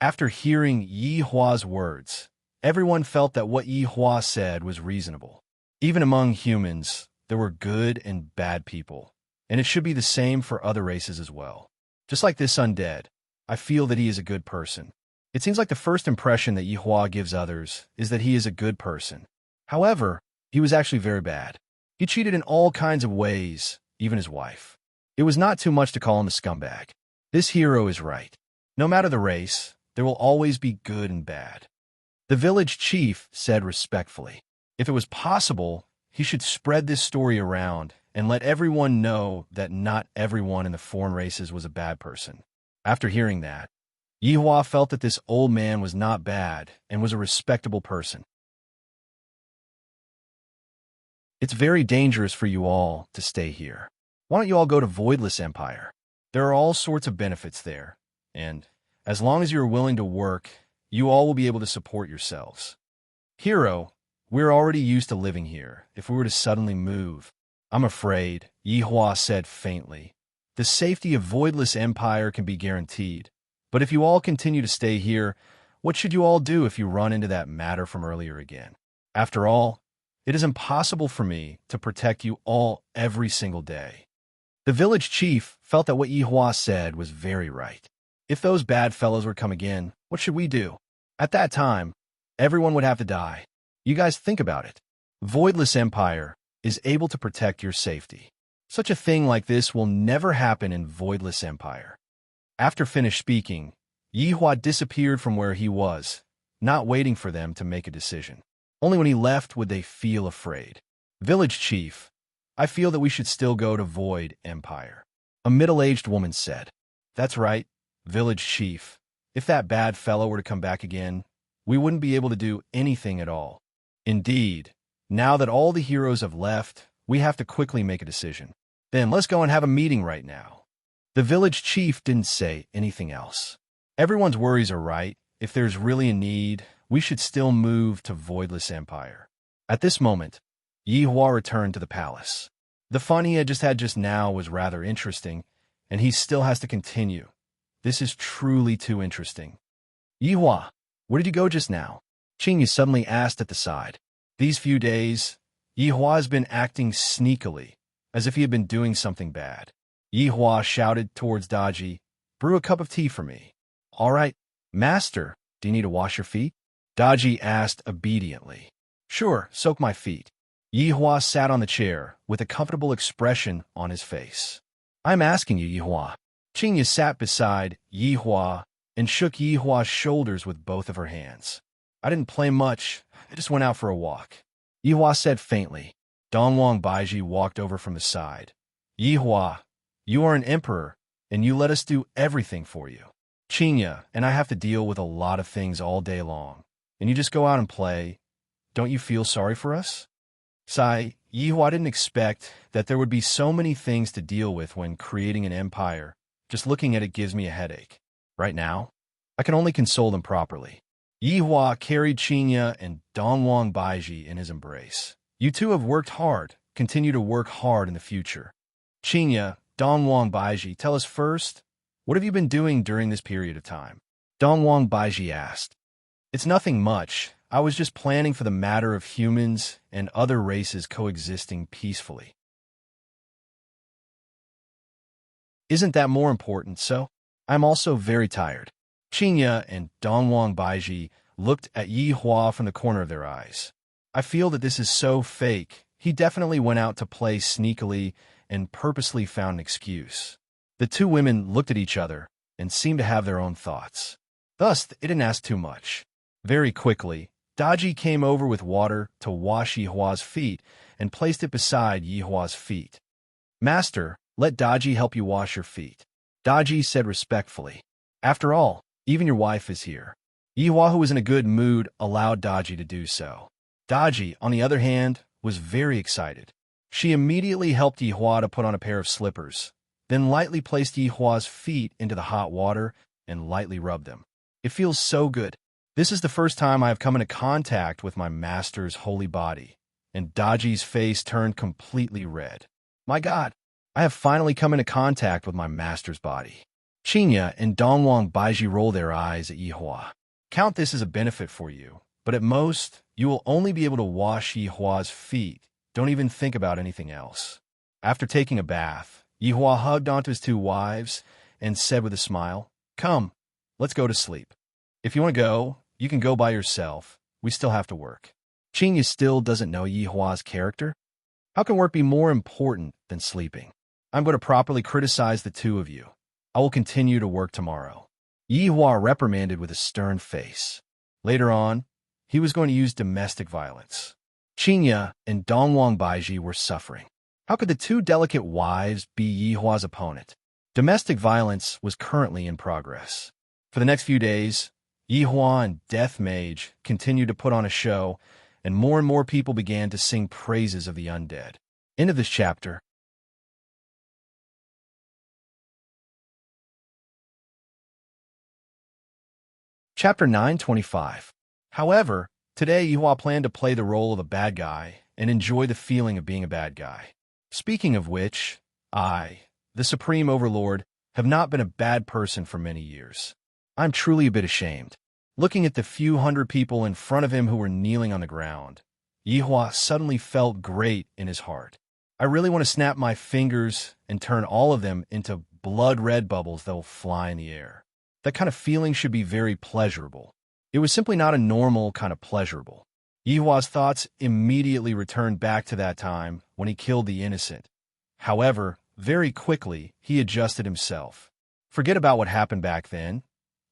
After hearing Yihua's words, everyone felt that what Yihua said was reasonable. Even among humans, there were good and bad people, and it should be the same for other races as well. Just like this undead, I feel that he is a good person. It seems like the first impression that Yihua gives others is that he is a good person. However, he was actually very bad. He cheated in all kinds of ways, even his wife. It was not too much to call him a scumbag. This hero is right. No matter the race, there will always be good and bad. The village chief said respectfully, if it was possible, he should spread this story around and let everyone know that not everyone in the foreign races was a bad person. After hearing that, Yihua felt that this old man was not bad and was a respectable person. It's very dangerous for you all to stay here. Why don't you all go to Voidless Empire? There are all sorts of benefits there, and as long as you're willing to work, you all will be able to support yourselves. Hero, we're already used to living here. If we were to suddenly move, I'm afraid, Yihua said faintly. The safety of Voidless Empire can be guaranteed, but if you all continue to stay here, what should you all do if you run into that matter from earlier again? After all, it is impossible for me to protect you all every single day. The village chief felt that what Yihua said was very right. If those bad fellows would come again, what should we do? At that time, everyone would have to die. You guys think about it. Voidless Empire is able to protect your safety. Such a thing like this will never happen in Voidless Empire. After finished speaking, Yihua disappeared from where he was, not waiting for them to make a decision. Only when he left would they feel afraid. Village chief, I feel that we should still go to Void Empire. A middle-aged woman said. That's right, village chief. If that bad fellow were to come back again, we wouldn't be able to do anything at all. Indeed, now that all the heroes have left, we have to quickly make a decision. Then let's go and have a meeting right now. The village chief didn't say anything else. Everyone's worries are right. If there's really a need, we should still move to Voidless Empire. At this moment, Yihua returned to the palace. The fun he had just now was rather interesting, and he still has to continue. This is truly too interesting. Yihua, Where did you go just now? Qingyu suddenly asked at the side. These few days, Yihua has been acting sneakily, as if he had been doing something bad. Yihua shouted towards Daji, brew a cup of tea for me. All right, master, do you need to wash your feet? Daji asked obediently. Sure, soak my feet. Yihua sat on the chair with a comfortable expression on his face. I'm asking you, Yihua. Qingyu sat beside Yihua and shook Yihua's shoulders with both of her hands. I didn't play much, I just went out for a walk. Yihua said faintly. Dongwang Baiji walked over from the side. Yihua, you are an emperor, and you let us do everything for you. Qingyu and I have to deal with a lot of things all day long, and you just go out and play. Don't you feel sorry for us? Sigh, Yihua didn't expect that there would be so many things to deal with when creating an empire. Just looking at it gives me a headache. Right now, I can only console them properly. Yihua carried Qingyu and Dongwang Baiji in his embrace. You two have worked hard. Continue to work hard in the future. Qingyu, Dongwang Baiji, tell us first, what have you been doing during this period of time? Dongwang Baiji asked. It's nothing much. I was just planning for the matter of humans and other races coexisting peacefully. Isn't that more important, so? I'm also very tired. Qingyu and Dongwang Baiji looked at Yihua from the corner of their eyes. I feel that this is so fake. He definitely went out to play sneakily and purposely found an excuse. The two women looked at each other and seemed to have their own thoughts. Thus, it didn't ask too much. Very quickly, Daji came over with water to wash Yihua's feet and placed it beside Yihua's feet. Master, let Daji help you wash your feet. Daji said respectfully. After all, even your wife is here. Yihua, who was in a good mood, allowed Daji to do so. Daji, on the other hand, was very excited. She immediately helped Yihua to put on a pair of slippers, then lightly placed Yihua's feet into the hot water and lightly rubbed them. It feels so good. This is the first time I have come into contact with my master's holy body, and Daji's face turned completely red. My God, I have finally come into contact with my master's body. Qingyu and Dongwang Baiji roll their eyes at Yihua. Count this as a benefit for you, but at most, you will only be able to wash Yihua's feet. Don't even think about anything else. After taking a bath, Yihua hugged onto his two wives and said with a smile, Come, let's go to sleep. If you want to go, you can go by yourself. We still have to work. Qingyu still doesn't know Yihua's character. How can work be more important than sleeping? I'm going to properly criticize the two of you. I will continue to work tomorrow. Yihua reprimanded with a stern face. Later on, he was going to use domestic violence. Qingyu and Dongwang Baiji were suffering. How could the two delicate wives be Yihua's opponent? Domestic violence was currently in progress. For the next few days, Yihua and Death Mage continued to put on a show, and more people began to sing praises of the undead. End of this chapter. Chapter 925. However, today Yihua planned to play the role of a bad guy and enjoy the feeling of being a bad guy. Speaking of which, I, the Supreme Overlord, have not been a bad person for many years. I'm truly a bit ashamed. Looking at the few hundred people in front of him who were kneeling on the ground, Yihua suddenly felt great in his heart. I really want to snap my fingers and turn all of them into blood-red bubbles that will fly in the air. That kind of feeling should be very pleasurable. It was simply not a normal kind of pleasurable. Yihua's thoughts immediately returned back to that time when he killed the innocent. However, very quickly, he adjusted himself. Forget about what happened back then.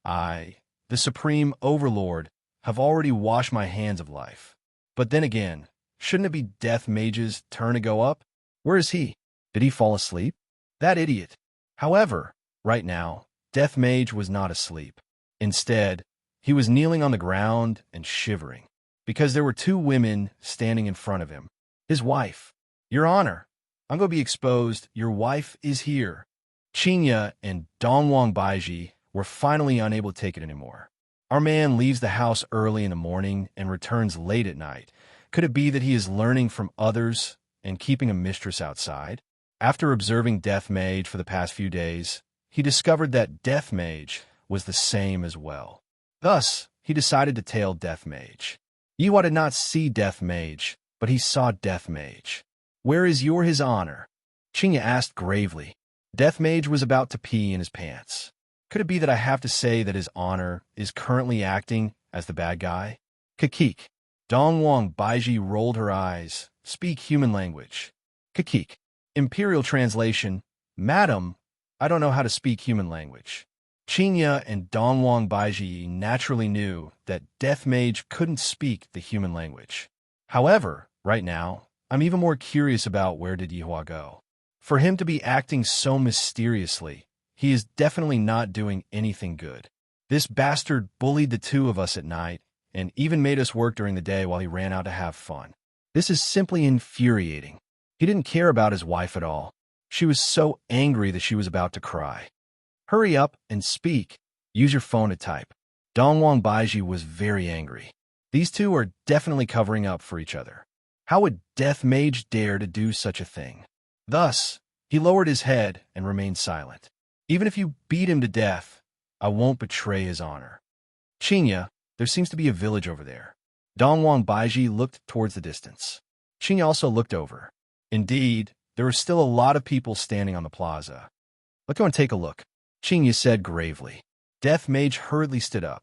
I, the Supreme Overlord, have already washed my hands of life. But then again, shouldn't it be Death Mage's turn to go up? Where is he? Did he fall asleep? That idiot. However, right now, Death Mage was not asleep. Instead, he was kneeling on the ground and shivering, because there were two women standing in front of him. His wife. Your Honor, I'm going to be exposed. Your wife is here. Qingyu and Dongwang Baiji were finally unable to take it anymore. Our man leaves the house early in the morning and returns late at night. Could it be that he is learning from others and keeping a mistress outside? After observing Death Mage for the past few days, he discovered that Death Mage was the same as well. Thus, he decided to tail Death Mage. Yihua did not see Death Mage, but he saw Death Mage. "Where is his honor?" Qingya asked gravely. Death Mage was about to pee in his pants. "Could it be that I have to say that his honor is currently acting as the bad guy?" Kakik. Dongwang Baiji rolled her eyes. "Speak human language." Kakik. Imperial translation: "Madam, I don't know how to speak human language." Qingya and Dongwang Baiji naturally knew that Death Mage couldn't speak the human language. However, right now, I'm even more curious about where did Yihua go. For him to be acting so mysteriously, he is definitely not doing anything good. This bastard bullied the two of us at night and even made us work during the day while he ran out to have fun. This is simply infuriating. He didn't care about his wife at all. She was so angry that she was about to cry. "Hurry up and speak. Use your phone to type." Dongwang Baiji was very angry. These two are definitely covering up for each other. How would Death Mage dare to do such a thing? Thus, he lowered his head and remained silent. "Even if you beat him to death, I won't betray his honor." "Qingya, there seems to be a village over there." Dongwang Baiji looked towards the distance. Qingya also looked over. Indeed, there were still a lot of people standing on the plaza. "Let's go and take a look," Qingya said gravely. Death Mage hurriedly stood up.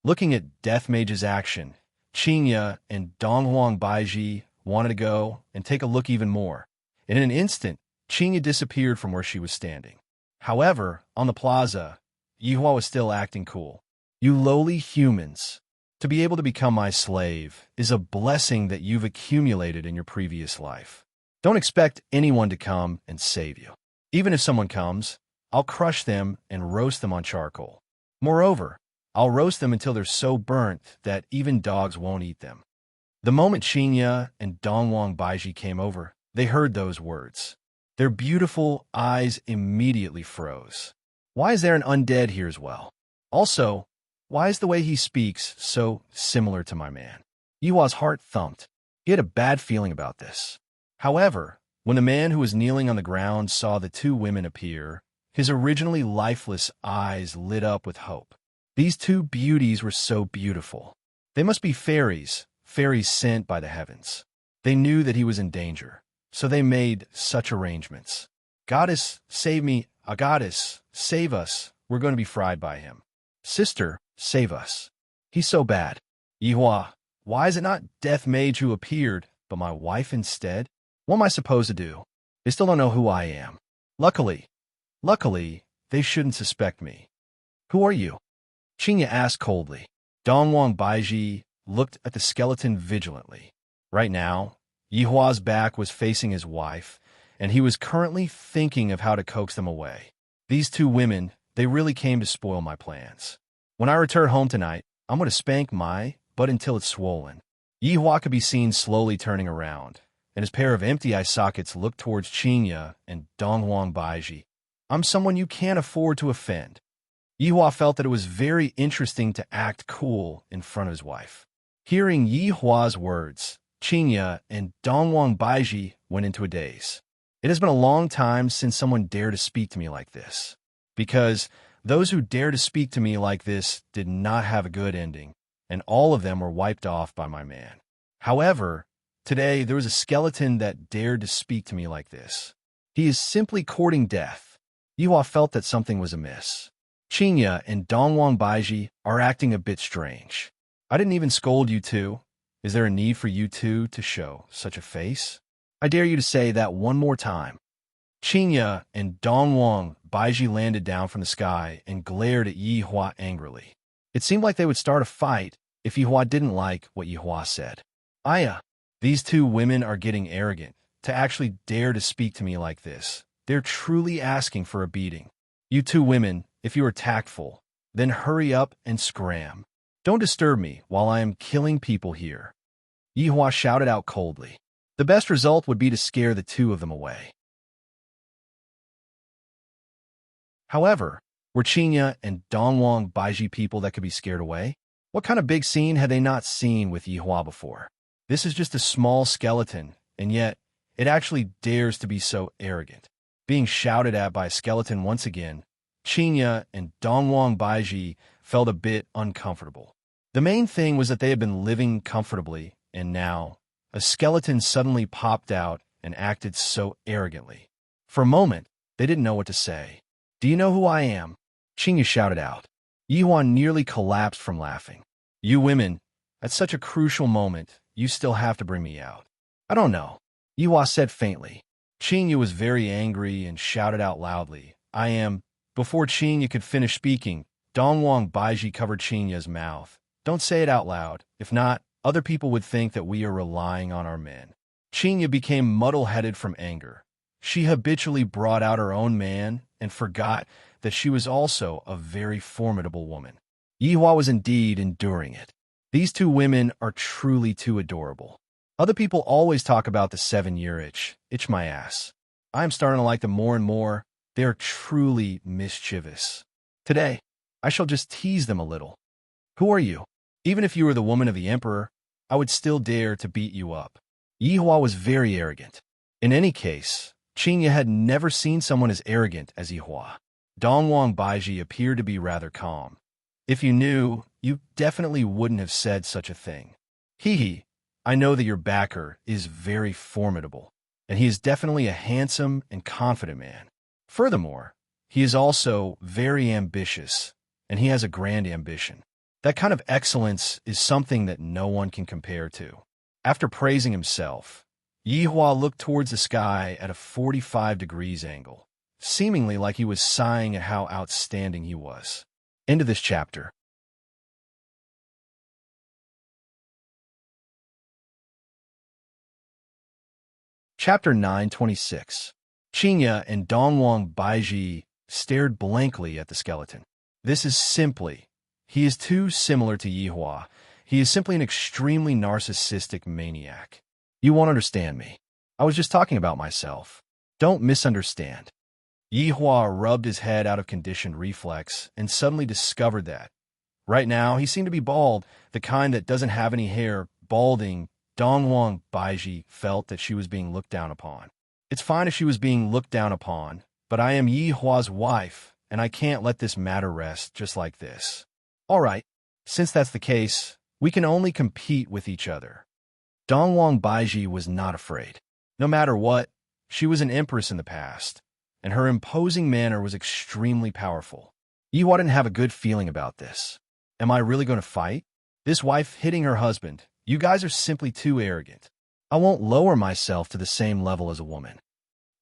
Looking at Death Mage's action, Qingya and Dongwang Baiji wanted to go and take a look even more. In an instant, Qingya disappeared from where she was standing. However, on the plaza, Yihua was still acting cool. "You lowly humans, to be able to become my slave is a blessing that you've accumulated in your previous life. Don't expect anyone to come and save you. Even if someone comes, I'll crush them and roast them on charcoal. Moreover, I'll roast them until they're so burnt that even dogs won't eat them." The moment Qingya and Dongwang Baiji came over, they heard those words. Their beautiful eyes immediately froze. Why is there an undead here as well? Also, why is the way he speaks so similar to my man? Yihua's heart thumped. He had a bad feeling about this. However, when the man who was kneeling on the ground saw the two women appear, his originally lifeless eyes lit up with hope. These two beauties were so beautiful. They must be fairies sent by the heavens. They knew that he was in danger, so they made such arrangements. "Goddess, save me. A goddess, save us. We're going to be fried by him. Sister, save us. He's so bad." "Yihua, why is it not Death Mage who appeared, but my wife instead? What am I supposed to do? They still don't know who I am." Luckily, they shouldn't suspect me." "Who are you?" Qingya asked coldly. Dongwang Baiji looked at the skeleton vigilantly. Right now, Yihua's back was facing his wife, and he was currently thinking of how to coax them away. These two women, they really came to spoil my plans. When I return home tonight, I'm going to spank my butt until it's swollen. Yihua could be seen slowly turning around, and his pair of empty eye sockets looked towards Qingya and Dongwang Baiji. "I'm someone you can't afford to offend." Yihua felt that it was very interesting to act cool in front of his wife. Hearing Yihua's words, Qingya and Dongwang Baiji went into a daze. It has been a long time since someone dared to speak to me like this. Because those who dared to speak to me like this did not have a good ending, and all of them were wiped off by my man. However, today there was a skeleton that dared to speak to me like this. He is simply courting death. Yihua felt that something was amiss. Qingya and Dongwang Baiji are acting a bit strange. I didn't even scold you two. Is there a need for you two to show such a face? I dare you to say that one more time. Qingya and Dongwang Baiji landed down from the sky and glared at Yihua angrily. It seemed like they would start a fight if Yihua didn't like what Yihua said. "Aya, these two women are getting arrogant to actually dare to speak to me like this. They're truly asking for a beating. You two women, if you are tactful, then hurry up and scram. Don't disturb me while I am killing people here." Yihua shouted out coldly. The best result would be to scare the two of them away. However, were Qingya and Dongwang Baiji people that could be scared away? What kind of big scene had they not seen with Yihua before? This is just a small skeleton, and yet it actually dares to be so arrogant. Being shouted at by a skeleton once again, Qinya and Dongwang Baiji felt a bit uncomfortable. The main thing was that they had been living comfortably, and now a skeleton suddenly popped out and acted so arrogantly. For a moment, they didn't know what to say. "Do you know who I am?" Qinya shouted out. Yihua nearly collapsed from laughing. "You women, at such a crucial moment, you still have to bring me out." "I don't know," Yihua said faintly. Qinya was very angry and shouted out loudly, "I am." Before Qinya could finish speaking, Dongwang Baiji covered Qinya's mouth. "Don't say it out loud. If not, other people would think that we are relying on our men." Qinya became muddle-headed from anger. She habitually brought out her own man and forgot that she was also a very formidable woman. Yihua was indeed enduring it. These two women are truly too adorable. Other people always talk about the 7-year itch my ass. I am starting to like them more and more. They are truly mischievous. Today, I shall just tease them a little. "Who are you?" Even if you were the woman of the emperor, I would still dare to beat you up. Yihua was very arrogant. In any case, Qinya had never seen someone as arrogant as Yihua. Dongwang Baiji appeared to be rather calm. "If you knew, you definitely wouldn't have said such a thing. Hee, I know that your backer is very formidable, and he is definitely a handsome and confident man. Furthermore, he is also very ambitious, and he has a grand ambition. That kind of excellence is something that no one can compare to." After praising himself, Yihua looked towards the sky at a 45 degrees angle, seemingly like he was sighing at how outstanding he was. End of this chapter. Chapter 926. Qinya and Dongwang Baiji stared blankly at the skeleton. This is simply, he is too similar to Yihua. He is simply an extremely narcissistic maniac. You won't understand me. I was just talking about myself. Don't misunderstand. Yihua rubbed his head out of conditioned reflex and suddenly discovered that. Right now, he seemed to be bald, the kind that doesn't have any hair, balding. Dongwang Baiji felt that she was being looked down upon. It's fine if she was being looked down upon, but I am Yihua's wife, and I can't let this matter rest just like this. All right, since that's the case, we can only compete with each other. Dongwang Baiji was not afraid. No matter what, she was an empress in the past, and her imposing manner was extremely powerful. Yihua didn't have a good feeling about this. Am I really going to fight? This wife hitting her husband, you guys are simply too arrogant. I won't lower myself to the same level as a woman.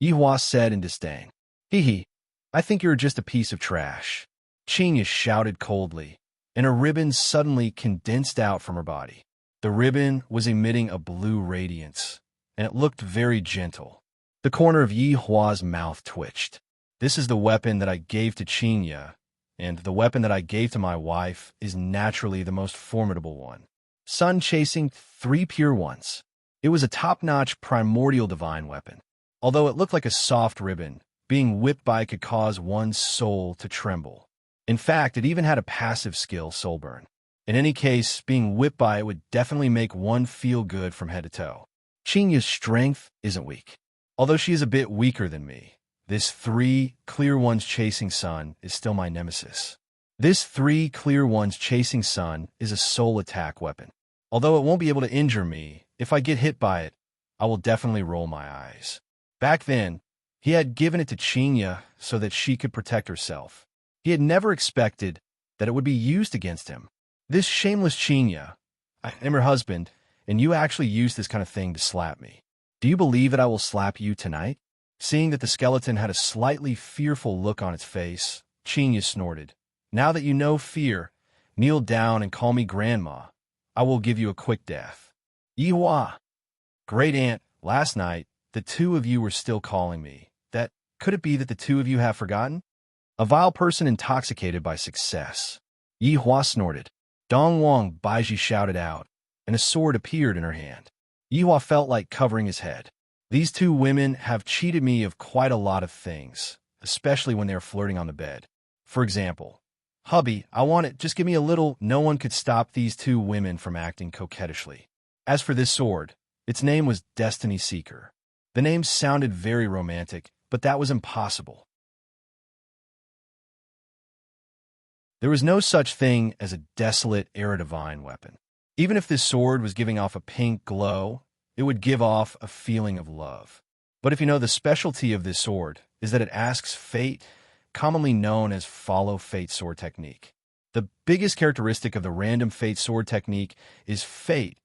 Yihua said in disdain. Hee, I think you're just a piece of trash. Qinya shouted coldly, and a ribbon suddenly condensed out from her body. The ribbon was emitting a blue radiance, and it looked very gentle. The corner of Yihua's mouth twitched. This is the weapon that I gave to Qinya, and the weapon that I gave to my wife is naturally the most formidable one. Sun chasing 3 pure ones. It was a top-notch primordial divine weapon. Although it looked like a soft ribbon, being whipped by it could cause one's soul to tremble. In fact, it even had a passive skill, soul burn. In any case, being whipped by it would definitely make one feel good from head to toe. Qinya's strength isn't weak. Although she is a bit weaker than me, this 3 clear ones chasing sun is still my nemesis. This 3 clear ones chasing sun is a soul attack weapon. Although it won't be able to injure me, if I get hit by it, I will definitely roll my eyes. Back then, he had given it to Qinya so that she could protect herself. He had never expected that it would be used against him. This shameless Qinya, I am her husband, and you actually use this kind of thing to slap me. Do you believe that I will slap you tonight? Seeing that the skeleton had a slightly fearful look on its face, Qinya snorted. Now that you know fear, kneel down and call me grandma. I will give you a quick death. Yihua. Great aunt, last night, the 2 of you were still calling me. Could it be that the 2 of you have forgotten? A vile person intoxicated by success. Yihua snorted. Dongwang Baiji shouted out, and a sword appeared in her hand. Yihua felt like covering his head. These 2 women have cheated me of quite a lot of things, especially when they are flirting on the bed. For example, hubby, I want it, just give me a little. No one could stop these 2 women from acting coquettishly. As for this sword, its name was Destiny Seeker. The name sounded very romantic, but that was impossible. There was no such thing as a desolate Eridivine weapon. Even if this sword was giving off a pink glow, it would give off a feeling of love. But if you know the specialty of this sword is that it asks fate, commonly known as follow fate sword technique. The biggest characteristic of the random fate sword technique is fate.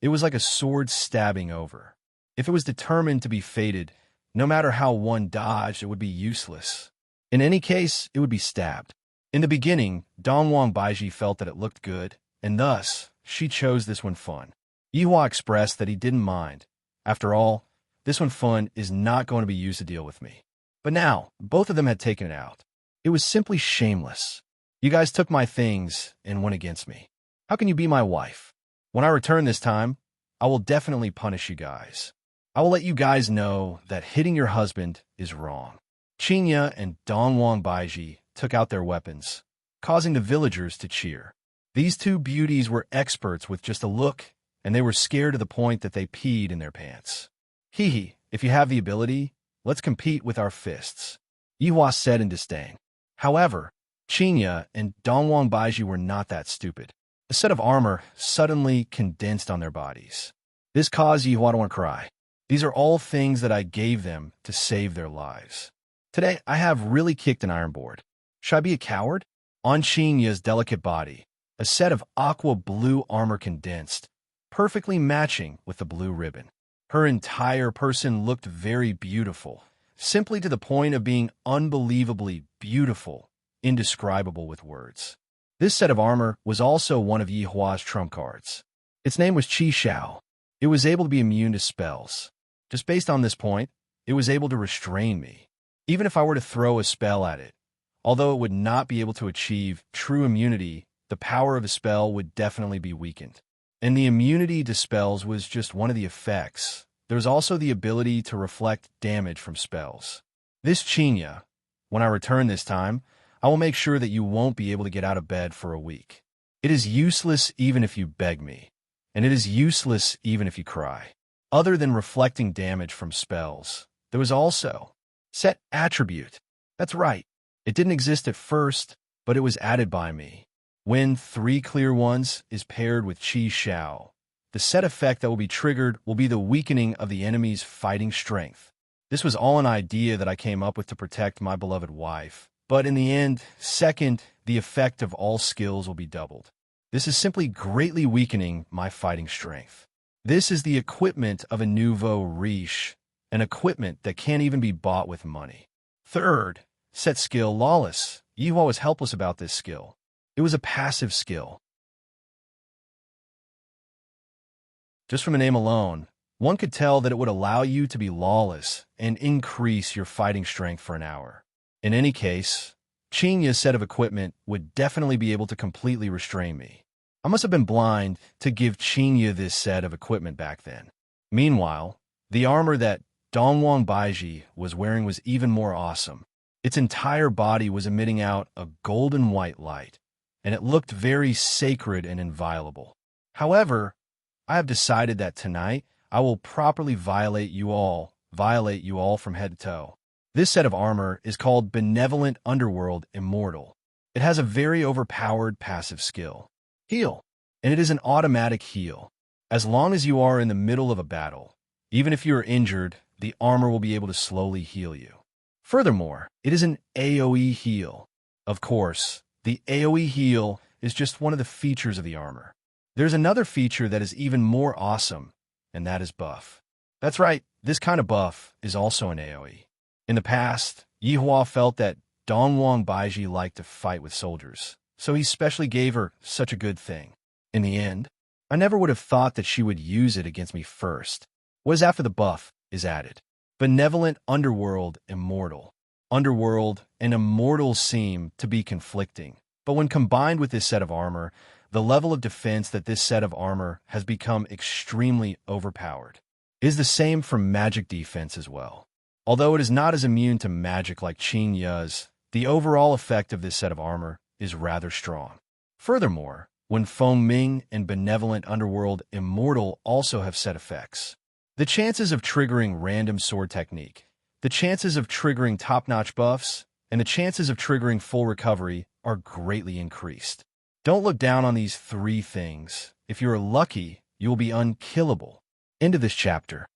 It was like a sword stabbing over. If it was determined to be fated, no matter how one dodged, it would be useless. In any case, it would be stabbed. In the beginning, Dongwang Baiji felt that it looked good, and thus, she chose this one fun. Yihua expressed that he didn't mind. After all, this one fun is not going to be used to deal with me. But now, both of them had taken it out. It was simply shameless. You guys took my things and went against me. How can you be my wife? When I return this time, I will definitely punish you guys. I will let you guys know that hitting your husband is wrong. Qinya and Dongwang Baiji took out their weapons, causing the villagers to cheer. These two beauties were experts with just a look, and they were scared to the point that they peed in their pants. Hee, if you have the ability, let's compete with our fists, Yihua said in disdain. However, Qinya and Dongwang Baiji were not that stupid. A set of armor suddenly condensed on their bodies. This caused Yihua to want to cry. These are all things that I gave them to save their lives. Today, I have really kicked an iron board. Should I be a coward? On Qinya's delicate body, a set of aqua blue armor condensed, perfectly matching with the blue ribbon. Her entire person looked very beautiful, simply to the point of being unbelievably beautiful, indescribable with words. This set of armor was also one of Yihua's trump cards. Its name was Qi Xiao. It was able to be immune to spells. Just based on this point, it was able to restrain me. Even if I were to throw a spell at it, although it would not be able to achieve true immunity, the power of a spell would definitely be weakened. And the immunity to spells was just one of the effects. There was also the ability to reflect damage from spells. This Qinya, when I return this time, I will make sure that you won't be able to get out of bed for a week. It is useless even if you beg me, and it is useless even if you cry. Other than reflecting damage from spells, there was also set attribute. That's right. It didn't exist at first, but it was added by me. When 3 clear ones is paired with Qi Xiao, the set effect that will be triggered will be the weakening of the enemy's fighting strength. This was all an idea that I came up with to protect my beloved wife. But in the end, second, the effect of all skills will be doubled. This is simply greatly weakening my fighting strength. This is the equipment of a nouveau riche, an equipment that can't even be bought with money. Third, set skill lawless. Yihua was helpless about this skill. It was a passive skill. Just from the name alone, one could tell that it would allow you to be lawless and increase your fighting strength for an hour. In any case, Qinya's set of equipment would definitely be able to completely restrain me. I must have been blind to give Qinya this set of equipment back then. Meanwhile, the armor that Dongwang Baiji was wearing was even more awesome. Its entire body was emitting out a golden white light, and it looked very sacred and inviolable. However, I have decided that tonight I will properly violate you all from head to toe. This set of armor is called Benevolent Underworld Immortal. It has a very overpowered passive skill, Heal, and it is an automatic heal. As long as you are in the middle of a battle, even if you are injured, the armor will be able to slowly heal you. Furthermore, it is an AoE heal. Of course, the AoE heal is just one of the features of the armor. There's another feature that is even more awesome, and that is buff. That's right, this kind of buff is also an AoE. In the past, Yihua felt that Dongwang Baiji liked to fight with soldiers, so he specially gave her such a good thing. In the end, I never would have thought that she would use it against me first. What is after the buff is added? Benevolent Underworld Immortal. Underworld and Immortal seem to be conflicting, but when combined with this set of armor, the level of defense that this set of armor has become extremely overpowered. It is the same for magic defense as well. Although it is not as immune to magic like Qinya's, the overall effect of this set of armor is rather strong. Furthermore, when Feng Ming and Benevolent Underworld Immortal also have set effects, the chances of triggering random sword technique, the chances of triggering top-notch buffs, and the chances of triggering full recovery are greatly increased. Don't look down on these 3 things. If you're lucky, you will be unkillable. End of this chapter.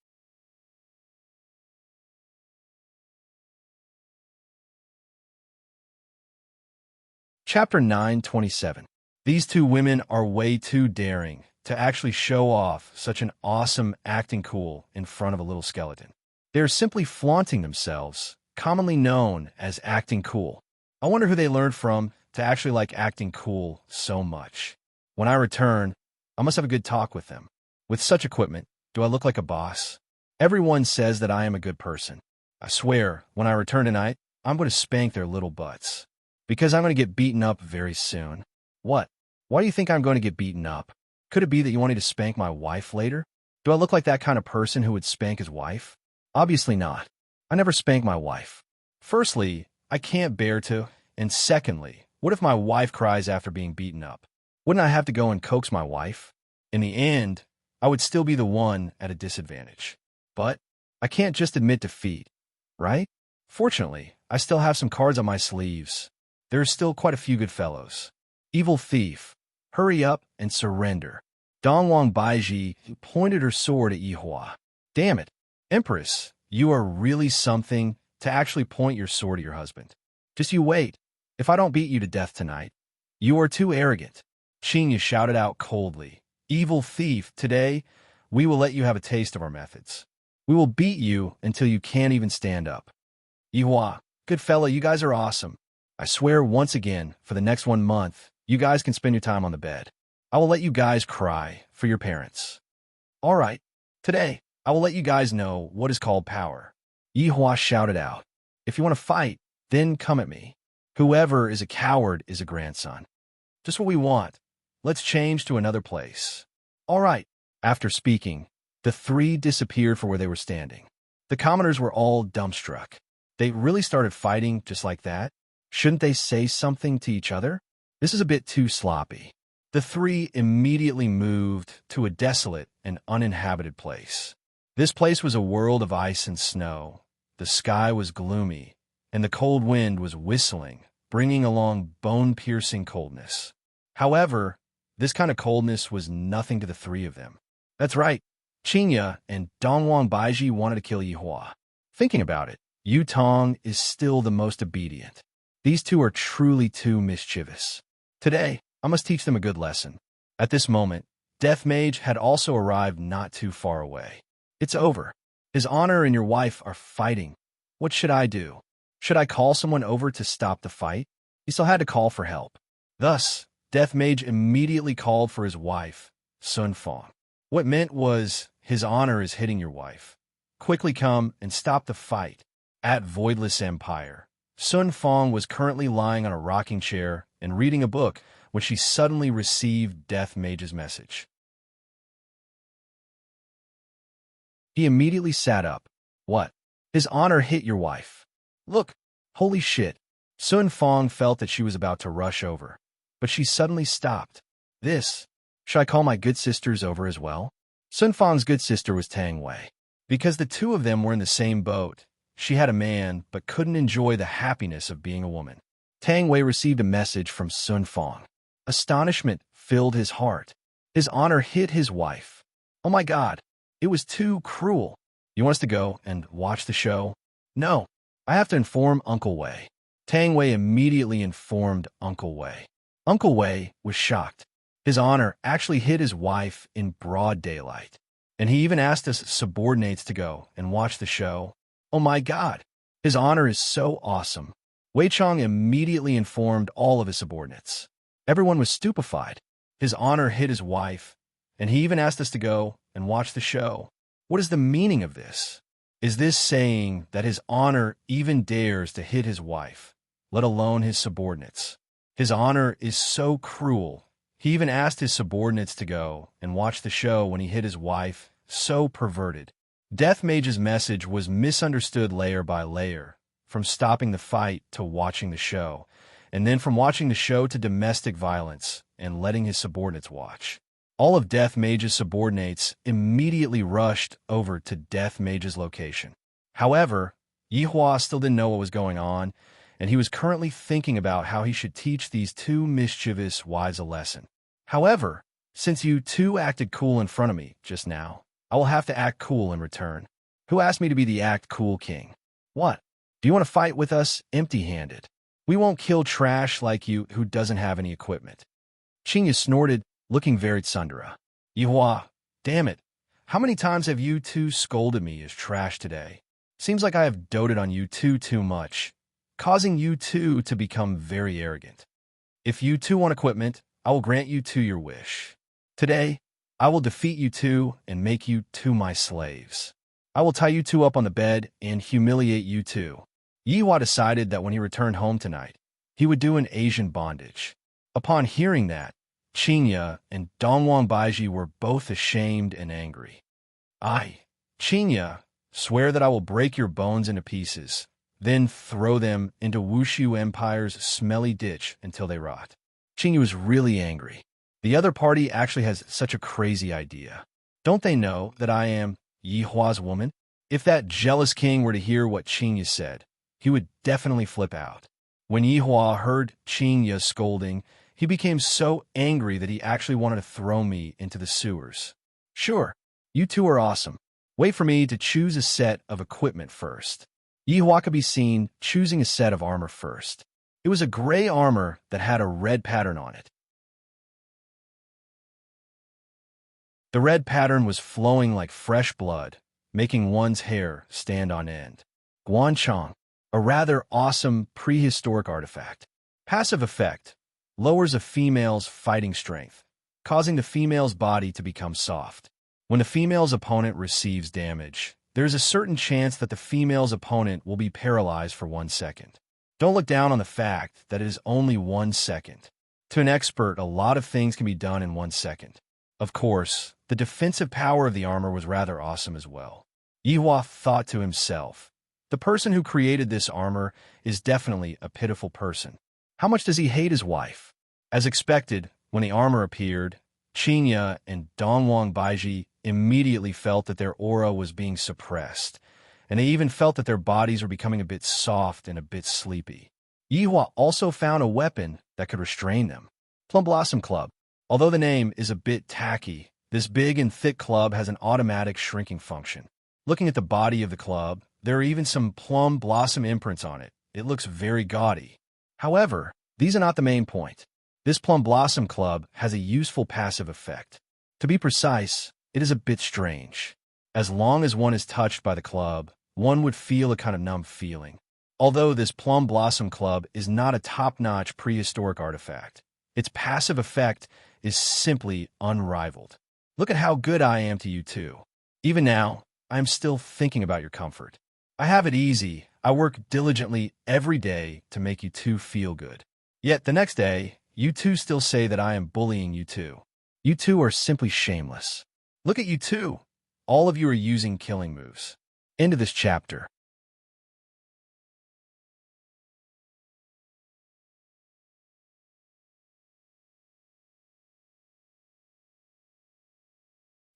Chapter 9:27. These 2 women are way too daring to actually show off such an awesome acting cool in front of a little skeleton. They're simply flaunting themselves, commonly known as acting cool. I wonder who they learned from to actually like acting cool so much. When I return, I must have a good talk with them. With such equipment, do I look like a boss? Everyone says that I am a good person. I swear, when I return tonight, I'm going to spank their little butts. Because I'm going to get beaten up very soon. What? Why do you think I'm going to get beaten up? Could it be that you want me to spank my wife later? Do I look like that kind of person who would spank his wife? Obviously not. I never spank my wife. Firstly, I can't bear to, and secondly, what if my wife cries after being beaten up? Wouldn't I have to go and coax my wife? In the end, I would still be the one at a disadvantage. But I can't just admit defeat, right? Fortunately, I still have some cards on my sleeves. There are still quite a few good fellows. Evil thief, hurry up and surrender. Dongwang Baiji pointed her sword at Yihua. Damn it, Empress, you are really something to actually point your sword at your husband. Just you wait. If I don't beat you to death tonight, you are too arrogant. Qinya shouted out coldly. Evil thief, today we will let you have a taste of our methods. We will beat you until you can't even stand up. Yihua, good fella, you guys are awesome. I swear once again, for the next 1 month, you guys can spend your time on the bed. I will let you guys cry for your parents. All right, today, I will let you guys know what is called power. Yihua shouted out. If you want to fight, then come at me. Whoever is a coward is a grandson. Just what we want. Let's change to another place. All right. After speaking, the 3 disappeared from where they were standing. The commoners were all dumbstruck. They really started fighting just like that? Shouldn't they say something to each other? This is a bit too sloppy. The 3 immediately moved to a desolate and uninhabited place. This place was a world of ice and snow. The sky was gloomy, and the cold wind was whistling, bringing along bone-piercing coldness. However, this kind of coldness was nothing to the 3 of them. That's right, Qinya and Dongwang Baiji wanted to kill Yihua. Thinking about it, Yu Tong is still the most obedient. These 2 are truly too mischievous. Today, I must teach them a good lesson. At this moment, Death Mage had also arrived not too far away. It's over. His honor and your wife are fighting. What should I do? Should I call someone over to stop the fight? He still had to call for help. Thus, Death Mage immediately called for his wife, Sun Fong. What meant was, his honor is hitting your wife. Quickly come and stop the fight. At Voidless Empire, Sun Fong was currently lying on a rocking chair and reading a book when she suddenly received Death Mage's message. He immediately sat up. What? His honor hit your wife. Look, holy shit. Sun Fong felt that she was about to rush over, but she suddenly stopped. Should I call my good sisters over as well? Sun Fong's good sister was Tang Wei. Because the 2 of them were in the same boat, she had a man but couldn't enjoy the happiness of being a woman. Tang Wei received a message from Sun Fong. Astonishment filled his heart. His honor hit his wife. Oh my God, it was too cruel. You want us to go and watch the show? No, I have to inform Uncle Wei. Tang Wei immediately informed Uncle Wei. Uncle Wei was shocked. His honor actually hit his wife in broad daylight. And he even asked his subordinates to go and watch the show. Oh my God, his honor is so awesome. Wei Chong immediately informed all of his subordinates. Everyone was stupefied. His honor hit his wife, and he even asked us to go and watch the show. What is the meaning of this? Is this saying that his honor even dares to hit his wife, let alone his subordinates? His honor is so cruel. He even asked his subordinates to go and watch the show when he hit his wife. So perverted. Death Mage's message was misunderstood layer by layer, from stopping the fight to watching the show, and then from watching the show to domestic violence and letting his subordinates watch. All of Death Mage's subordinates immediately rushed over to Death Mage's location. However, Yihua still didn't know what was going on, and he was currently thinking about how he should teach these two mischievous wives a lesson. However, since you two acted cool in front of me just now, I will have to act cool in return. Who asked me to be the act cool king? What? Do you want to fight with us empty-handed? We won't kill trash like you who doesn't have any equipment. Chinya snorted, looking very tsundere. Yihua, damn it. How many times have you two scolded me as trash today? Seems like I have doted on you two too much, causing you two to become very arrogant. If you two want equipment, I will grant you two your wish. Today, I will defeat you two and make you two my slaves. I will tie you two up on the bed and humiliate you two. Yihua decided that when he returned home tonight, he would do an Asian bondage. Upon hearing that, Chinya and Dongwang Baiji were both ashamed and angry. Chinya, swear that I will break your bones into pieces, then throw them into Wushu Empire's smelly ditch until they rot. Chinya was really angry. The other party actually has such a crazy idea. Don't they know that I am Yihua's woman? If that jealous king were to hear what Chinya said, he would definitely flip out. When Yihua heard Chinya scolding, he became so angry that he actually wanted to throw me into the sewers. Sure, you two are awesome. Wait for me to choose a set of equipment first. Yihua could be seen choosing a set of armor first. It was a gray armor that had a red pattern on it. The red pattern was flowing like fresh blood, making one's hair stand on end. Guanchong, a rather awesome prehistoric artifact. Passive effect, lowers a female's fighting strength, causing the female's body to become soft. When the female's opponent receives damage, there is a certain chance that the female's opponent will be paralyzed for 1 second. Don't look down on the fact that it is only 1 second. To an expert, a lot of things can be done in 1 second. Of course, the defensive power of the armor was rather awesome as well. Yihua thought to himself, the person who created this armor is definitely a pitiful person. How much does he hate his wife? As expected, when the armor appeared, Chinya and Dongwang Baiji immediately felt that their aura was being suppressed, and they even felt that their bodies were becoming a bit soft and a bit sleepy. Yihua also found a weapon that could restrain them. Plum Blossom Club. Although the name is a bit tacky, this big and thick club has an automatic shrinking function. Looking at the body of the club, there are even some plum blossom imprints on it. It looks very gaudy. However, these are not the main point. This Plum Blossom Club has a useful passive effect. To be precise, it is a bit strange. As long as one is touched by the club, one would feel a kind of numb feeling. Although this Plum Blossom Club is not a top-notch prehistoric artifact, its passive effect is simply unrivaled. Look at how good I am to you two. Even now, I am still thinking about your comfort. I have it easy. I work diligently every day to make you two feel good. Yet the next day, you two still say that I am bullying you two. You two are simply shameless. Look at you two. All of you are using killing moves. End of this chapter.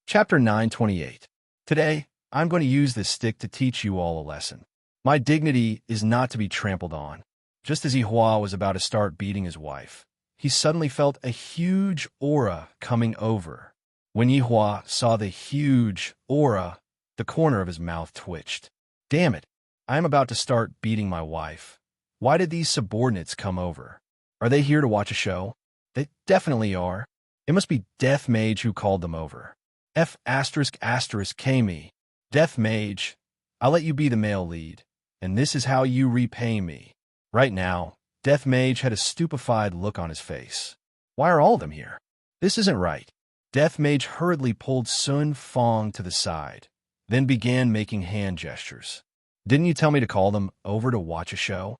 Chapter 928. Today, I'm going to use this stick to teach you all a lesson. My dignity is not to be trampled on. Just as Yihua was about to start beating his wife, he suddenly felt a huge aura coming over. When Yihua saw the huge aura, the corner of his mouth twitched. Damn it, I am about to start beating my wife. Why did these subordinates come over? Are they here to watch a show? They definitely are. It must be Death Mage who called them over. F***K me. Death Mage, I'll let you be the male lead, and this is how you repay me. Right now, Death Mage had a stupefied look on his face. Why are all of them here? This isn't right. Death Mage hurriedly pulled Sun Fong to the side, then began making hand gestures. Didn't you tell me to call them over to watch a show?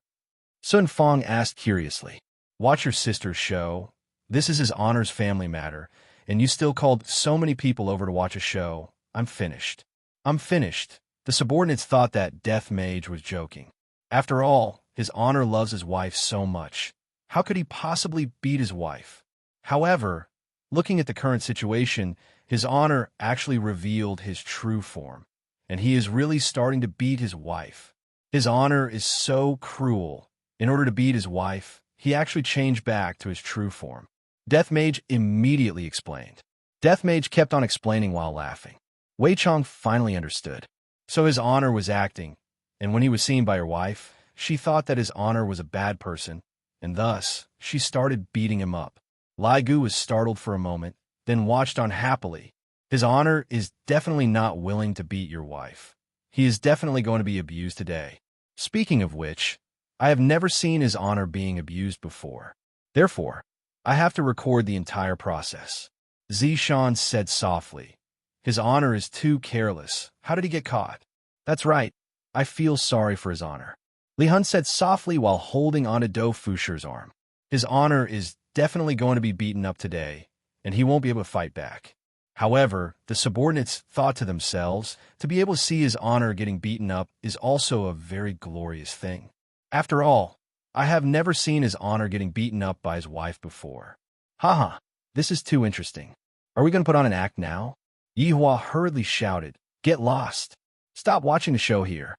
Sun Fong asked curiously. Watch your sister's show. This is his honor's family matter, and you still called so many people over to watch a show. I'm finished. I'm finished. The subordinates thought that Death Mage was joking. After all, his honor loves his wife so much. How could he possibly beat his wife? However, looking at the current situation, his honor actually revealed his true form, and he is really starting to beat his wife. His honor is so cruel In order to beat his wife, he actually changed back to his true form. Death Mage immediately explained. Death Mage kept on explaining while laughing. Wei Chong finally understood. So his honor was acting, and when he was seen by her wife, she thought that his honor was a bad person, and thus she started beating him up. Lai Gu was startled for a moment, then watched on happily. His honor is definitely not willing to beat your wife. He is definitely going to be abused today. Speaking of which, I have never seen his honor being abused before. Therefore, I have to record the entire process. Zishan said softly. His honor is too careless. How did he get caught? That's right. I feel sorry for his honor. Li Hun said softly while holding onto Do Fusher's arm. His honor is definitely going to be beaten up today, and he won't be able to fight back. However, the subordinates thought to themselves, to be able to see his honor getting beaten up is also a very glorious thing. After all, I have never seen his honor getting beaten up by his wife before. Haha, this is too interesting. Are we going to put on an act now? Yihua hurriedly shouted, "Get lost! Stop watching the show here."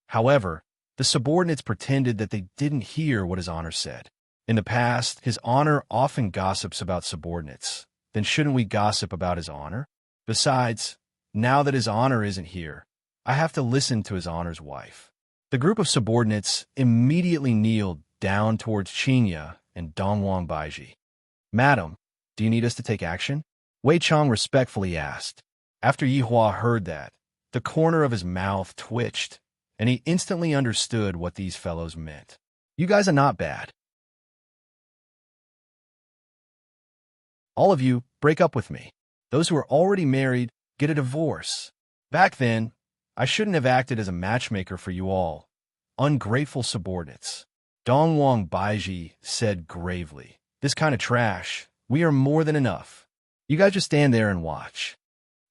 However, the subordinates pretended that they didn't hear what his honor said. In the past, his honor often gossips about subordinates. Then shouldn't we gossip about his honor? Besides, now that his honor isn't here, I have to listen to his honor's wife. The group of subordinates immediately kneeled down towards Qinya and Dongwang Baiji. "Madam, do you need us to take action?" Wei Chong respectfully asked. After Yihua heard that, the corner of his mouth twitched, and he instantly understood what these fellows meant. "You guys are not bad. All of you, break up with me. Those who are already married, get a divorce. Back then, I shouldn't have acted as a matchmaker for you all. Ungrateful subordinates." Dongwang Baiji said gravely. "This kind of trash, we are more than enough. You guys just stand there and watch."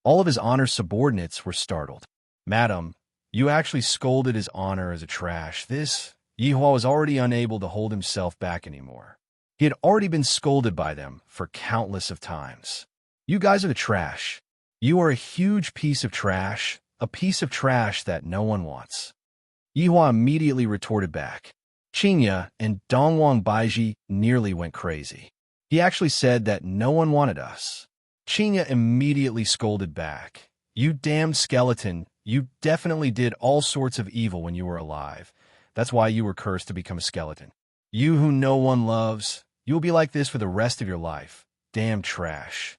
All of his honor's subordinates were startled. "Madam, you actually scolded his honor as a trash." Yihua was already unable to hold himself back anymore. He had already been scolded by them for countless of times. "You guys are the trash. You are a huge piece of trash, a piece of trash that no one wants." Yihua immediately retorted back. Qinya and Dongwang Baiji nearly went crazy. He actually said that no one wanted us. Qinya immediately scolded back. "You damned skeleton, you definitely did all sorts of evil when you were alive. That's why you were cursed to become a skeleton. You who no one loves, you will be like this for the rest of your life. Damn trash.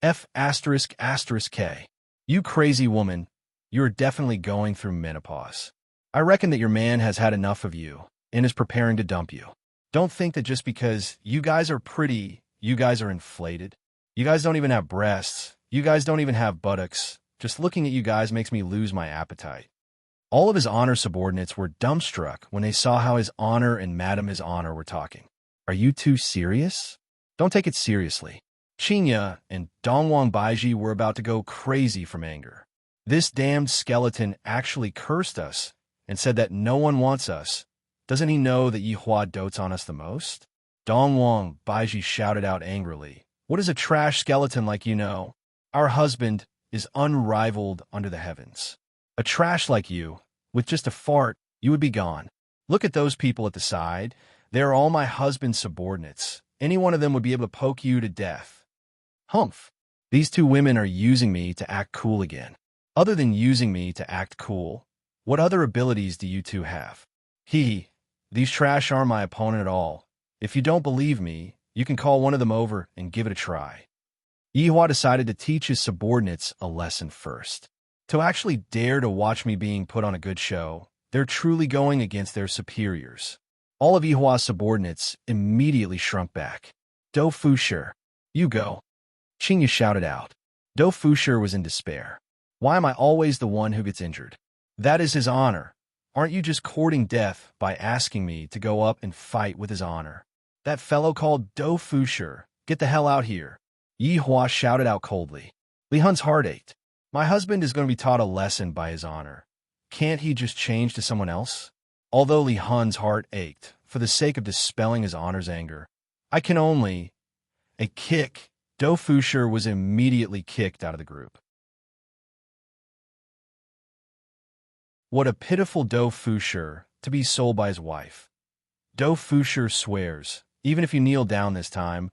F***K. You crazy woman, you are definitely going through menopause. I reckon that your man has had enough of you and is preparing to dump you. Don't think that just because you guys are pretty, you guys are inflated. You guys don't even have breasts. You guys don't even have buttocks. Just looking at you guys makes me lose my appetite." All of his honor subordinates were dumbstruck when they saw how his honor and Madam His Honor were talking. "Are you two serious? Don't take it seriously." Qinya and Dongwang Baiji were about to go crazy from anger. "This damned skeleton actually cursed us and said that no one wants us. Doesn't he know that Yihua dotes on us the most?" Dongwang Baiji shouted out angrily. "What is a trash skeleton like you know? Our husband is unrivaled under the heavens. A trash like you, with just a fart, you would be gone. Look at those people at the side. They are all my husband's subordinates. Any one of them would be able to poke you to death." Humph. These two women are using me to act cool again. Other than using me to act cool, what other abilities do you two have? These trash aren't my opponent at all. If you don't believe me, you can call one of them over and give it a try. Yihua decided to teach his subordinates a lesson first. To actually dare to watch me being put on a good show, they're truly going against their superiors. All of Yihua's subordinates immediately shrunk back. "Do Fusher, you go." Qinya shouted out. Do Fusher was in despair. "Why am I always the one who gets injured? That is his honor. Aren't you just courting death by asking me to go up and fight with his honor? That fellow called Do Fusher, get the hell out here." Yihua shouted out coldly. Li Hun's heart ached. My husband is going to be taught a lesson by his honor. Can't he just change to someone else? Although Li Hun's heart ached, for the sake of dispelling his honor's anger, I can only... A kick. Do Fusher was immediately kicked out of the group. What a pitiful Do Fusher to be sold by his wife. Do Fusher swears, even if you kneel down this time,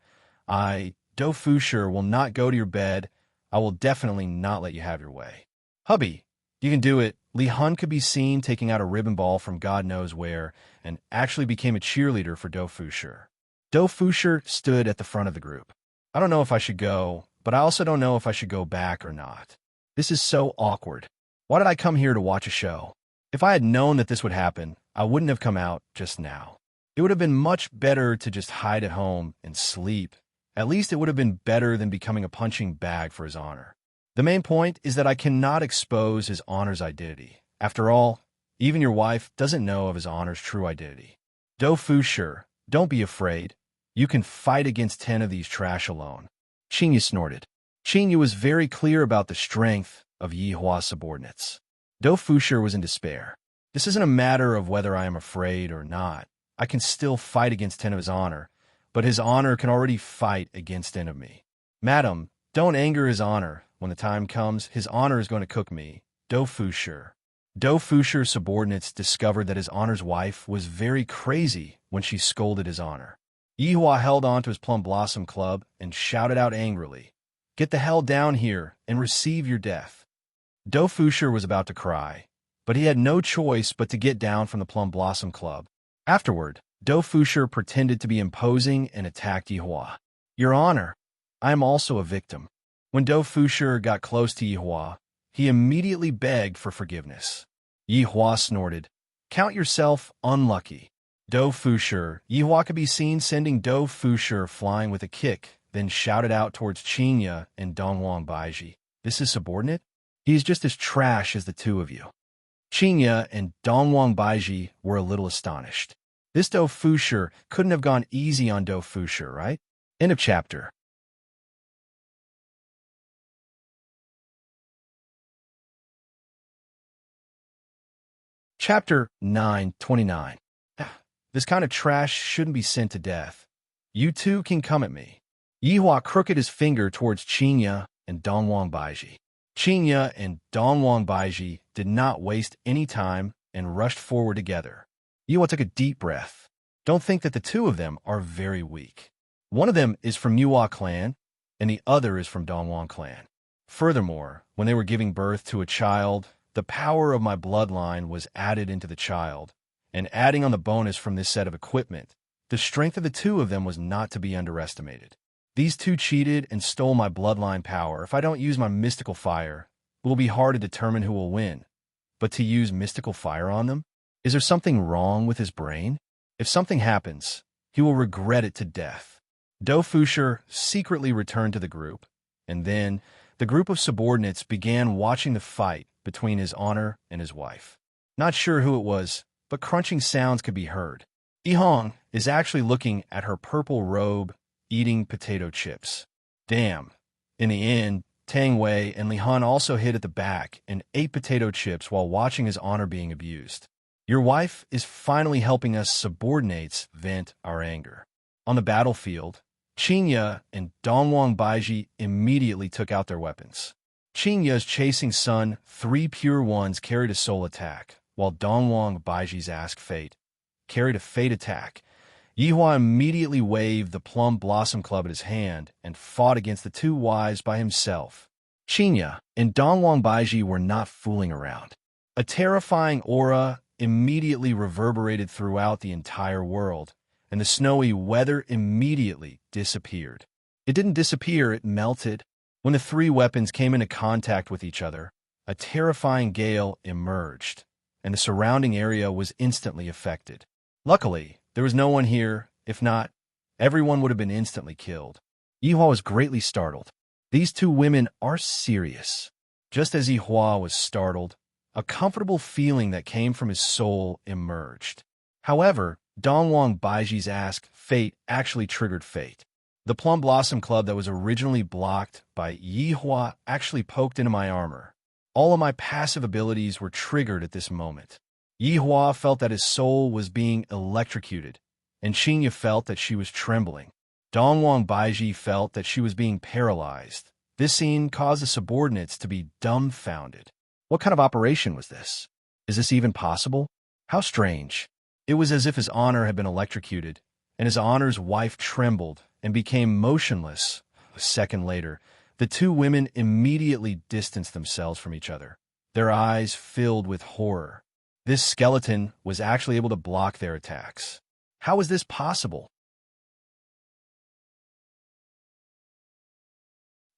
Do Fusher, will not go to your bed. I will definitely not let you have your way. Hubby, you can do it. Li Hun could be seen taking out a ribbon ball from God knows where and actually became a cheerleader for Do Fusher. Do Fusher stood at the front of the group. I don't know if I should go, but I also don't know if I should go back or not. This is so awkward. Why did I come here to watch a show? If I had known that this would happen, I wouldn't have come out just now. It would have been much better to just hide at home and sleep. At least it would have been better than becoming a punching bag for his honor. The main point is that I cannot expose his honor's identity. After all, even your wife doesn't know of his honor's true identity. Do Fusher, don't be afraid. You can fight against 10 of these trash alone. Qinya snorted. Qinya was very clear about the strength of Yi Hua's subordinates. Do Fusher was in despair. This isn't a matter of whether I am afraid or not. I can still fight against 10 of his honor, but his honor can already fight against 10 of me. Madam, don't anger his honor. When the time comes, his honor is going to cook me. Do Fusher. Do Fusher's subordinates discovered that his honor's wife was very crazy when she scolded his honor. Yi Hua held on to his Plum Blossom Club and shouted out angrily, "Get the hell down here and receive your death." Do Fusher was about to cry, but he had no choice but to get down from the Plum Blossom Club. Afterward, Do Fusher pretended to be imposing and attacked Yi Hua. "Your Honor, I am also a victim." When Do Fusher got close to Yi Hua, he immediately begged for forgiveness. Yi Hua snorted, "Count yourself unlucky." Do Fusher, Yi Hua could be seen sending Do Fusher flying with a kick, then shouted out towards Qinya and Dongwang Baiji, "This is subordinate? He is just as trash as the two of you." Qinya and Dongwang Baiji were a little astonished. This Do Fusher couldn't have gone easy on Do Fusher, right? End of chapter. Chapter 9:29. This kind of trash shouldn't be sent to death. You two can come at me. Yi Hua crooked his finger towards Qinya and Dongwang Baiji. Qinya and Dongwang Baiji did not waste any time and rushed forward together. Yi Hua took a deep breath. Don't think that the two of them are very weak. One of them is from Yuhua clan, and the other is from Dongwang clan. Furthermore, when they were giving birth to a child, the power of my bloodline was added into the child, and adding on the bonus from this set of equipment, the strength of the two of them was not to be underestimated. These two cheated and stole my bloodline power. If I don't use my mystical fire, it will be hard to determine who will win. But to use mystical fire on them? Is there something wrong with his brain? If something happens, he will regret it to death. Do Fusher secretly returned to the group, and then the group of subordinates began watching the fight between his honor and his wife. Not sure who it was, but crunching sounds could be heard. Yihong is actually looking at her purple robe, eating potato chips. Damn. In the end, Tang Wei and Li Han also hid at the back and ate potato chips while watching his honor being abused. Your wife is finally helping us subordinates vent our anger. On the battlefield, Qinya and Dongwang Baiji immediately took out their weapons. Qinya's chasing son, 3 pure ones, carried a soul attack, while Dongwang Baiji's Ask Fate carried a fate attack. Yi Hua immediately waved the Plum Blossom Club at his hand and fought against the two wives by himself. Qinya and Dongwang Baiji were not fooling around. A terrifying aura immediately reverberated throughout the entire world, and the snowy weather immediately disappeared. It didn't disappear, it melted. When the 3 weapons came into contact with each other, a terrifying gale emerged, and the surrounding area was instantly affected. Luckily, there was no one here. If not, everyone would have been instantly killed. Yi Hua was greatly startled. These 2 women are serious. Just as Yi Hua was startled, a comfortable feeling that came from his soul emerged. However, Dongwang Baiji's Ask Fate actually triggered fate. The Plum Blossom Club that was originally blocked by Yi Hua actually poked into my armor. All of my passive abilities were triggered at this moment. Yi Hua felt that his soul was being electrocuted, and Qinya felt that she was trembling. Dongwang Baiji felt that she was being paralyzed. This scene caused the subordinates to be dumbfounded. What kind of operation was this? Is this even possible? How strange. It was as if his honor had been electrocuted, and his honor's wife trembled and became motionless. A second later, the two women immediately distanced themselves from each other, their eyes filled with horror. This skeleton was actually able to block their attacks. How was this possible?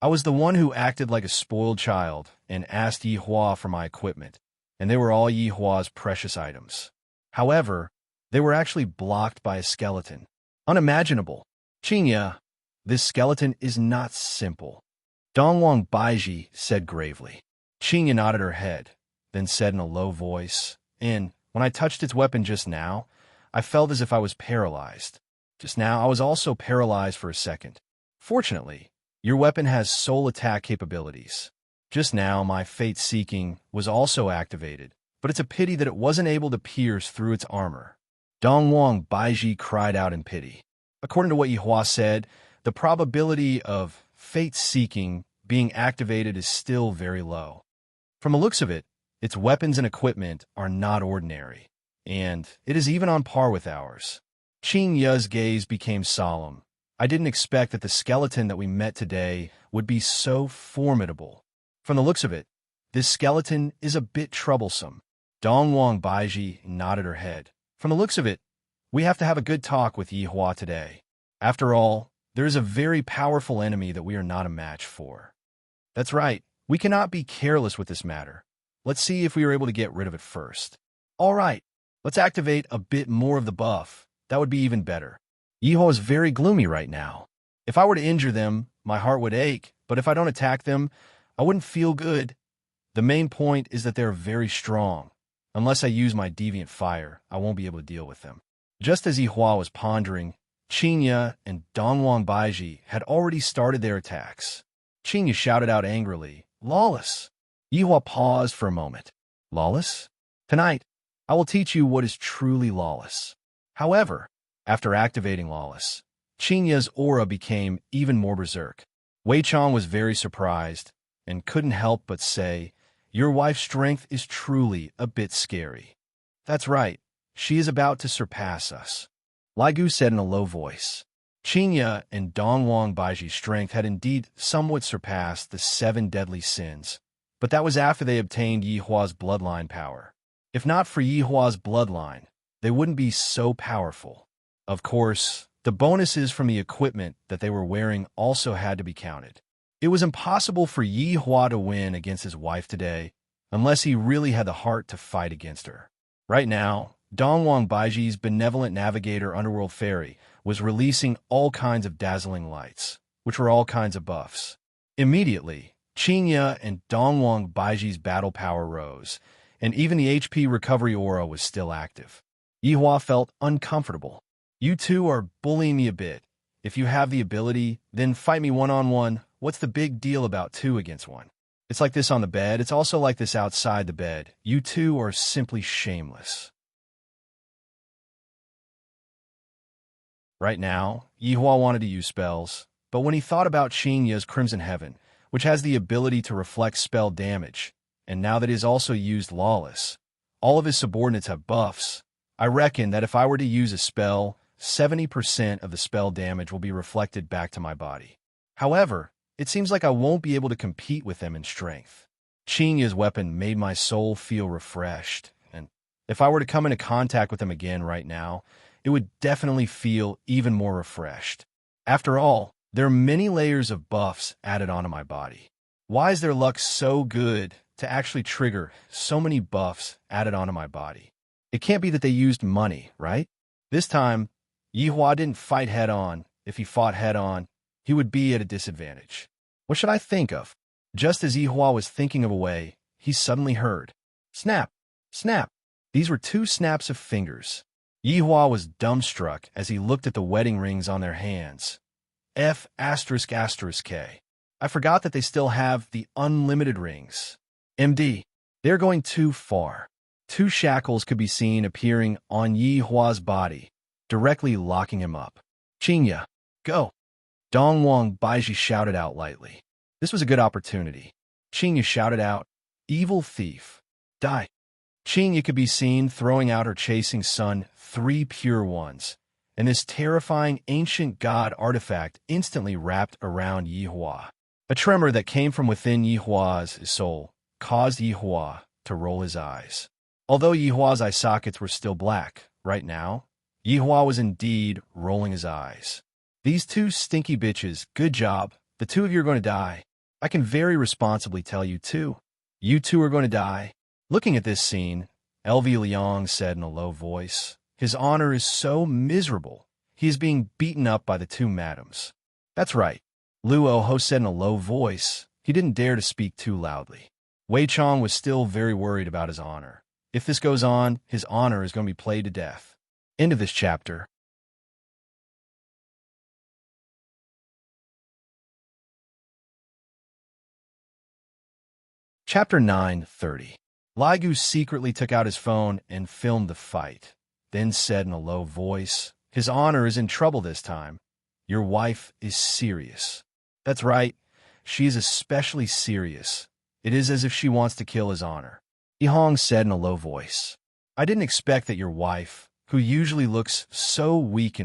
I was the one who acted like a spoiled child and asked Yi Hua for my equipment, and they were all Yi Hua's precious items. However, they were actually blocked by a skeleton. Unimaginable. Qingya, this skeleton is not simple. Dongwang Baiji said gravely. Qingya nodded her head, then said in a low voice, "And when I touched its weapon just now, I felt as if I was paralyzed. Just now, I was also paralyzed for a second. Fortunately, your weapon has soul attack capabilities. Just now, my fate-seeking was also activated, but it's a pity that it wasn't able to pierce through its armor." Dongwang Baiji cried out in pity. According to what Yi Hua said, the probability of fate-seeking being activated is still very low. From the looks of it, its weapons and equipment are not ordinary, and it is even on par with ours. Qingya's gaze became solemn. I didn't expect that the skeleton that we met today would be so formidable. From the looks of it, this skeleton is a bit troublesome. Dongwang Baiji nodded her head. From the looks of it, we have to have a good talk with Yi Hua today. After all, there is a very powerful enemy that we are not a match for. That's right, we cannot be careless with this matter. Let's see if we are able to get rid of it first. All right, let's activate a bit more of the buff. That would be even better. Yi Hua is very gloomy right now. If I were to injure them, my heart would ache, but if I don't attack them, I wouldn't feel good. The main point is that they're very strong. Unless I use my deviant fire, I won't be able to deal with them. Just as Yi Hua was pondering, Qingya and Dongwang Baiji had already started their attacks. Qingya shouted out angrily, "Lawless!" Yi Hua paused for a moment. Lawless? Tonight, I will teach you what is truly lawless. However, after activating Lawless, Qingya's aura became even more berserk. Wei Chong was very surprised and couldn't help but say, "Your wife's strength is truly a bit scary." That's right, she is about to surpass us. Lai Gu said in a low voice. Qingya and Dongwang Baiji's strength had indeed somewhat surpassed the 7 deadly sins, but that was after they obtained Yi Hua's bloodline power. If not for Yi Hua's bloodline, they wouldn't be so powerful. Of course, the bonuses from the equipment that they were wearing also had to be counted. It was impossible for Yi Hua to win against his wife today, unless he really had the heart to fight against her. Right now, Dongwang Baiji's benevolent navigator underworld fairy was releasing all kinds of dazzling lights, which were all kinds of buffs. Immediately, Qingya and Dongwang Baiji's battle power rose, and even the HP recovery aura was still active. Yi Hua felt uncomfortable. You two are bullying me a bit. If you have the ability, then fight me one-on-one. What's the big deal about 2 against 1? It's like this on the bed. It's also like this outside the bed. You two are simply shameless. Right now, Yi Hua wanted to use spells, but when he thought about Qingya's Crimson Heaven, which has the ability to reflect spell damage, and now that he has also used Lawless, all of his subordinates have buffs, I reckon that if I were to use a spell, 70% of the spell damage will be reflected back to my body. However, it seems like I won't be able to compete with them in strength. Qingya's weapon made my soul feel refreshed, and if I were to come into contact with them again right now, it would definitely feel even more refreshed. After all, there are many layers of buffs added onto my body. Why is their luck so good to actually trigger so many buffs added onto my body? It can't be that they used money, right? This time, Yi Hua didn't fight head-on. If he fought head-on, he would be at a disadvantage. What should I think of? Just as Yi Hua was thinking of a way, he suddenly heard. Snap! Snap! These were 2 snaps of fingers. Yi Hua was dumbstruck as he looked at the wedding rings on their hands. F***K. I forgot that they still have the unlimited rings. MD. They're going too far. 2 shackles could be seen appearing on Yi Hua's body, directly locking him up. Qingya, go! Dongwang Baiji shouted out lightly. This was a good opportunity. Qingya shouted out, "Evil thief, die!" Qingya could be seen throwing out her chasing sun three pure ones, and this terrifying ancient god artifact instantly wrapped around Yihua. A tremor that came from within Yihua's soul caused Yihua to roll his eyes. Although Yihua's eye sockets were still black, right now, Yihua was indeed rolling his eyes. These two stinky bitches, good job. The two of you are going to die. I can very responsibly tell you too. You two are going to die. Looking at this scene, LV Liang said in a low voice, his honor is so miserable. He is being beaten up by the two madams. That's right. Luo Ho said in a low voice. He didn't dare to speak too loudly. Wei Chong was still very worried about his honor. If this goes on, his honor is going to be played to death. End of this chapter. Chapter 9:30. Lai Gu secretly took out his phone and filmed the fight, then said in a low voice, his honor is in trouble this time. Your wife is serious. That's right. She is especially serious. It is as if she wants to kill his honor. Yihong said in a low voice, I didn't expect that your wife, who usually looks so weak,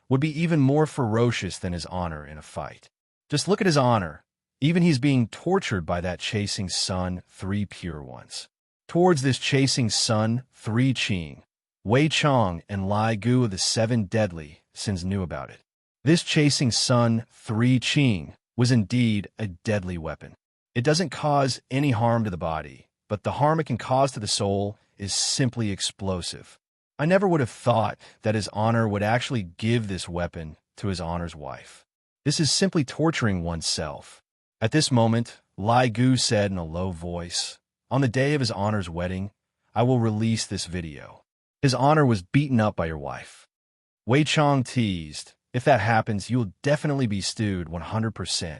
would be even more ferocious than his honor in a fight. Just look at his honor. Even he's being tortured by that chasing sun, three pure ones. Towards this chasing sun, three Qing, Wei Chong and Lai Gu of the seven deadly sins knew about it. This chasing sun, three Qing, was indeed a deadly weapon. It doesn't cause any harm to the body, but the harm it can cause to the soul is simply explosive. I never would have thought that his honor would actually give this weapon to his honor's wife. This is simply torturing oneself. At this moment, Lai Gu said in a low voice, on the day of his honor's wedding, I will release this video. His honor was beaten up by your wife. Wei Chong teased, if that happens, you'll definitely be stewed 100%.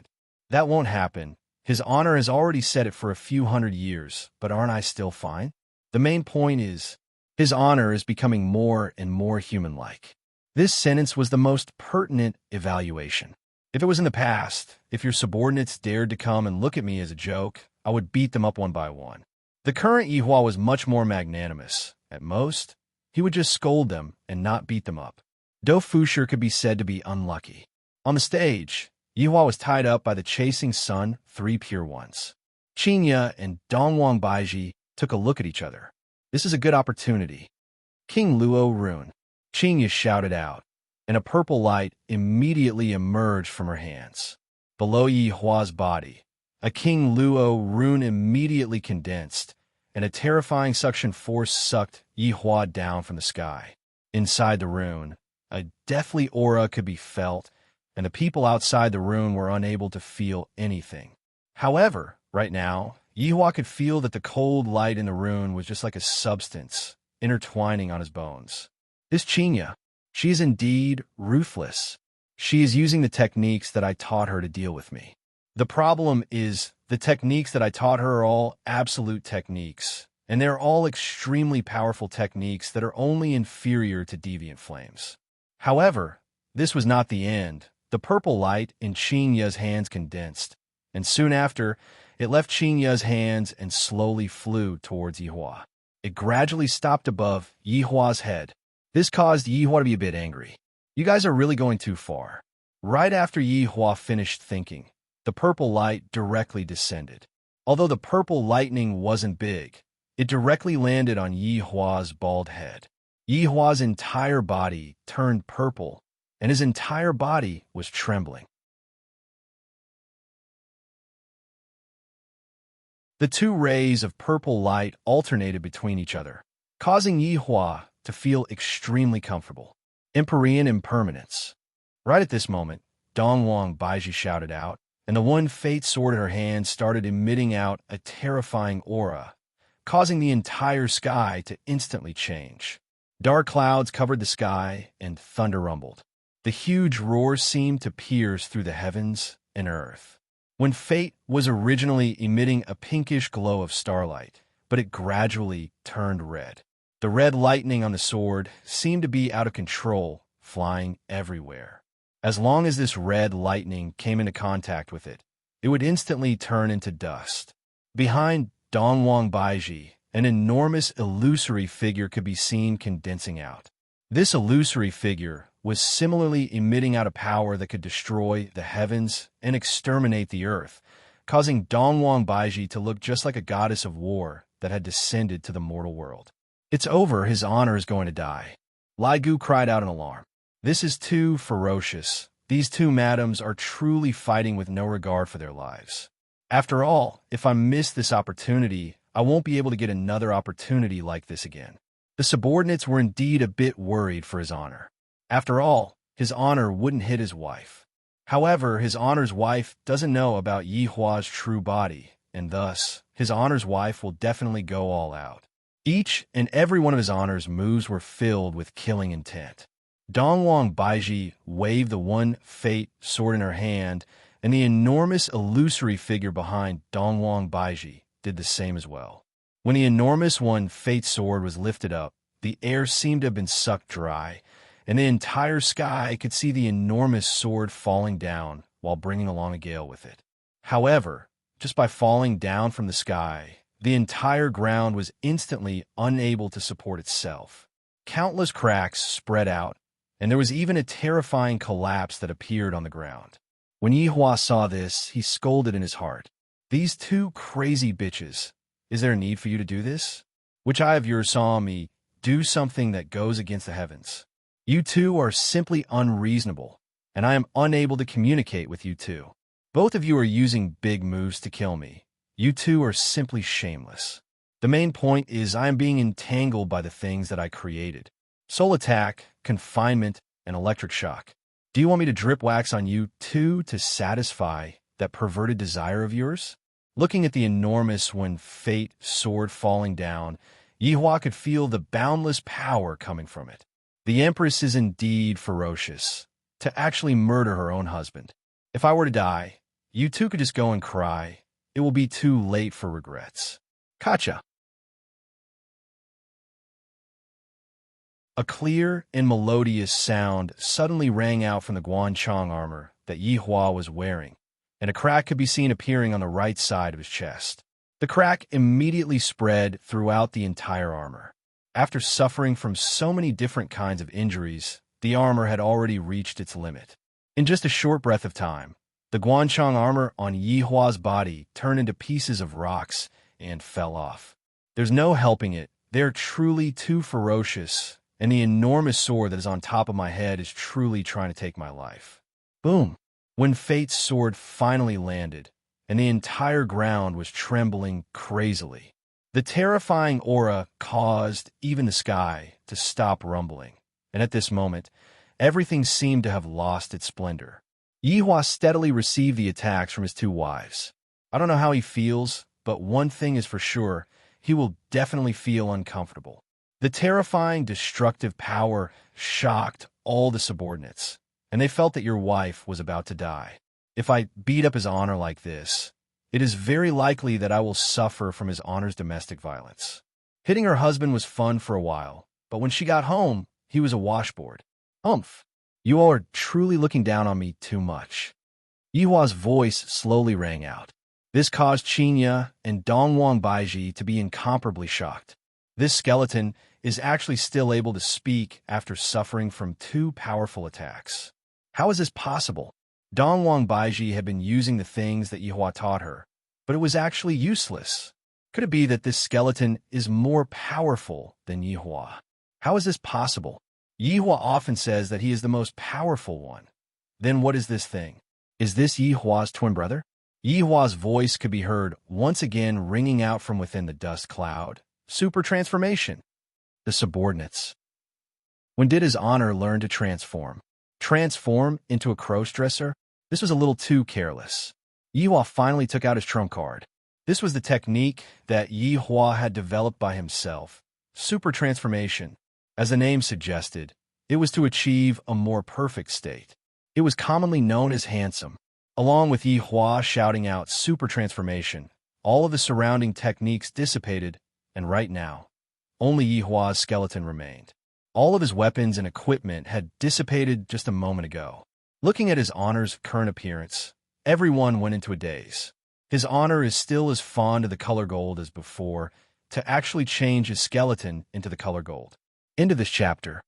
That won't happen. His honor has already said it for a few hundred years, but aren't I still fine? The main point is, his honor is becoming more and more human-like. This sentence was the most pertinent evaluation. If it was in the past, if your subordinates dared to come and look at me as a joke, I would beat them up one by one. The current Yihua was much more magnanimous. At most, he would just scold them and not beat them up. Do Fusher could be said to be unlucky. On the stage, Yihua was tied up by the chasing sun, three pure ones. Qinya and Dongwang Baiji took a look at each other. This is a good opportunity. King Luo Rune, Qinya shouted out, and a purple light immediately emerged from her hands. Below Yihua's body, a King Luo rune immediately condensed, and a terrifying suction force sucked Yihua down from the sky. Inside the rune, a deathly aura could be felt, and the people outside the rune were unable to feel anything. However, right now, Yihua could feel that the cold light in the rune was just like a substance intertwining on his bones. This Qinya, she is indeed ruthless. She is using the techniques that I taught her to deal with me. The problem is, the techniques that I taught her are all absolute techniques, and they're all extremely powerful techniques that are only inferior to deviant flames. However, this was not the end. The purple light in Qinya's hands condensed, and soon after, it left Qinya's hands and slowly flew towards Yihua. It gradually stopped above Yihua's head. This caused Yihua to be a bit angry. You guys are really going too far. Right after Yihua finished thinking, the purple light directly descended. Although the purple lightning wasn't big, it directly landed on Yihua's bald head. Yihua's entire body turned purple, and his entire body was trembling. The two rays of purple light alternated between each other, causing Yihua to feel extremely comfortable. Empyrean impermanence. Right at this moment, Dongwang Baiji shouted out, and the one fate sword in her hand started emitting out a terrifying aura, causing the entire sky to instantly change. Dark clouds covered the sky, and thunder rumbled. The huge roar seemed to pierce through the heavens and earth. When fate was originally emitting a pinkish glow of starlight, but it gradually turned red. The red lightning on the sword seemed to be out of control, flying everywhere. As long as this red lightning came into contact with it, it would instantly turn into dust. Behind Dongwang Baiji, an enormous illusory figure could be seen condensing out. This illusory figure was similarly emitting out a power that could destroy the heavens and exterminate the earth, causing Dongwang Baiji to look just like a goddess of war that had descended to the mortal world. "It's over, his honor is going to die." Lai Gu cried out in alarm. "This is too ferocious. These two madams are truly fighting with no regard for their lives. After all, if I miss this opportunity, I won't be able to get another opportunity like this again." The subordinates were indeed a bit worried for his honor. After all, his honor wouldn't hit his wife. However, his honor's wife doesn't know about Yi Hua's true body, and thus, his honor's wife will definitely go all out. Each and every one of his honor's moves were filled with killing intent. Dongwang Baiji waved the one fate sword in her hand, and the enormous illusory figure behind Dongwang Baiji did the same as well. When the enormous one fate sword was lifted up, the air seemed to have been sucked dry, and the entire sky could see the enormous sword falling down while bringing along a gale with it. However, just by falling down from the sky, the entire ground was instantly unable to support itself. Countless cracks spread out, and there was even a terrifying collapse that appeared on the ground. When Yi Hua saw this, he scolded in his heart. "These two crazy bitches. Is there a need for you to do this? Which eye of yours saw me do something that goes against the heavens? You two are simply unreasonable, and I am unable to communicate with you two. Both of you are using big moves to kill me. You two are simply shameless. The main point is I am being entangled by the things that I created. Soul attack, confinement, and electric shock. Do you want me to drip wax on you two to satisfy that perverted desire of yours?" Looking at the enormous when fate sword falling down, Yi Hua could feel the boundless power coming from it. The Empress is indeed ferocious, to actually murder her own husband. If I were to die, you two could just go and cry. It will be too late for regrets. Kacha. A clear and melodious sound suddenly rang out from the Guanchang armor that Yi Hua was wearing, and a crack could be seen appearing on the right side of his chest. The crack immediately spread throughout the entire armor. After suffering from so many different kinds of injuries, the armor had already reached its limit. In just a short breath of time, the Guanchang armor on Yi Hua's body turned into pieces of rocks and fell off. There's no helping it. They're truly too ferocious, and the enormous sword that is on top of my head is truly trying to take my life. Boom! When Fate's sword finally landed, and the entire ground was trembling crazily, the terrifying aura caused even the sky to stop rumbling, and at this moment, everything seemed to have lost its splendor. Yi Hua steadily received the attacks from his two wives. I don't know how he feels, but one thing is for sure, he will definitely feel uncomfortable. The terrifying, destructive power shocked all the subordinates, and they felt that your wife was about to die. If I beat up his honor like this, it is very likely that I will suffer from his honor's domestic violence. Hitting her husband was fun for a while, but when she got home, he was a washboard. Humph! You all are truly looking down on me too much. Yi Hua's voice slowly rang out. This caused Qinya and Dongwang Baiji to be incomparably shocked. This skeleton is actually still able to speak after suffering from two powerful attacks. How is this possible? Dongwang Baiji had been using the things that Yi Hua taught her, but it was actually useless. Could it be that this skeleton is more powerful than Yi Hua? How is this possible? Yi Hua often says that he is the most powerful one. Then what is this thing? Is this Yi Hua's twin brother? Yi Hua's voice could be heard once again ringing out from within the dust cloud. Super transformation. The subordinates. When did his honor learn to transform? Transform into a cross-dresser? This was a little too careless. Yi Hua finally took out his trump card. This was the technique that Yi Hua had developed by himself. Super transformation. As the name suggested, it was to achieve a more perfect state. It was commonly known as handsome. Along with Yi Hua shouting out super transformation, all of the surrounding techniques dissipated, and right now, only Yi Hua's skeleton remained. All of his weapons and equipment had dissipated just a moment ago. Looking at his honor's current appearance, everyone went into a daze. His honor is still as fond of the color gold as before, to actually change his skeleton into the color gold. End of this chapter.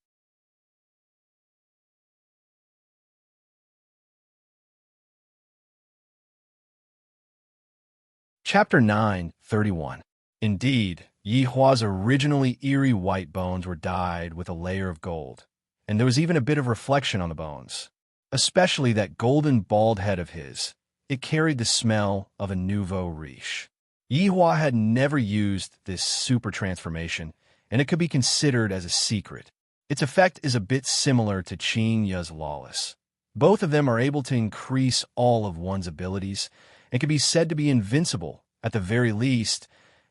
Chapter 9:31. Indeed, Yihua's originally eerie white bones were dyed with a layer of gold, and there was even a bit of reflection on the bones. Especially that golden bald head of his. It carried the smell of a nouveau riche. Yihua had never used this super transformation, and it could be considered as a secret. Its effect is a bit similar to Qing Ya's lawless. Both of them are able to increase all of one's abilities, and can be said to be invincible. At the very least,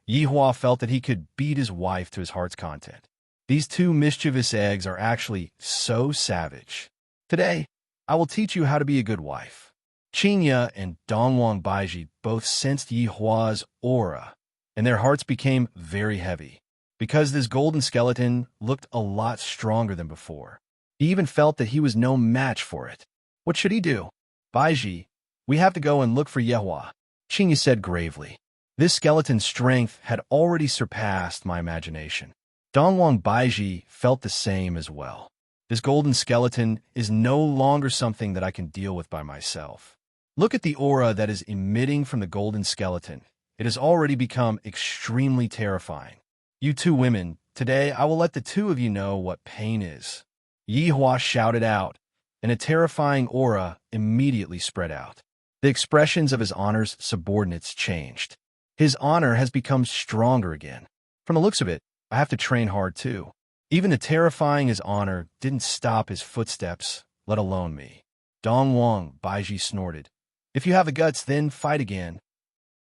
Yihua felt that he could beat his wife to his heart's content. These two mischievous eggs are actually so savage. Today, I will teach you how to be a good wife. Qingya and Dongwang Baiji both sensed Yihua's aura, and their hearts became very heavy, because this golden skeleton looked a lot stronger than before. He even felt that he was no match for it. What should he do? Baiji, we have to go and look for Yihua, Qingya said gravely. This skeleton's strength had already surpassed my imagination. Dongwang Baiji felt the same as well. This golden skeleton is no longer something that I can deal with by myself. Look at the aura that is emitting from the golden skeleton. It has already become extremely terrifying. You two women, today I will let the two of you know what pain is. Yihua shouted out, and a terrifying aura immediately spread out. The expressions of his honor's subordinates changed. His honor has become stronger again. From the looks of it, I have to train hard too. Even the terrifying his honor didn't stop his footsteps, let alone me. Dongwang Baiji snorted. If you have the guts, then fight again.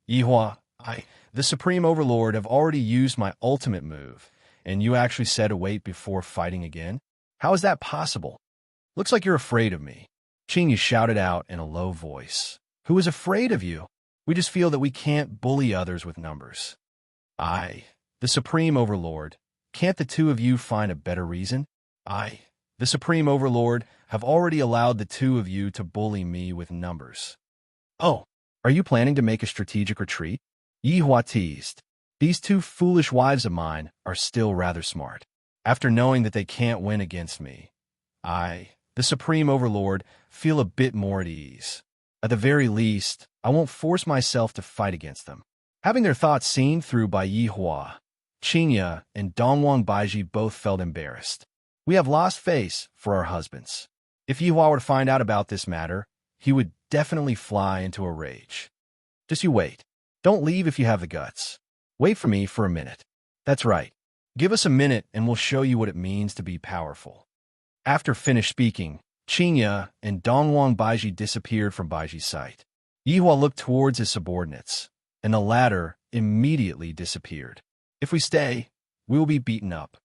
Yihua, the Supreme Overlord, have already used my ultimate move, and you actually said to wait before fighting again? How is that possible? Looks like you're afraid of me. Qingyu shouted out in a low voice. Who is afraid of you? We just feel that we can't bully others with numbers. The Supreme Overlord, can't the two of you find a better reason? The Supreme Overlord, have already allowed the two of you to bully me with numbers. Oh, are you planning to make a strategic retreat? Yihua teased. These two foolish wives of mine are still rather smart. After knowing that they can't win against me, the Supreme Overlord, feel a bit more at ease. At the very least, I won't force myself to fight against them. Having their thoughts seen through by Yihua, Qingya and Dongwang Baiji both felt embarrassed. We have lost face for our husbands. If Yihua were to find out about this matter, he would definitely fly into a rage. Just you wait. Don't leave if you have the guts. Wait for me for a minute. That's right. Give us a minute and we'll show you what it means to be powerful. After finished speaking, Qingya and Dongwang Baiji disappeared from Baiji's sight. Yihua looked towards his subordinates, and the latter immediately disappeared. If we stay, we will be beaten up.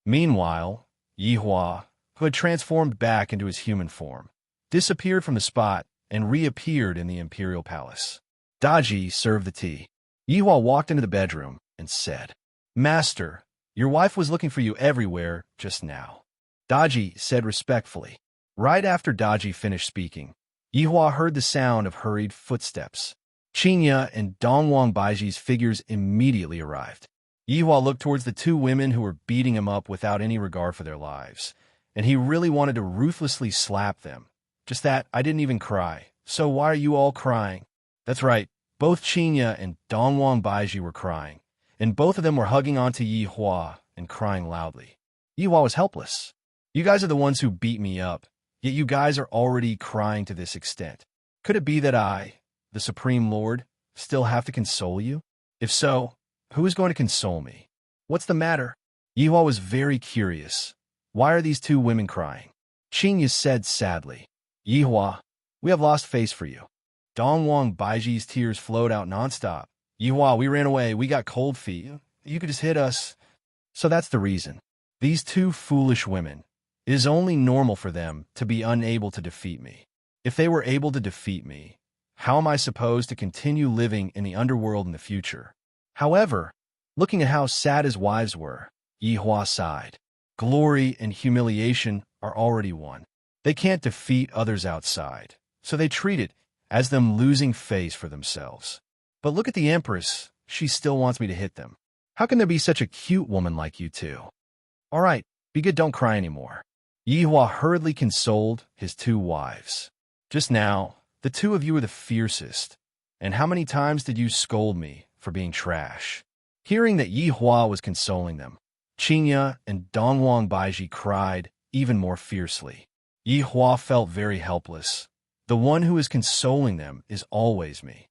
Meanwhile, Yihua, who had transformed back into his human form, disappeared from the spot and reappeared in the imperial palace. Daji served the tea. Yihua walked into the bedroom and said, Master, your wife was looking for you everywhere just now. Daji said respectfully. Right after Daji finished speaking, Yihua heard the sound of hurried footsteps. Qingya and Dongwang Baiji's figures immediately arrived. Yihua looked towards the two women who were beating him up without any regard for their lives, and he really wanted to ruthlessly slap them. Just that, I didn't even cry. So why are you all crying? That's right, both Qingya and Dongwang Baiji were crying, and both of them were hugging onto Yihua and crying loudly. Yihua was helpless. You guys are the ones who beat me up, yet you guys are already crying to this extent. Could it be that I, the Supreme Lord, still have to console you? If so, who is going to console me? What's the matter? Yihua was very curious. Why are these two women crying? Qingya said sadly. Yihua, we have lost face for you. Dongwang Baiji's tears flowed out nonstop. Yihua, we ran away. We got cold feet. You could just hit us. So that's the reason. These two foolish women. It is only normal for them to be unable to defeat me. If they were able to defeat me, how am I supposed to continue living in the underworld in the future? However, looking at how sad his wives were, Yihua sighed. Glory and humiliation are already won. They can't defeat others outside, so they treat it as them losing face for themselves. But look at the Empress. She still wants me to hit them. How can there be such a cute woman like you two? All right, be good, don't cry anymore. Yihua hurriedly consoled his two wives. Just now, The two of you are the fiercest. And how many times did you scold me for being trash?" Hearing that Yi Hua was consoling them, Qingya and Dongwang Baiji cried even more fiercely. Yi Hua felt very helpless. The one who is consoling them is always me.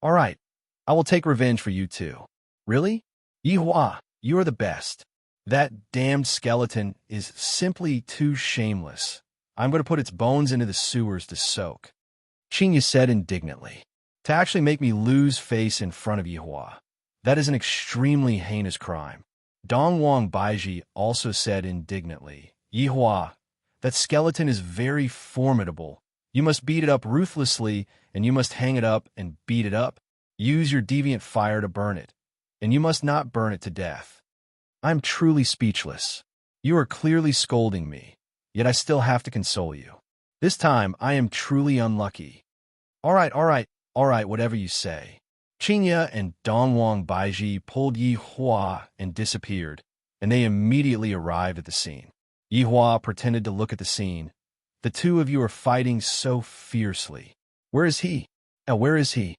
"All right, I will take revenge for you too." "Really? Yi Hua, you are the best. That damned skeleton is simply too shameless. I'm going to put its bones into the sewers to soak," Qingya said indignantly. "To actually make me lose face in front of Yi Hua. That is an extremely heinous crime." Dongwang Baiji also said indignantly, "Yi Hua, that skeleton is very formidable. You must beat it up ruthlessly, and you must hang it up and beat it up. Use your deviant fire to burn it, and you must not burn it to death." I am truly speechless. You are clearly scolding me, yet I still have to console you. This time I am truly unlucky. All right, whatever you say." Qingya and Dongwang Baiji pulled Yi Hua and disappeared, and they immediately arrived at the scene. Yi Hua pretended to look at the scene. "The two of you are fighting so fiercely. Where is he? Where is he?"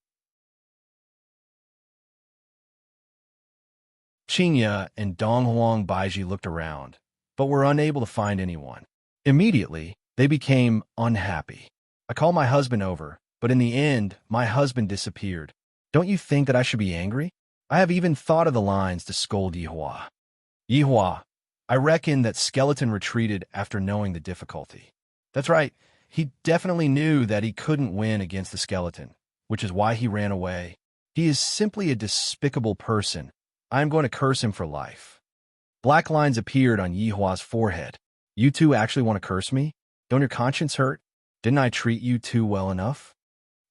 Qingya and Donghuang Baiji looked around, but were unable to find anyone. Immediately, they became unhappy. "I called my husband over, but in the end, my husband disappeared. Don't you think that I should be angry? I have even thought of the lines to scold Yi Hua. Yi Hua, I reckon that skeleton retreated after knowing the difficulty." That's right, he definitely knew that he couldn't win against the skeleton, which is why he ran away. He is simply a despicable person. I am going to curse him for life. Black lines appeared on Yi Hua's forehead. "You two actually want to curse me? Don't your conscience hurt? Didn't I treat you two well enough?"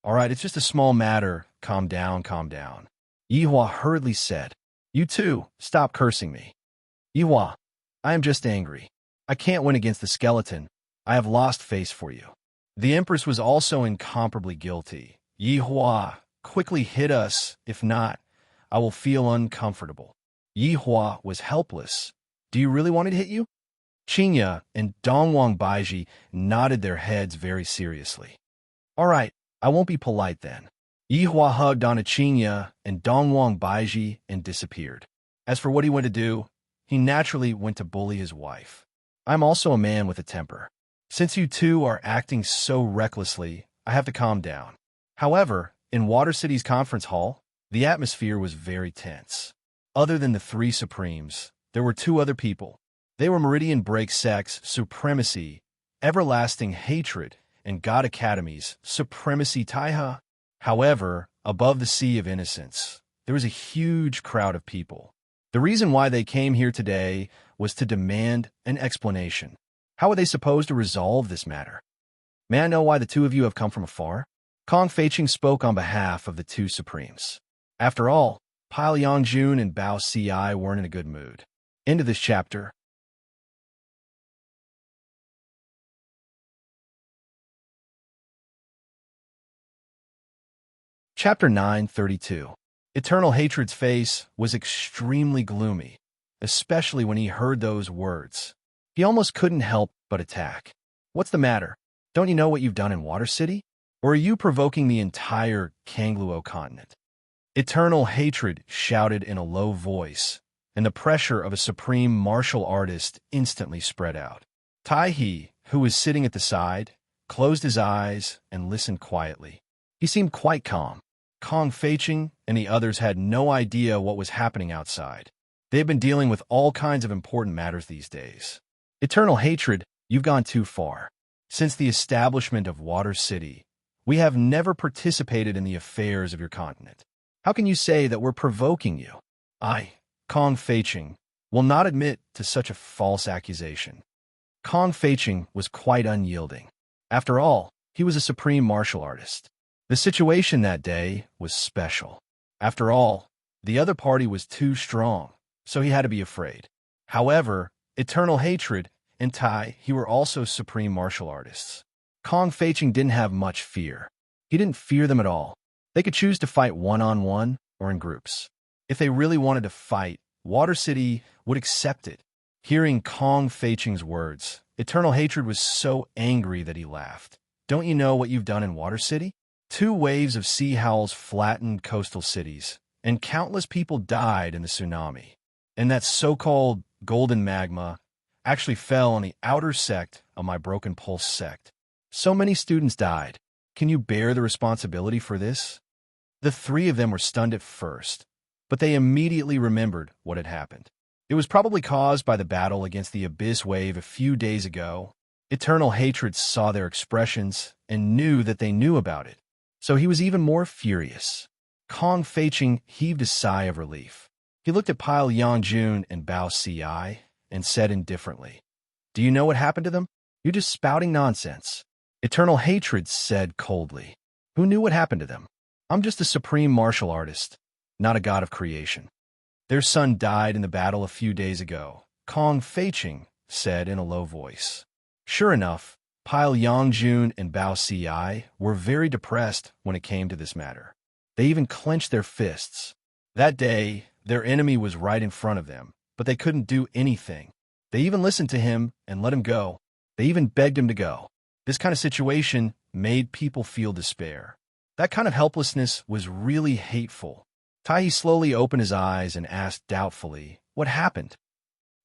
"All right, it's just a small matter. Calm down, calm down." Yi Hua hurriedly said. "You two, stop cursing me." "Yi Hua, I am just angry. I can't win against the skeleton. I have lost face for you." The Empress was also incomparably guilty. "Yi Hua, quickly hit us. If not, I will feel uncomfortable." Yi Hua was helpless. "Do you really want me to hit you?" Qingya and Dongwang Baiji nodded their heads very seriously. "All right, I won't be polite then." Yi Hua hugged onto Qingya and Dongwang Baiji and disappeared. As for what he went to do, he naturally went to bully his wife. "I'm also a man with a temper. Since you two are acting so recklessly, I have to calm down." However, in Water City's conference hall, the atmosphere was very tense. Other than the three Supremes, there were two other people. They were Meridian Break Sect's Supremacy, Everlasting Hatred, and God Academy's Supremacy Taiha. However, above the Sea of Innocence, there was a huge crowd of people. The reason why they came here today was to demand an explanation. How are they supposed to resolve this matter? "May I know why the two of you have come from afar?" Kong Feiqing spoke on behalf of the two Supremes. After all, Pile Yangjun and Bao Ci weren't in a good mood. End of this chapter. Chapter 932. Eternal Hatred's face was extremely gloomy, especially when he heard those words. He almost couldn't help but attack. "What's the matter? Don't you know what you've done in Water City? Or are you provoking the entire Kangluo continent?" Eternal Hatred shouted in a low voice, and the pressure of a supreme martial artist instantly spread out. Tai He, who was sitting at the side, closed his eyes and listened quietly. He seemed quite calm. Kong Feiqing and the others had no idea what was happening outside. They had been dealing with all kinds of important matters these days. "Eternal Hatred, you've gone too far. Since the establishment of Water City, we have never participated in the affairs of your continent. How can you say that we're provoking you?" "I, Kong Feiqing, will not admit to such a false accusation." Kong Feiqing was quite unyielding. After all, he was a supreme martial artist. The situation that day was special. After all, the other party was too strong, so he had to be afraid. However, Eternal Hatred and Tai He were also supreme martial artists. Kong Feiqing didn't have much fear. He didn't fear them at all. They could choose to fight one-on-one or in groups. If they really wanted to fight, Water City would accept it. Hearing Kong Feiqing's words, Eternal Hatred was so angry that he laughed. "Don't you know what you've done in Water City? Two waves of sea howls flattened coastal cities, and countless people died in the tsunami. And that so-called golden magma actually fell on the outer sect of my broken pulse sect. So many students died. Can you bear the responsibility for this? The three of them were stunned at first, but they immediately remembered what had happened. It was probably caused by the battle against the Abyss Wave a few days ago. Eternal Hatred saw their expressions and knew that they knew about it, so he was even more furious. Kong Feiqing heaved a sigh of relief. He looked at Pile Yangjun and Bao Ci and said indifferently, "Do you know what happened to them? You're just spouting nonsense." Eternal Hatred said coldly, "Who knew what happened to them? I'm just a supreme martial artist, not a god of creation." "Their son died in the battle a few days ago," Kong Feiqing said in a low voice. Sure enough, Pile Yangjun and Bao Ci were very depressed when it came to this matter. They even clenched their fists. That day, their enemy was right in front of them, but they couldn't do anything. They even listened to him and let him go. They even begged him to go. This kind of situation made people feel despair. That kind of helplessness was really hateful. Tai slowly opened his eyes and asked doubtfully, "What happened?"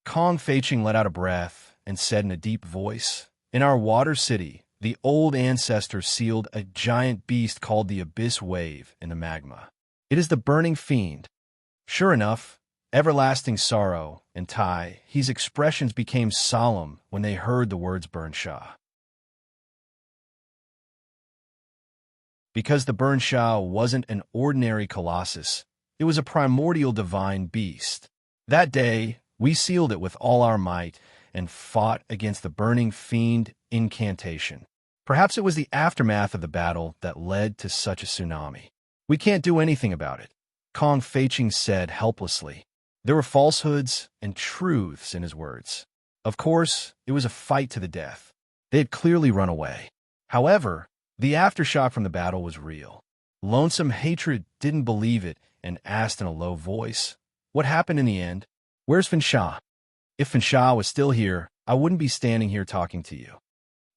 Kong Feiqing let out a breath and said in a deep voice, "In our water city, the old ancestors sealed a giant beast called the Abyss Wave in the magma. It is the burning fiend." Sure enough, everlasting sorrow and Tai, his expressions became solemn when they heard the words Burn Sha. Because the Burn Sha wasn't an ordinary colossus, it was a primordial divine beast. That day, we sealed it with all our might and fought against the burning fiend incantation. Perhaps it was the aftermath of the battle that led to such a tsunami. We can't do anything about it, Kong Feiqing said helplessly. There were falsehoods and truths in his words. Of course, it was a fight to the death. They had clearly run away. However, the aftershock from the battle was real. Lonesome Hatred didn't believe it and asked in a low voice, "What happened in the end? Where's Fan Sha?" "If Fan Sha was still here, I wouldn't be standing here talking to you."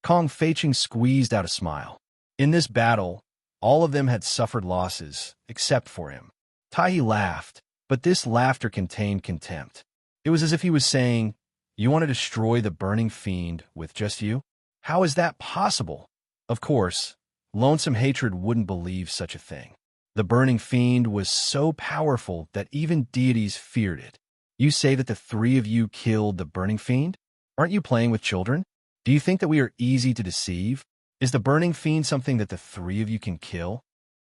Kong Feiqing squeezed out a smile. In this battle, all of them had suffered losses, except for him. Tai laughed, but this laughter contained contempt. It was as if he was saying, "You want to destroy the burning fiend with just you? How is that possible?" Of course, Lonesome Hatred wouldn't believe such a thing. The burning fiend was so powerful that even deities feared it. "You say that the three of you killed the burning fiend? Aren't you playing with children? Do you think that we are easy to deceive? Is the burning fiend something that the three of you can kill?"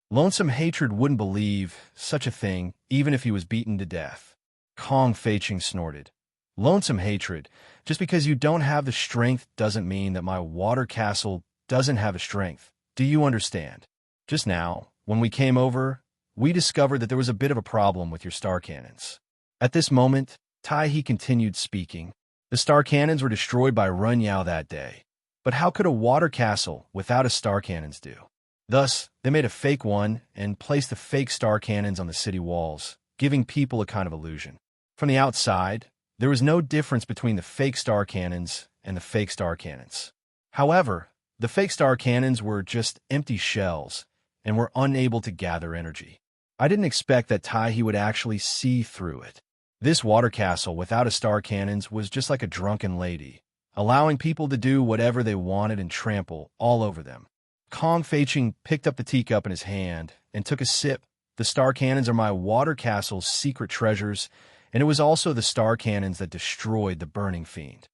Lonesome Hatred wouldn't believe such a thing even if he was beaten to death. Kong Feiqing snorted. "Lonesome Hatred, just because you don't have the strength doesn't mean that my water castle doesn't have a strength. Do you understand? Just now, when we came over, we discovered that there was a bit of a problem with your star cannons." At this moment, Tai He continued speaking. "The star cannons were destroyed by Run Yao that day. But how could a water castle without a star cannons do? Thus, they made a fake one and placed the fake star cannons on the city walls, giving people a kind of illusion. From the outside, there was no difference between the fake star cannons and the fake star cannons. However, the fake star cannons were just empty shells and were unable to gather energy. I didn't expect that Tai He would actually see through it. This water castle without a star cannons was just like a drunken lady, allowing people to do whatever they wanted and trample all over them." Kong Feiqing picked up the teacup in his hand and took a sip. "The star cannons are my water castle's secret treasures, and it was also the star cannons that destroyed the burning fiend."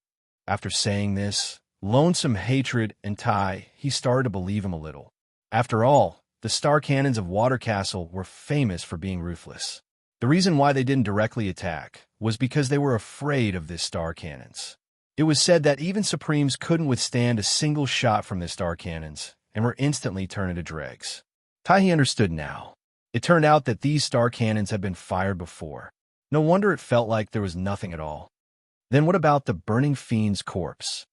After saying this, Lonesome Hatred and Tai, he started to believe him a little. After all, the star cannons of Water Castle were famous for being ruthless. The reason why they didn't directly attack was because they were afraid of this star cannons. It was said that even Supremes couldn't withstand a single shot from the star cannons and were instantly turned into dregs. Tai He understood now. It turned out that these star cannons had been fired before. No wonder it felt like there was nothing at all. Then what about the burning fiend's corpse?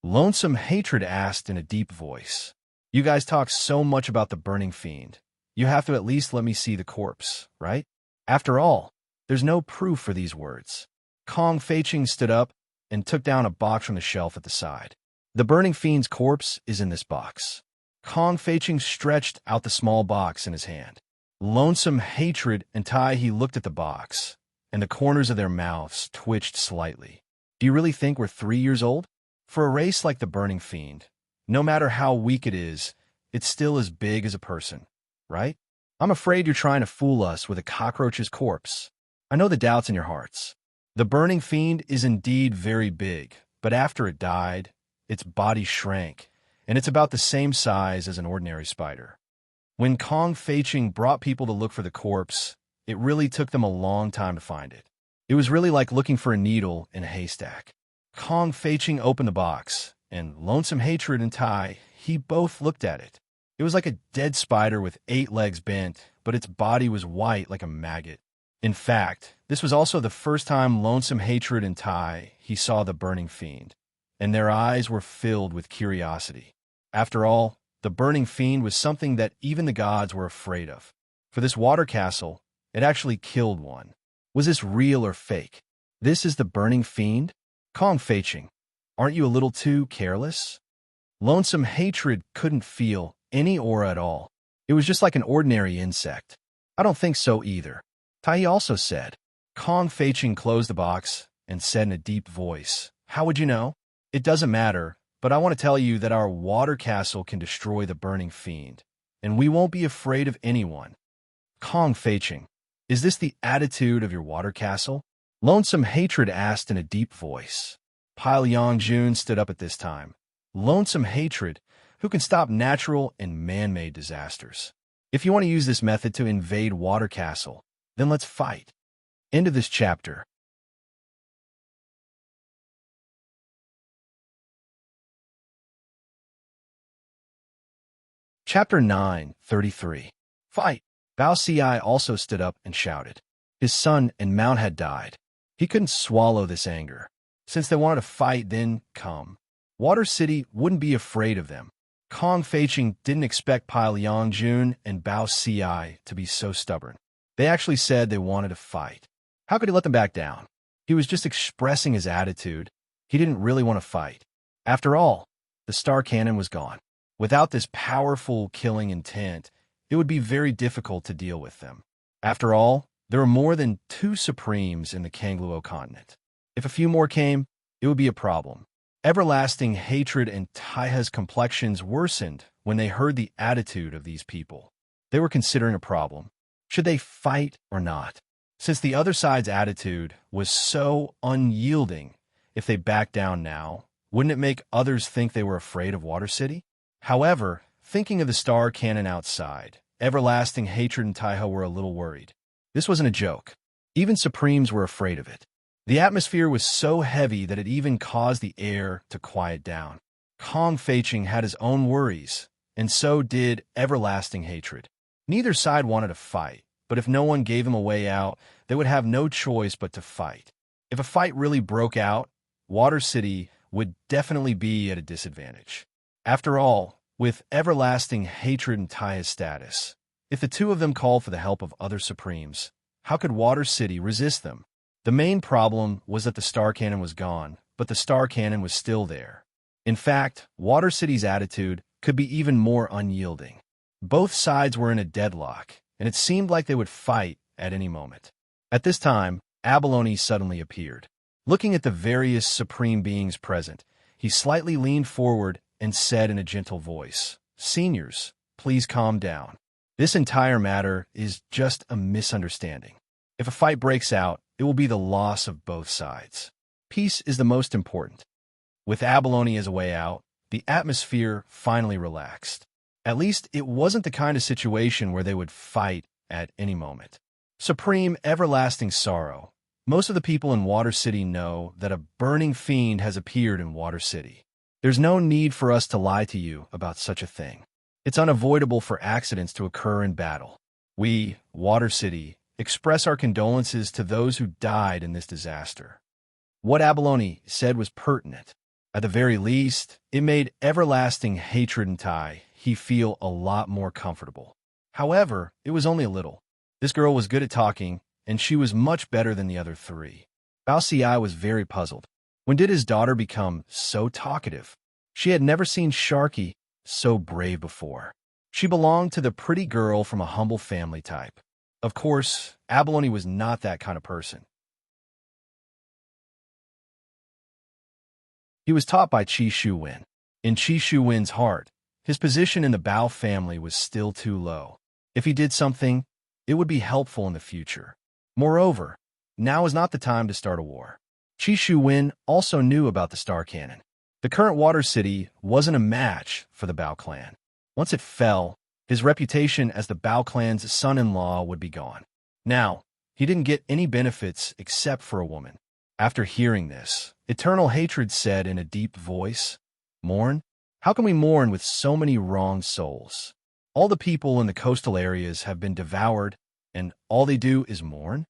Lonesome Hatred asked in a deep voice. "You guys talk so much about the burning fiend. You have to at least let me see the corpse, right? After all, there's no proof for these words." Kong Feiqing stood up and took down a box from the shelf at the side. The burning fiend's corpse is in this box. Kong Fei-Ching stretched out the small box in his hand. Lonesome hatred and Tai he looked at the box, and the corners of their mouths twitched slightly. Do you really think we're 3 years old? For a race like the burning fiend, no matter how weak it is, it's still as big as a person, right? I'm afraid you're trying to fool us with a cockroach's corpse. I know the doubts in your hearts. The burning fiend is indeed very big, but after it died, its body shrank, and it's about the same size as an ordinary spider. When Kong Fei-Ching brought people to look for the corpse, it really took them a long time to find it. It was really like looking for a needle in a haystack. Kong Fei-Ching opened the box, and Lonesome Hatred and Tai, he both looked at it. It was like a dead spider with 8 legs bent, but its body was white like a maggot. In fact, this was also the first time Lonesome Hatred and Tai, he saw the burning fiend, and their eyes were filled with curiosity. After all, the burning fiend was something that even the gods were afraid of. For this water castle, it actually killed one. Was this real or fake? This is the burning fiend? Kong Fei-Ching, aren't you a little too careless? Lonesome Hatred couldn't feel any aura at all. It was just like an ordinary insect. I don't think so either. Tai also said. Kong Fei-Ching closed the box and said in a deep voice, "How would you know? It doesn't matter, but I want to tell you that our water castle can destroy the burning fiend, and we won't be afraid of anyone." Kong Fei-Ching, is this the attitude of your water castle? Lonesome Hatred asked in a deep voice. Pile Yongjun stood up at this time. Lonesome Hatred, who can stop natural and man-made disasters. If you want to use this method to invade water castle, then let's fight. End of this chapter. Chapter 9:33. Fight! Bao Ci also stood up and shouted. His son and mount had died. He couldn't swallow this anger. Since they wanted to fight, then come. Water City wouldn't be afraid of them. Kong Fei-Ching didn't expect Pile Yongjun and Bao Ci to be so stubborn. They actually said they wanted to fight. How could he let them back down? He was just expressing his attitude. He didn't really want to fight. After all, the star cannon was gone. Without this powerful killing intent, it would be very difficult to deal with them. After all, there are more than 2 Supremes in the Kangluo continent. If a few more came, it would be a problem. Everlasting Hatred and Taiha's complexions worsened when they heard the attitude of these people. They were considering a problem. Should they fight or not? Since the other side's attitude was so unyielding, if they backed down now, wouldn't it make others think they were afraid of Water City? However, thinking of the star cannon outside, Everlasting Hatred and Taiha were a little worried. This wasn't a joke. Even Supremes were afraid of it. The atmosphere was so heavy that it even caused the air to quiet down. Kong Fei-Ching had his own worries, and so did Everlasting Hatred. Neither side wanted to fight, but if no one gave them a way out, they would have no choice but to fight. If a fight really broke out, Water City would definitely be at a disadvantage. After all, with Everlasting Hatred and Taiha's status, if the 2 of them called for the help of other Supremes, how could Water City resist them? The main problem was that the star cannon was gone, but the star cannon was still there. In fact, Water City's attitude could be even more unyielding. Both sides were in a deadlock, and it seemed like they would fight at any moment. At this time, Abalone suddenly appeared. Looking at the various supreme beings present, he slightly leaned forward and said in a gentle voice, "Seniors, please calm down. This entire matter is just a misunderstanding. If a fight breaks out, it will be the loss of both sides. Peace is the most important." With Abalone as a way out, the atmosphere finally relaxed. At least it wasn't the kind of situation where they would fight at any moment. Supreme Everlasting Sorrow. Most of the people in Water City know that a burning fiend has appeared in Water City. There's no need for us to lie to you about such a thing. It's unavoidable for accidents to occur in battle. We, Water City, express our condolences to those who died in this disaster. What Abalone said was pertinent. At the very least, it made Everlasting Hatred and Tai he feel a lot more comfortable. However, it was only a little. This girl was good at talking, and she was much better than the other 3. Bao Ci was very puzzled. When did his daughter become so talkative? She had never seen Sharky so brave before. She belonged to the pretty girl from a humble family type. Of course, Abalone was not that kind of person. He was taught by Chi Shu Wen. In Chi Shu Wen's heart, his position in the Bao family was still too low. If he did something, it would be helpful in the future. Moreover, now is not the time to start a war. Chi Shu Wen also knew about the Star Cannon. The current Water City wasn't a match for the Bao clan. Once it fell, his reputation as the Bao clan's son-in-law would be gone. Now, he didn't get any benefits except for a woman. After hearing this, Eternal Hatred said in a deep voice, "Mourn? How can we mourn with so many wrong souls? All the people in the coastal areas have been devoured, and all they do is mourn?"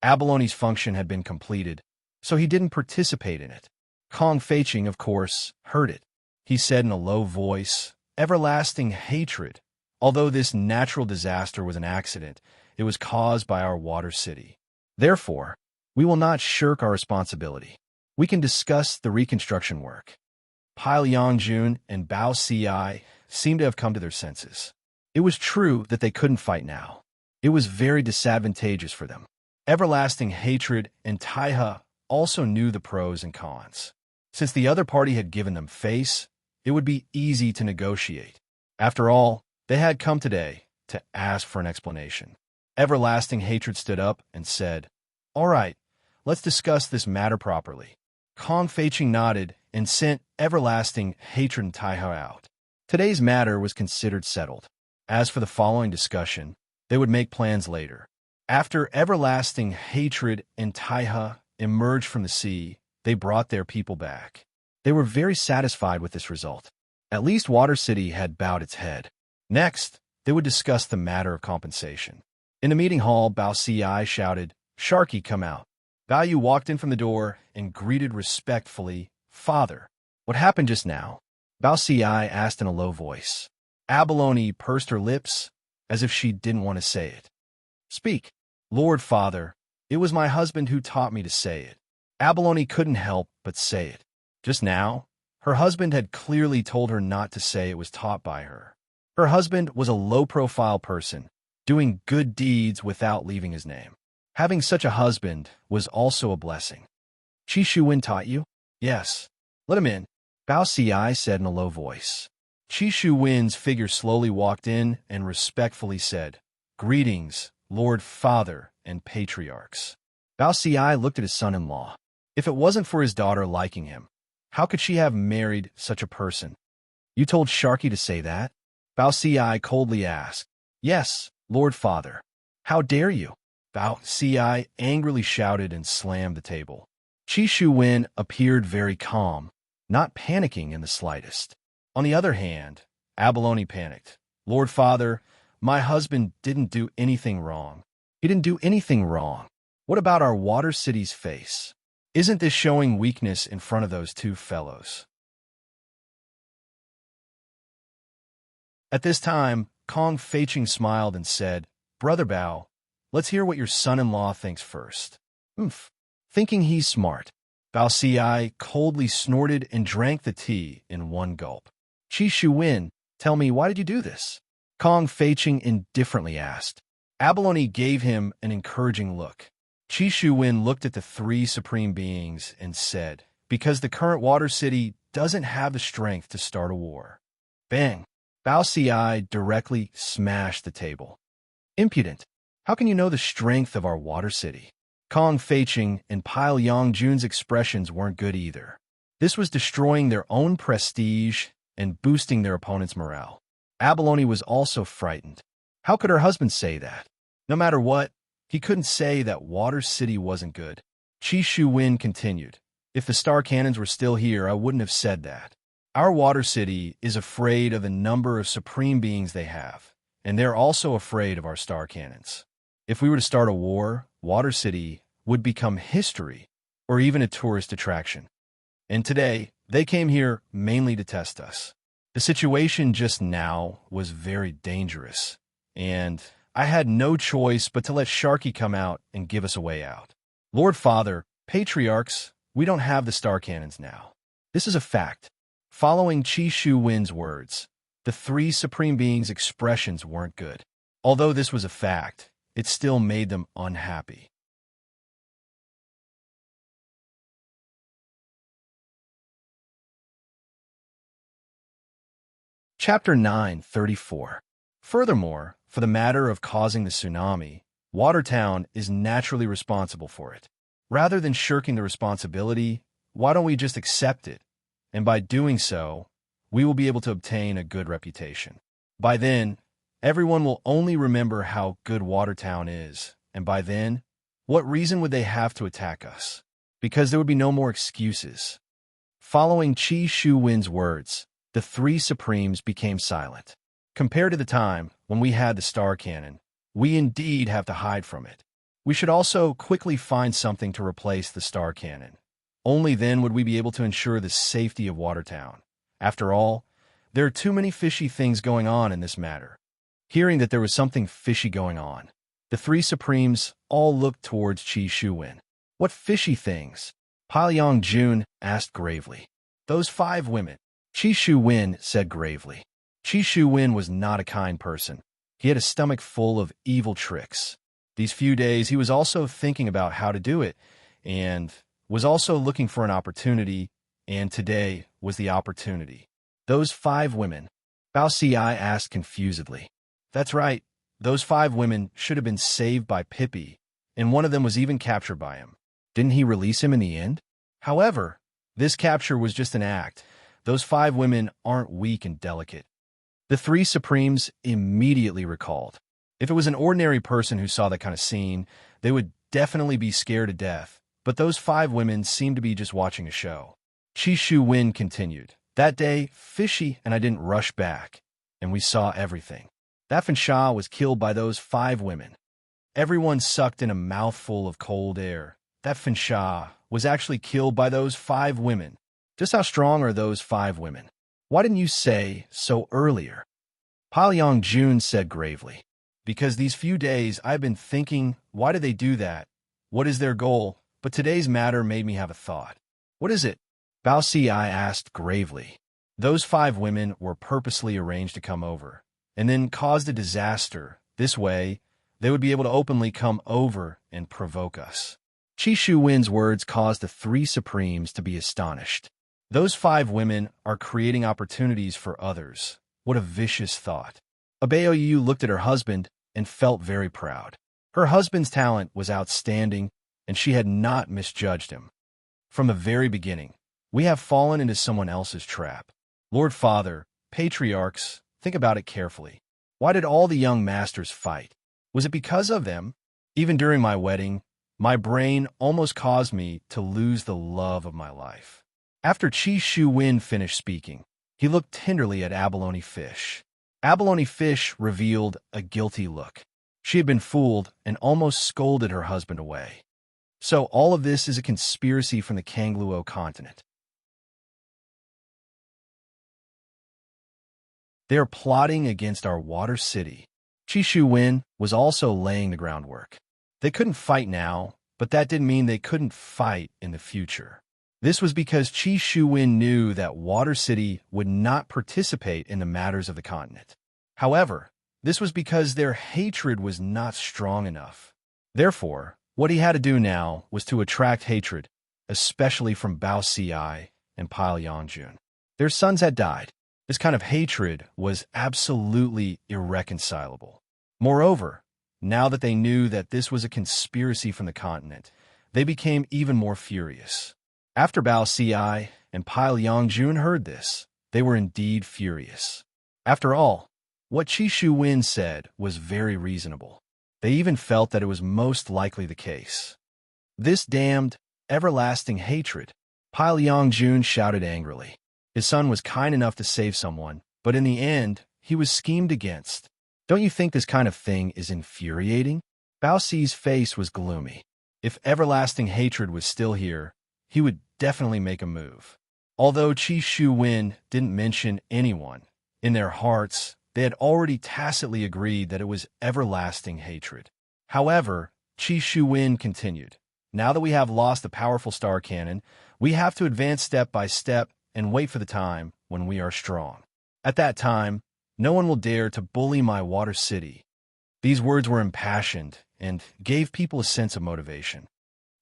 Abalone's function had been completed, so he didn't participate in it. Kong Feiqing, of course, heard it. He said in a low voice, "Everlasting hatred. Although this natural disaster was an accident, it was caused by our Water City. Therefore, we will not shirk our responsibility. We can discuss the reconstruction work." Pai Yongjun and Bao Ci seemed to have come to their senses. It was true that they couldn't fight now. It was very disadvantageous for them. Everlasting Hatred and Taihe also knew the pros and cons. Since the other party had given them face, it would be easy to negotiate. After all, they had come today to ask for an explanation. Everlasting Hatred stood up and said, "All right, let's discuss this matter properly." Kong Feiqing nodded and sent Everlasting Hatred and Taihe out. Today's matter was considered settled. As for the following discussion, they would make plans later. After Everlasting Hatred and Taihe emerged from the sea, they brought their people back. They were very satisfied with this result. At least Water City had bowed its head. Next, they would discuss the matter of compensation. In the meeting hall, Bao Ci shouted, "Sharky, come out." Bao Yu walked in from the door and greeted respectfully, "Father, what happened just now?" Bao Ci asked in a low voice. Abalone pursed her lips as if she didn't want to say it. "Speak, Lord Father. It was my husband who taught me to say it." Abalone couldn't help but say it. Just now, her husband had clearly told her not to say it was taught by her. Her husband was a low-profile person, doing good deeds without leaving his name. Having such a husband was also a blessing. "Chi Shu Wen taught you?" "Yes." "Let him in," Bao Ci said in a low voice. Chi Shu Wen's figure slowly walked in and respectfully said, "Greetings, Lord Father and Patriarchs." Bao Ci looked at his son-in-law. If it wasn't for his daughter liking him, how could she have married such a person? "You told Sharky to say that?" Bao Ci coldly asked. "Yes, Lord Father." "How dare you?" Bao Ci angrily shouted and slammed the table. Chi Shu Wen appeared very calm, not panicking in the slightest. On the other hand, Abalone panicked. "Lord Father, my husband didn't do anything wrong." "He didn't do anything wrong. What about our Water City's face? Isn't this showing weakness in front of those two fellows?" At this time, Kong Feiqing smiled and said, "Brother Bao, let's hear what your son-in-law thinks first." "Oomph." Thinking he's smart, Bao Ci coldly snorted and drank the tea in one gulp. "Chi Shu Wen, tell me, why did you do this?" Kong Feiqing indifferently asked. Abalone gave him an encouraging look. Chi Shu Wen looked at the three supreme beings and said, "Because the current Water City doesn't have the strength to start a war." Bang! Bao Ci directly smashed the table. "Impudent! How can you know the strength of our Water City?" Kong Feiqing and Pai Yongjun's expressions weren't good either. This was destroying their own prestige and boosting their opponent's morale. Abalone was also frightened. How could her husband say that? No matter what, he couldn't say that Water City wasn't good. Chi Shu Wen continued, "If the Star Cannons were still here, I wouldn't have said that. Our Water City is afraid of the number of supreme beings they have, and they're also afraid of our Star Cannons. If we were to start a war, Water City would become history or even a tourist attraction. And today, they came here mainly to test us. The situation just now was very dangerous, and I had no choice but to let Sharky come out and give us a way out. Lord Father, Patriarchs, we don't have the Star Cannons now. This is a fact. Following Qi Shu Wen's words, the three supreme beings' expressions weren't good. Although this was a fact, it still made them unhappy. Chapter 9:34. Furthermore, for the matter of causing the tsunami, Watertown is naturally responsible for it. Rather than shirking the responsibility, why don't we just accept it? And by doing so, we will be able to obtain a good reputation. By then, everyone will only remember how good Watertown is, and by then, what reason would they have to attack us? Because there would be no more excuses. Following Qi Shu Wen's words, the three supremes became silent. Compared to the time when we had the star cannon, we indeed have to hide from it. We should also quickly find something to replace the star cannon. Only then would we be able to ensure the safety of Watertown. After all, there are too many fishy things going on in this matter. Hearing that there was something fishy going on, the three supremes all looked towards Qi Shu Wen. What fishy things? Pailiang Jun asked gravely. Those 5 women. Qi Shu Wen said gravely. Qi Shu Wen was not a kind person. He had a stomach full of evil tricks. These few days he was also thinking about how to do it, and was also looking for an opportunity, and today was the opportunity. Those 5 women, Bao Ci asked confusedly. That's right, those 5 women should have been saved by Pippi, and one of them was even captured by him. Didn't he release him in the end? However, this capture was just an act. Those 5 women aren't weak and delicate. The 3 supremes immediately recalled. If it was an ordinary person who saw that kind of scene, they would definitely be scared to death, but those 5 women seemed to be just watching a show. Qi Shu Wen continued. That day, Fishy and I didn't rush back, and we saw everything. That Fansha was killed by those 5 women. Everyone sucked in a mouthful of cold air. That Fansha was actually killed by those 5 women. Just how strong are those 5 women? Why didn't you say so earlier? Pailiang Jun said gravely. Because these few days I've been thinking, why did they do that? What is their goal? But today's matter made me have a thought. What is it? Bao Ci asked gravely. Those 5 women were purposely arranged to come over, and then caused a disaster. This way, they would be able to openly come over and provoke us. Qi Shu Wen's words caused the 3 supremes to be astonished. Those 5 women are creating opportunities for others. What a vicious thought. Abaoyu looked at her husband and felt very proud. Her husband's talent was outstanding, and she had not misjudged him. From the very beginning, we have fallen into someone else's trap. Lord Father, patriarchs, think about it carefully. Why did all the young masters fight? Was it because of them? Even during my wedding, my brain almost caused me to lose the love of my life. After Qi Shu Wen finished speaking, he looked tenderly at Abalone Fish. Abalone Fish revealed a guilty look. She had been fooled and almost scolded her husband away. So all of this is a conspiracy from the Kangluo continent. They are plotting against our water city. Qi Shu Wen was also laying the groundwork. They couldn't fight now, but that didn't mean they couldn't fight in the future. This was because Qi Shu Wen knew that Water City would not participate in the matters of the continent. However, this was because their hatred was not strong enough. Therefore, what he had to do now was to attract hatred, especially from Bao Ci and Pailiang Jun. Their sons had died. This kind of hatred was absolutely irreconcilable. Moreover, now that they knew that this was a conspiracy from the continent, they became even more furious. After Bao Ci and Pailiang Jun heard this, they were indeed furious. After all, what Qi Shu Wen said was very reasonable. They even felt that it was most likely the case. This damned, everlasting hatred, Pailiang Jun shouted angrily. His son was kind enough to save someone, but in the end, he was schemed against. Don't you think this kind of thing is infuriating? Bao Ci's face was gloomy. If everlasting hatred was still here, he would definitely make a move. Although Qi Shu Wen didn't mention anyone, in their hearts, they had already tacitly agreed that it was everlasting hatred. However, Qi Shu Wen continued, now that we have lost the powerful star cannon, we have to advance step by step and wait for the time when we are strong. At that time, no one will dare to bully my water city." These words were impassioned and gave people a sense of motivation.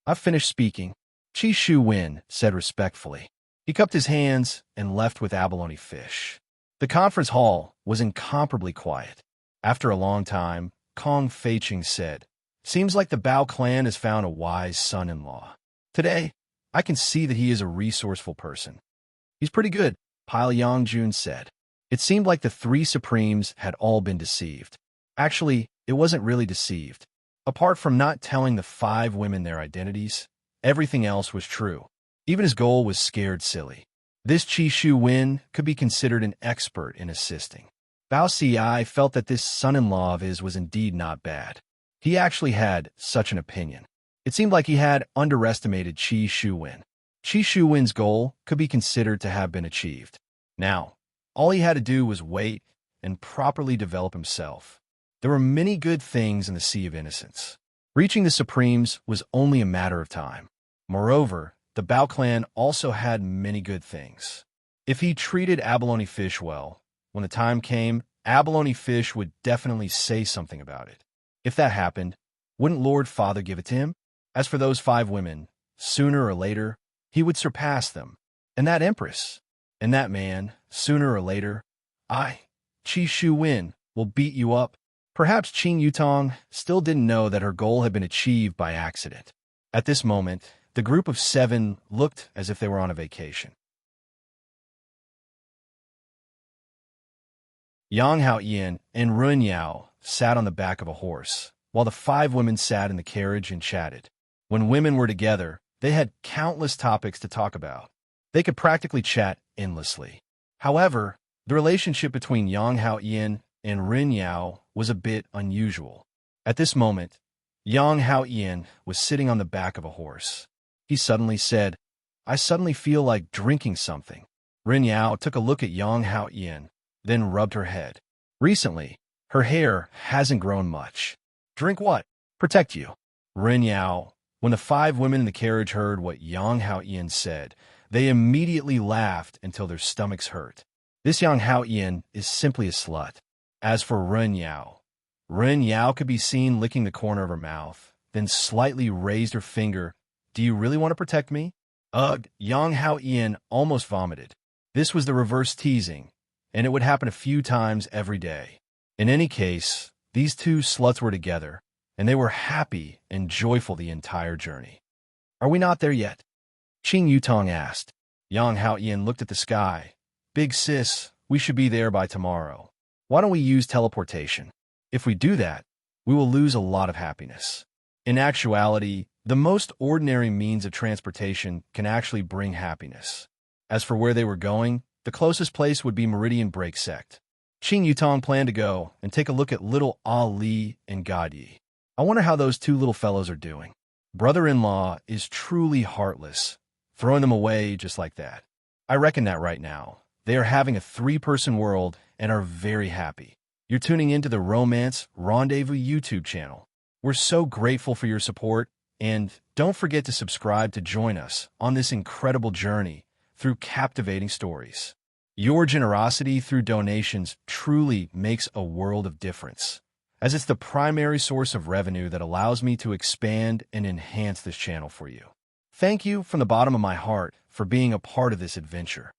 "I've finished speaking," Chi Shu Wen said respectfully. He cupped his hands and left with abalone fish. The conference hall was incomparably quiet. After a long time, Kong Feiqing said, "Seems like the Bao clan has found a wise son-in-law. Today, I can see that he is a resourceful person." "He's pretty good," Pile Yangjun said. It seemed like the three Supremes had all been deceived. Actually, it wasn't really deceived. Apart from not telling the 5 women their identities, everything else was true. Even his goal was scared silly. This Chi Shu Wen could be considered an expert in assisting. Bao Ci felt that this son-in-law of his was indeed not bad. He actually had such an opinion. It seemed like he had underestimated Chi Shu Wen. Chi Shu Wen's goal could be considered to have been achieved. Now, all he had to do was wait and properly develop himself. There were many good things in the Sea of Innocence. Reaching the Supremes was only a matter of time. Moreover, the Bao clan also had many good things. If he treated abalone fish well, when the time came, abalone fish would definitely say something about it. If that happened, wouldn't Lord Father give it to him? As for those 5 women, sooner or later, he would surpass them. And that empress, and that man, sooner or later, Chi Shu Wen, will beat you up. Perhaps Qing Yutong still didn't know that her goal had been achieved by accident. At this moment, the group of 7 looked as if they were on a vacation. Yang Haoyan and Run Yao sat on the back of a horse, while the 5 women sat in the carriage and chatted. When women were together, they had countless topics to talk about. They could practically chat endlessly. However, the relationship between Yang Haoyan and Ren Yao was a bit unusual. At this moment, Yang Haoyan was sitting on the back of a horse. He suddenly said, "I suddenly feel like drinking something." Ren Yao took a look at Yang Haoyan, then rubbed her head. Recently, her hair hasn't grown much. "Drink what?" "Protect you." Ren Yao. When the 5 women in the carriage heard what Yang Haoyan said, they immediately laughed until their stomachs hurt. This Yang Haoyan is simply a slut. As for Ren Yao could be seen licking the corner of her mouth, then slightly raised her finger. "Do you really want to protect me?" Ugh, Yang Haoyan almost vomited. This was the reverse teasing, and it would happen a few times every day. In any case, these 2 sluts were together, and they were happy and joyful the entire journey. "Are we not there yet?" Qing Yutong asked. Yang Haoyan looked at the sky. "Big sis, we should be there by tomorrow. Why don't we use teleportation? If we do that, we will lose a lot of happiness." In actuality, the most ordinary means of transportation can actually bring happiness. As for where they were going, the closest place would be Meridian Break Sect. Qing Yutong planned to go and take a look at little Ali and Gadi. I wonder how those 2 little fellows are doing. Brother-in-law is truly heartless, throwing them away just like that. I reckon that right now, they are having a 3-person world and are very happy. You're tuning into the Romance Rendezvous YouTube channel. We're so grateful for your support, and don't forget to subscribe to join us on this incredible journey through captivating stories. Your generosity through donations truly makes a world of difference, as it's the primary source of revenue that allows me to expand and enhance this channel for you. Thank you from the bottom of my heart for being a part of this adventure.